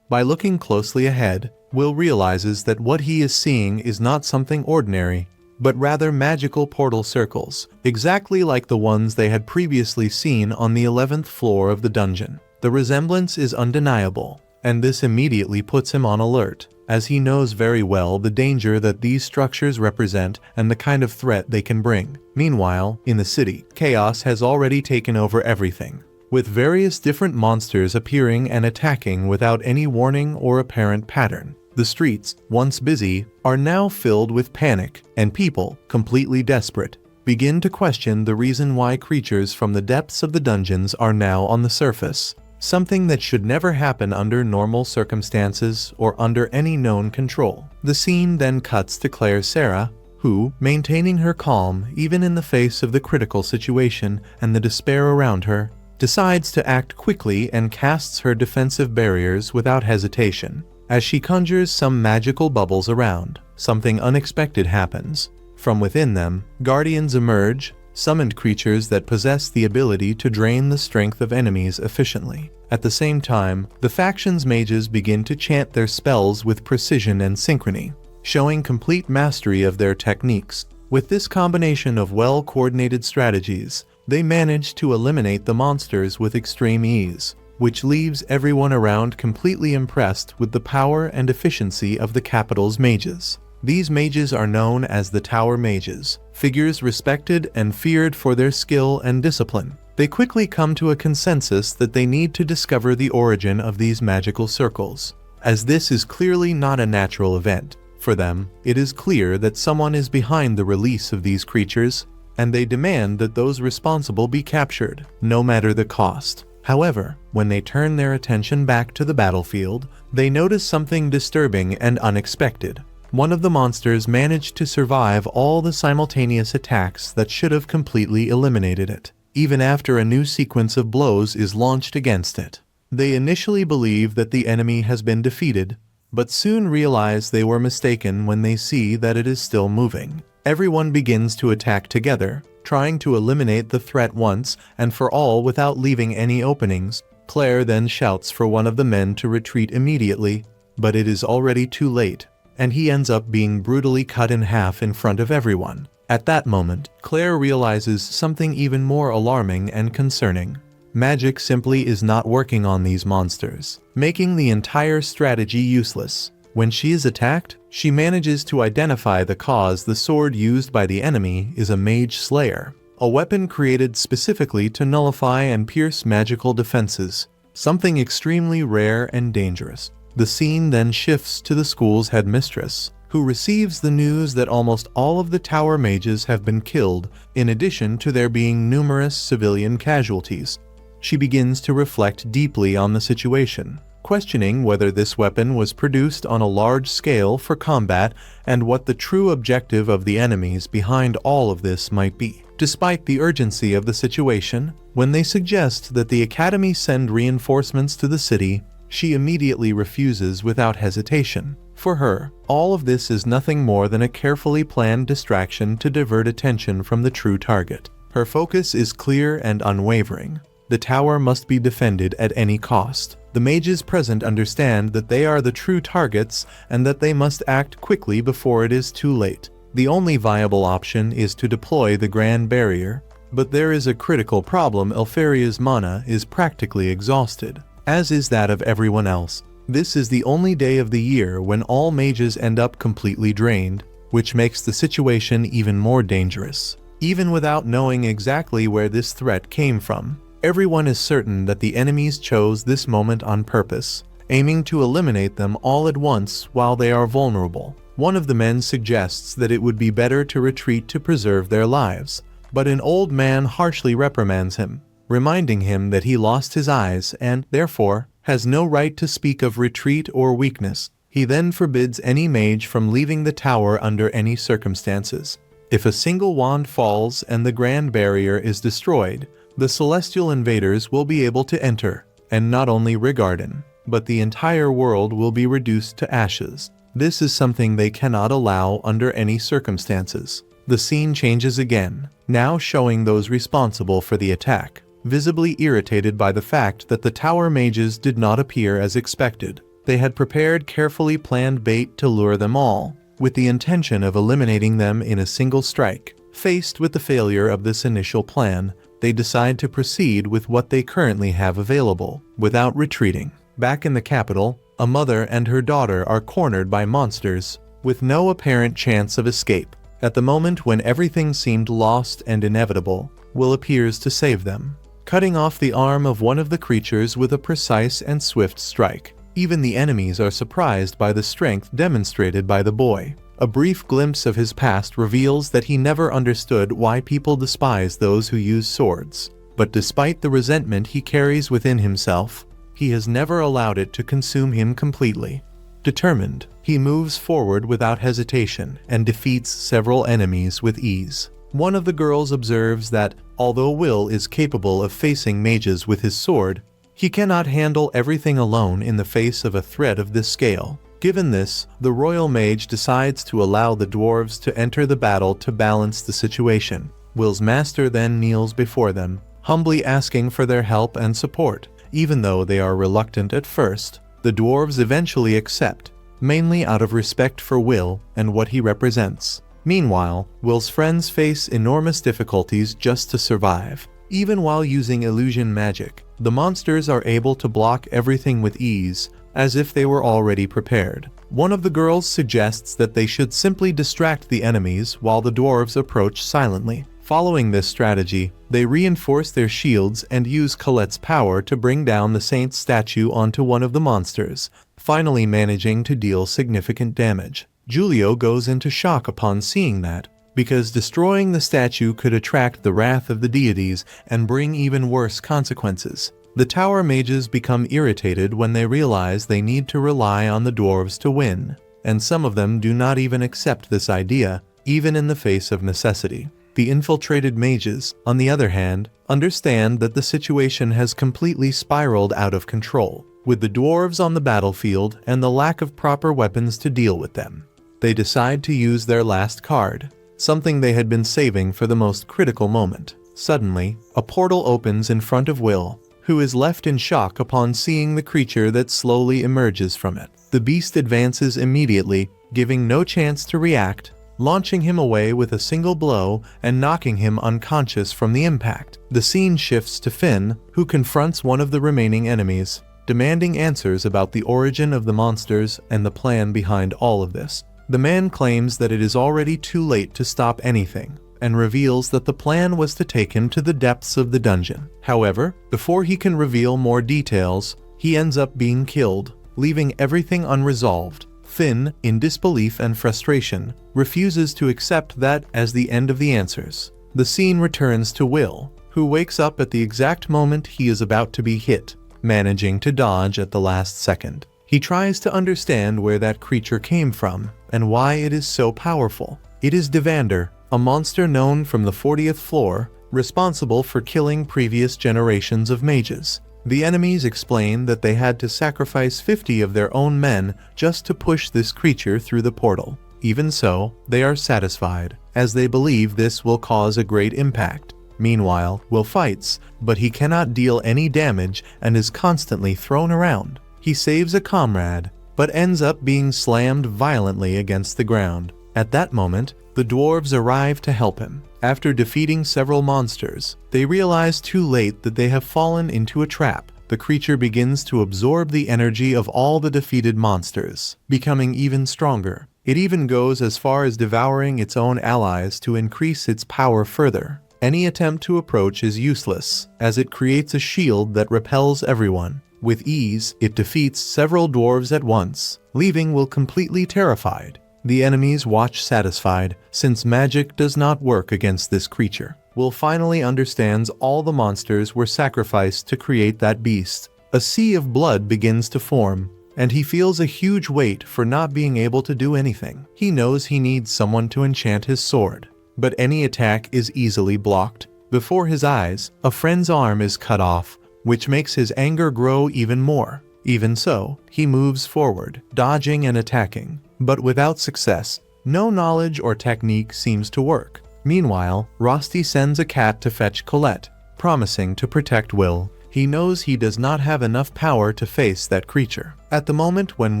By looking closely ahead, Will realizes that what he is seeing is not something ordinary, but rather magical portal circles, exactly like the ones they had previously seen on the 11th floor of the dungeon. The resemblance is undeniable, and this immediately puts him on alert, as he knows very well the danger that these structures represent and the kind of threat they can bring. Meanwhile, in the city, chaos has already taken over everything, with various different monsters appearing and attacking without any warning or apparent pattern. The streets, once busy, are now filled with panic, and people, completely desperate, begin to question the reason why creatures from the depths of the dungeons are now on the surface, something that should never happen under normal circumstances or under any known control. The scene then cuts to Claire Sarah, who, maintaining her calm even in the face of the critical situation and the despair around her, decides to act quickly and casts her defensive barriers without hesitation. As she conjures some magical bubbles around, something unexpected happens. From within them, guardians emerge, summoned creatures that possess the ability to drain the strength of enemies efficiently. At the same time, the faction's mages begin to chant their spells with precision and synchrony, showing complete mastery of their techniques. With this combination of well-coordinated strategies, they manage to eliminate the monsters with extreme ease, which leaves everyone around completely impressed with the power and efficiency of the capital's mages. These mages are known as the Tower Mages, figures respected and feared for their skill and discipline. They quickly come to a consensus that they need to discover the origin of these magical circles, as this is clearly not a natural event. For them, it is clear that someone is behind the release of these creatures, and they demand that those responsible be captured, no matter the cost. However, when they turn their attention back to the battlefield, they notice something disturbing and unexpected. One of the monsters managed to survive all the simultaneous attacks that should have completely eliminated it, even after a new sequence of blows is launched against it. They initially believe that the enemy has been defeated, but soon realize they were mistaken when they see that it is still moving. Everyone begins to attack together, trying to eliminate the threat once and for all without leaving any openings. Claire then shouts for one of the men to retreat immediately, but it is already too late, and he ends up being brutally cut in half in front of everyone. At that moment, Claire realizes something even more alarming and concerning. Magic simply is not working on these monsters, making the entire strategy useless. When she is attacked, she manages to identify the cause. The sword used by the enemy is a Mage Slayer, a weapon created specifically to nullify and pierce magical defenses, something extremely rare and dangerous. The scene then shifts to the school's headmistress, who receives the news that almost all of the tower mages have been killed, in addition to there being numerous civilian casualties. She begins to reflect deeply on the situation, questioning whether this weapon was produced on a large scale for combat and what the true objective of the enemies behind all of this might be. Despite the urgency of the situation, when they suggest that the Academy send reinforcements to the city, she immediately refuses without hesitation. For her, all of this is nothing more than a carefully planned distraction to divert attention from the true target. Her focus is clear and unwavering. The tower must be defended at any cost. The mages present understand that they are the true targets and that they must act quickly before it is too late. The only viable option is to deploy the Grand Barrier, but there is a critical problem. Elfaria's mana is practically exhausted, as is that of everyone else. This is the only day of the year when all mages end up completely drained, which makes the situation even more dangerous. Even without knowing exactly where this threat came from, everyone is certain that the enemies chose this moment on purpose, aiming to eliminate them all at once while they are vulnerable. One of the men suggests that it would be better to retreat to preserve their lives, but an old man harshly reprimands him, reminding him that he lost his eyes and, therefore, has no right to speak of retreat or weakness. He then forbids any mage from leaving the tower under any circumstances. If a single wand falls and the Grand Barrier is destroyed, the celestial invaders will be able to enter, and not only Regarden, but the entire world will be reduced to ashes. This is something they cannot allow under any circumstances. The scene changes again, now showing those responsible for the attack, visibly irritated by the fact that the tower mages did not appear as expected. They had prepared carefully planned bait to lure them all, with the intention of eliminating them in a single strike. Faced with the failure of this initial plan, they decide to proceed with what they currently have available, without retreating. Back in the capital, a mother and her daughter are cornered by monsters, with no apparent chance of escape. At the moment when everything seemed lost and inevitable, Will appears to save them, cutting off the arm of one of the creatures with a precise and swift strike. Even the enemies are surprised by the strength demonstrated by the boy. A brief glimpse of his past reveals that he never understood why people despise those who use swords. But despite the resentment he carries within himself, he has never allowed it to consume him completely. Determined, he moves forward without hesitation and defeats several enemies with ease. One of the girls observes that, although Will is capable of facing mages with his sword, he cannot handle everything alone in the face of a threat of this scale. Given this, the royal mage decides to allow the dwarves to enter the battle to balance the situation. Will's master then kneels before them, humbly asking for their help and support. Even though they are reluctant at first, the dwarves eventually accept, mainly out of respect for Will and what he represents. Meanwhile, Will's friends face enormous difficulties just to survive. Even while using illusion magic, the monsters are able to block everything with ease, as if they were already prepared. One of the girls suggests that they should simply distract the enemies while the dwarves approach silently. Following this strategy, they reinforce their shields and use Colette's power to bring down the saint's statue onto one of the monsters, finally managing to deal significant damage. Giulio goes into shock upon seeing that, because destroying the statue could attract the wrath of the deities and bring even worse consequences. The tower mages become irritated when they realize they need to rely on the dwarves to win, and some of them do not even accept this idea, even in the face of necessity. The infiltrated mages, on the other hand, understand that the situation has completely spiraled out of control, with the dwarves on the battlefield and the lack of proper weapons to deal with them. They decide to use their last card, something they had been saving for the most critical moment. Suddenly, a portal opens in front of Will, who is left in shock upon seeing the creature that slowly emerges from it. The beast advances immediately, giving no chance to react, launching him away with a single blow and knocking him unconscious from the impact. The scene shifts to Finn, who confronts one of the remaining enemies, demanding answers about the origin of the monsters and the plan behind all of this. The man claims that it is already too late to stop anything, and reveals that the plan was to take him to the depths of the dungeon. However, before he can reveal more details, he ends up being killed, leaving everything unresolved. Finn, in disbelief and frustration, refuses to accept that as the end of the answers. The scene returns to Will, who wakes up at the exact moment he is about to be hit, managing to dodge at the last second. He tries to understand where that creature came from and why it is so powerful. It is Vander, a monster known from the 40th floor, responsible for killing previous generations of mages. The enemies explain that they had to sacrifice 50 of their own men just to push this creature through the portal. Even so, they are satisfied, as they believe this will cause a great impact. Meanwhile, Will fights, but he cannot deal any damage and is constantly thrown around. He saves a comrade, but ends up being slammed violently against the ground. At that moment, the dwarves arrive to help him. After defeating several monsters, they realize too late that they have fallen into a trap. The creature begins to absorb the energy of all the defeated monsters, becoming even stronger. It even goes as far as devouring its own allies to increase its power further. Any attempt to approach is useless, as it creates a shield that repels everyone. With ease, it defeats several dwarves at once, leaving Will completely terrified. The enemies watch satisfied, since magic does not work against this creature. Will finally understands all the monsters were sacrificed to create that beast. A sea of blood begins to form, and he feels a huge weight for not being able to do anything. He knows he needs someone to enchant his sword, but any attack is easily blocked. Before his eyes, a friend's arm is cut off, which makes his anger grow even more. Even so, he moves forward, dodging and attacking, but without success. No knowledge or technique seems to work. Meanwhile, Rosti sends a cat to fetch Colette, promising to protect Will. He knows he does not have enough power to face that creature. At the moment when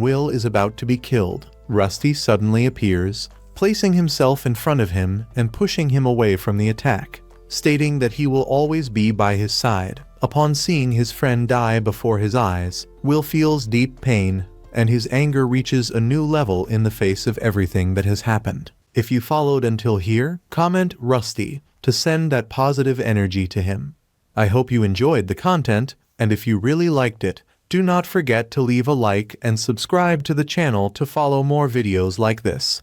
Will is about to be killed, Rusty suddenly appears, placing himself in front of him and pushing him away from the attack, stating that he will always be by his side. Upon seeing his friend die before his eyes, Will feels deep pain, and his anger reaches a new level in the face of everything that has happened. If you followed until here, comment Rusty to send that positive energy to him. I hope you enjoyed the content, and if you really liked it, do not forget to leave a like and subscribe to the channel to follow more videos like this.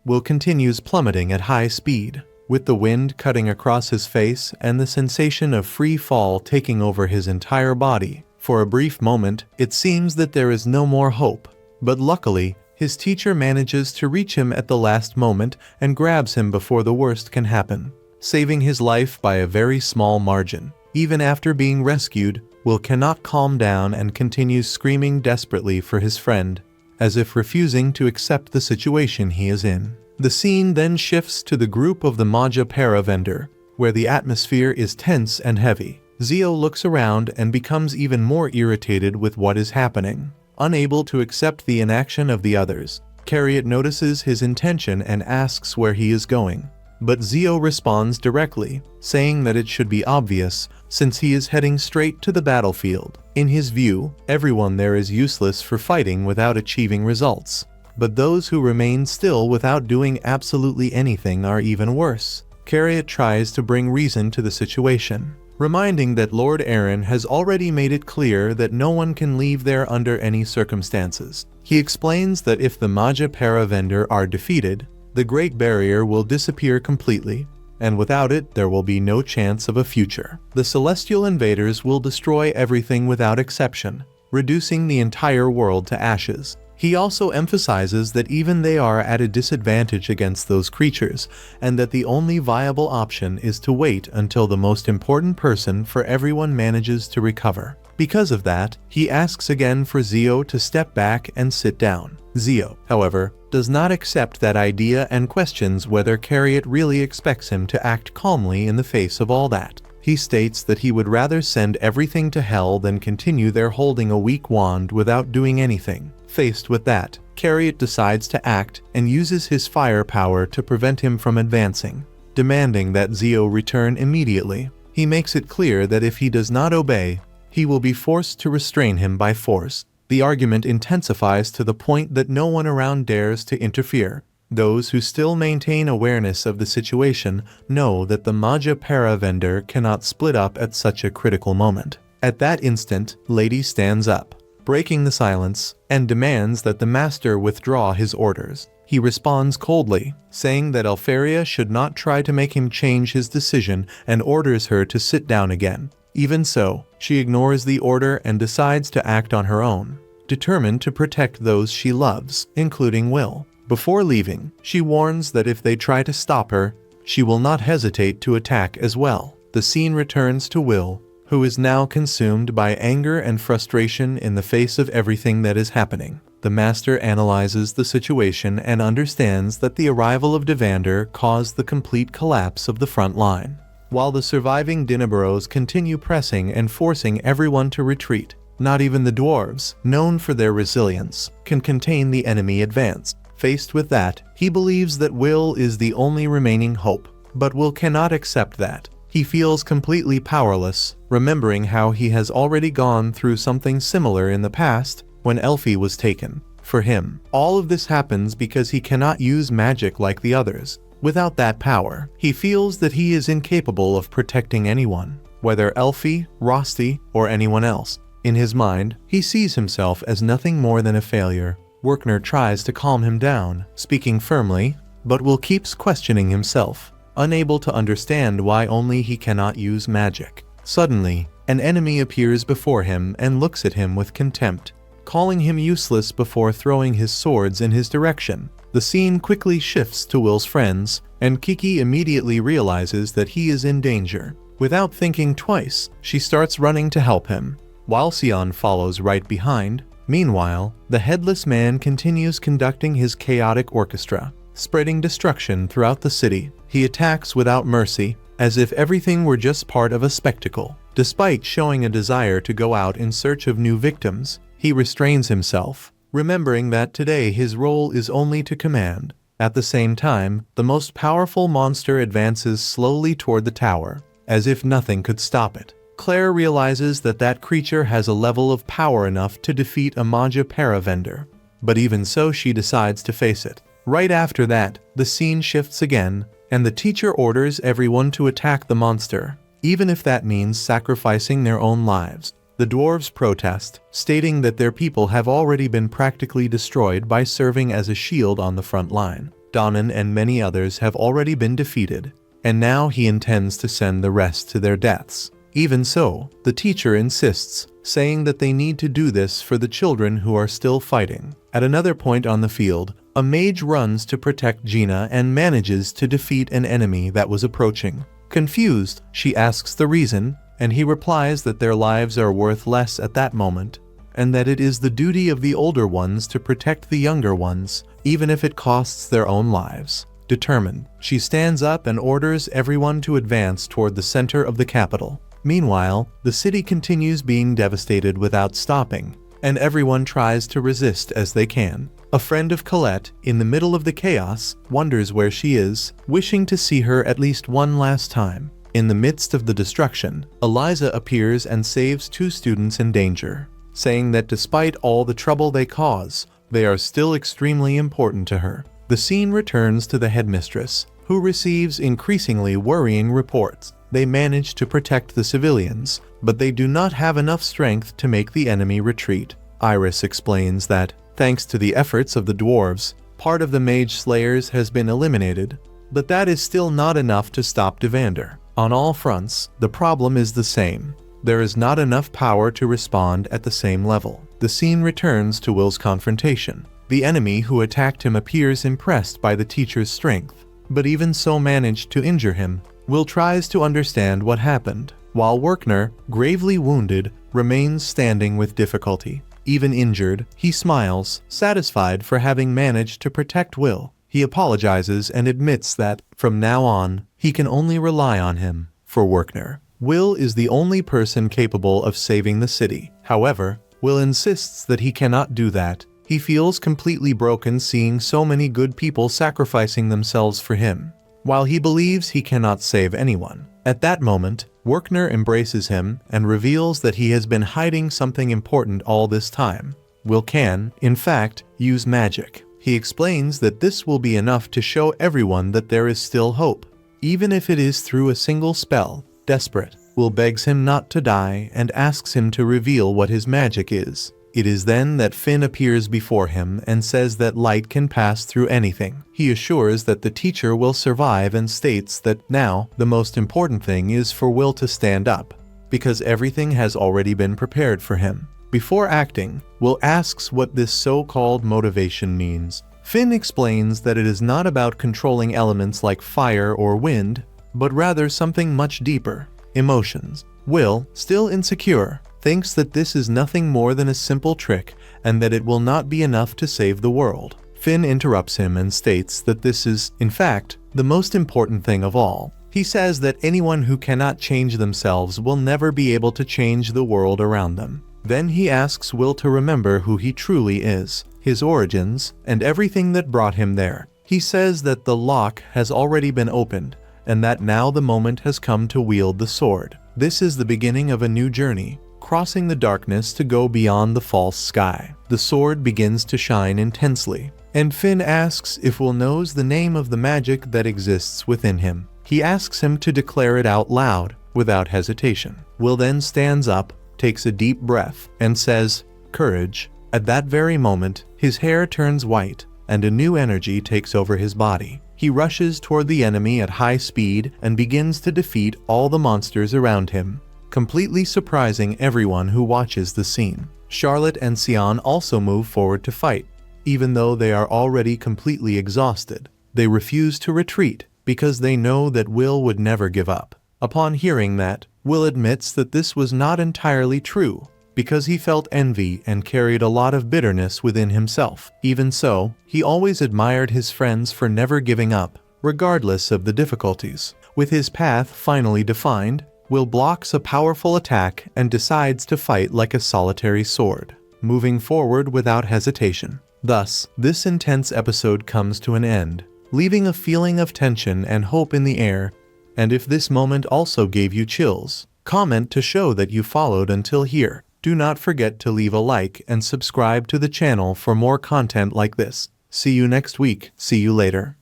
Will continues plummeting at high speed, with the wind cutting across his face and the sensation of free fall taking over his entire body. For a brief moment, it seems that there is no more hope, but luckily, his teacher manages to reach him at the last moment and grabs him before the worst can happen, saving his life by a very small margin. Even after being rescued, Will cannot calm down and continues screaming desperately for his friend, as if refusing to accept the situation he is in. The scene then shifts to the group of the Magia Vander, where the atmosphere is tense and heavy. Zio looks around and becomes even more irritated with what is happening. Unable to accept the inaction of the others, Carriot notices his intention and asks where he is going. But Zio responds directly, saying that it should be obvious, since he is heading straight to the battlefield. In his view, everyone there is useless for fighting without achieving results. But those who remain still without doing absolutely anything are even worse. Carriot tries to bring reason to the situation, reminding that Lord Aaron has already made it clear that no one can leave there under any circumstances. He explains that if the Magia Vander are defeated, the Great Barrier will disappear completely, and without it there will be no chance of a future. The Celestial Invaders will destroy everything without exception, reducing the entire world to ashes. He also emphasizes that even they are at a disadvantage against those creatures, and that the only viable option is to wait until the most important person for everyone manages to recover. Because of that, he asks again for Zio to step back and sit down. Zio, however, does not accept that idea and questions whether Chariot really expects him to act calmly in the face of all that. He states that he would rather send everything to hell than continue there holding a weak wand without doing anything. Faced with that, Chariot decides to act and uses his firepower to prevent him from advancing, demanding that Zio return immediately. He makes it clear that if he does not obey, he will be forced to restrain him by force. The argument intensifies to the point that no one around dares to interfere. Those who still maintain awareness of the situation know that the Magia Vander cannot split up at such a critical moment. At that instant, Lady stands up, breaking the silence, and demands that the master withdraw his orders. He responds coldly, saying that Elfaria should not try to make him change his decision and orders her to sit down again. Even so, she ignores the order and decides to act on her own, determined to protect those she loves, including Will. Before leaving, she warns that if they try to stop her, she will not hesitate to attack as well. The scene returns to Will, who is now consumed by anger and frustration in the face of everything that is happening. The master analyzes the situation and understands that the arrival of Vander caused the complete collapse of the front line. While the surviving Dinnabaros continue pressing and forcing everyone to retreat, not even the dwarves, known for their resilience, can contain the enemy advance. Faced with that, he believes that Will is the only remaining hope, but Will cannot accept that. He feels completely powerless, remembering how he has already gone through something similar in the past when Elfie was taken. For him, all of this happens because he cannot use magic like the others. Without that power, he feels that he is incapable of protecting anyone, whether Elfie, Rosti, or anyone else. In his mind, he sees himself as nothing more than a failure. Werkner tries to calm him down, speaking firmly, but Will keeps questioning himself, unable to understand why only he cannot use magic. Suddenly, an enemy appears before him and looks at him with contempt, calling him useless before throwing his swords in his direction. The scene quickly shifts to Will's friends, and Kiki immediately realizes that he is in danger. Without thinking twice, she starts running to help him, while Sion follows right behind. Meanwhile, the Headless Man continues conducting his chaotic orchestra, spreading destruction throughout the city. He attacks without mercy, as if everything were just part of a spectacle. Despite showing a desire to go out in search of new victims, he restrains himself, remembering that today his role is only to command. At the same time, the most powerful monster advances slowly toward the tower, as if nothing could stop it. Claire realizes that that creature has a level of power enough to defeat a Magia Vander, but even so she decides to face it. Right after that, the scene shifts again, and the teacher orders everyone to attack the monster, even if that means sacrificing their own lives. The dwarves protest, stating that their people have already been practically destroyed by serving as a shield on the front line. Donnan and many others have already been defeated, and now he intends to send the rest to their deaths. Even so, the teacher insists, saying that they need to do this for the children who are still fighting. At another point on the field, a mage runs to protect Gina and manages to defeat an enemy that was approaching. Confused, she asks the reason, and he replies that their lives are worth less at that moment, and that it is the duty of the older ones to protect the younger ones, even if it costs their own lives. Determined, she stands up and orders everyone to advance toward the center of the capital. Meanwhile, the city continues being devastated without stopping, and everyone tries to resist as they can. A friend of Colette, in the middle of the chaos, wonders where she is, wishing to see her at least one last time. In the midst of the destruction, Eliza appears and saves two students in danger, saying that despite all the trouble they cause, they are still extremely important to her. The scene returns to the headmistress, who receives increasingly worrying reports. They manage to protect the civilians, but they do not have enough strength to make the enemy retreat. Iris explains that, thanks to the efforts of the dwarves, part of the mage slayers has been eliminated, but that is still not enough to stop Vander. On all fronts, the problem is the same. There is not enough power to respond at the same level. The scene returns to Will's confrontation. The enemy who attacked him appears impressed by the teacher's strength, but even so managed to injure him. Will tries to understand what happened, while Werkner, gravely wounded, remains standing with difficulty. Even injured, he smiles, satisfied for having managed to protect Will. He apologizes and admits that, from now on, he can only rely on him. For Werkner, Will is the only person capable of saving the city. However, Will insists that he cannot do that. He feels completely broken seeing so many good people sacrificing themselves for him, while he believes he cannot save anyone. At that moment, Werkner embraces him and reveals that he has been hiding something important all this time. Will can, in fact, use magic. He explains that this will be enough to show everyone that there is still hope, even if it is through a single spell. Desperate, Will begs him not to die and asks him to reveal what his magic is. It is then that Finn appears before him and says that light can pass through anything. He assures that the teacher will survive and states that now the most important thing is for Will to stand up, because everything has already been prepared for him. Before acting, Will asks what this so-called motivation means. Finn explains that it is not about controlling elements like fire or wind, but rather something much deeper: emotions. Will, still insecure, thinks that this is nothing more than a simple trick and that it will not be enough to save the world. Finn interrupts him and states that this is, in fact, the most important thing of all. He says that anyone who cannot change themselves will never be able to change the world around them. Then he asks Will to remember who he truly is, his origins, and everything that brought him there. He says that the lock has already been opened, and that now the moment has come to wield the sword. This is the beginning of a new journey, crossing the darkness to go beyond the false sky. The sword begins to shine intensely, and Finn asks if Will knows the name of the magic that exists within him. He asks him to declare it out loud, without hesitation. Will then stands up, takes a deep breath, and says, "Courage." At that very moment, his hair turns white, and a new energy takes over his body. He rushes toward the enemy at high speed and begins to defeat all the monsters around him, completely surprising everyone who watches the scene. Charlotte and Sion also move forward to fight. Even though they are already completely exhausted, they refuse to retreat because they know that Will would never give up. Upon hearing that, Will admits that this was not entirely true, because he felt envy and carried a lot of bitterness within himself. Even so, he always admired his friends for never giving up, regardless of the difficulties. With his path finally defined, Will blocks a powerful attack and decides to fight like a solitary sword, moving forward without hesitation. Thus, this intense episode comes to an end, leaving a feeling of tension and hope in the air. And if this moment also gave you chills, comment to show that you followed until here. Do not forget to leave a like and subscribe to the channel for more content like this. See you next week. See you later.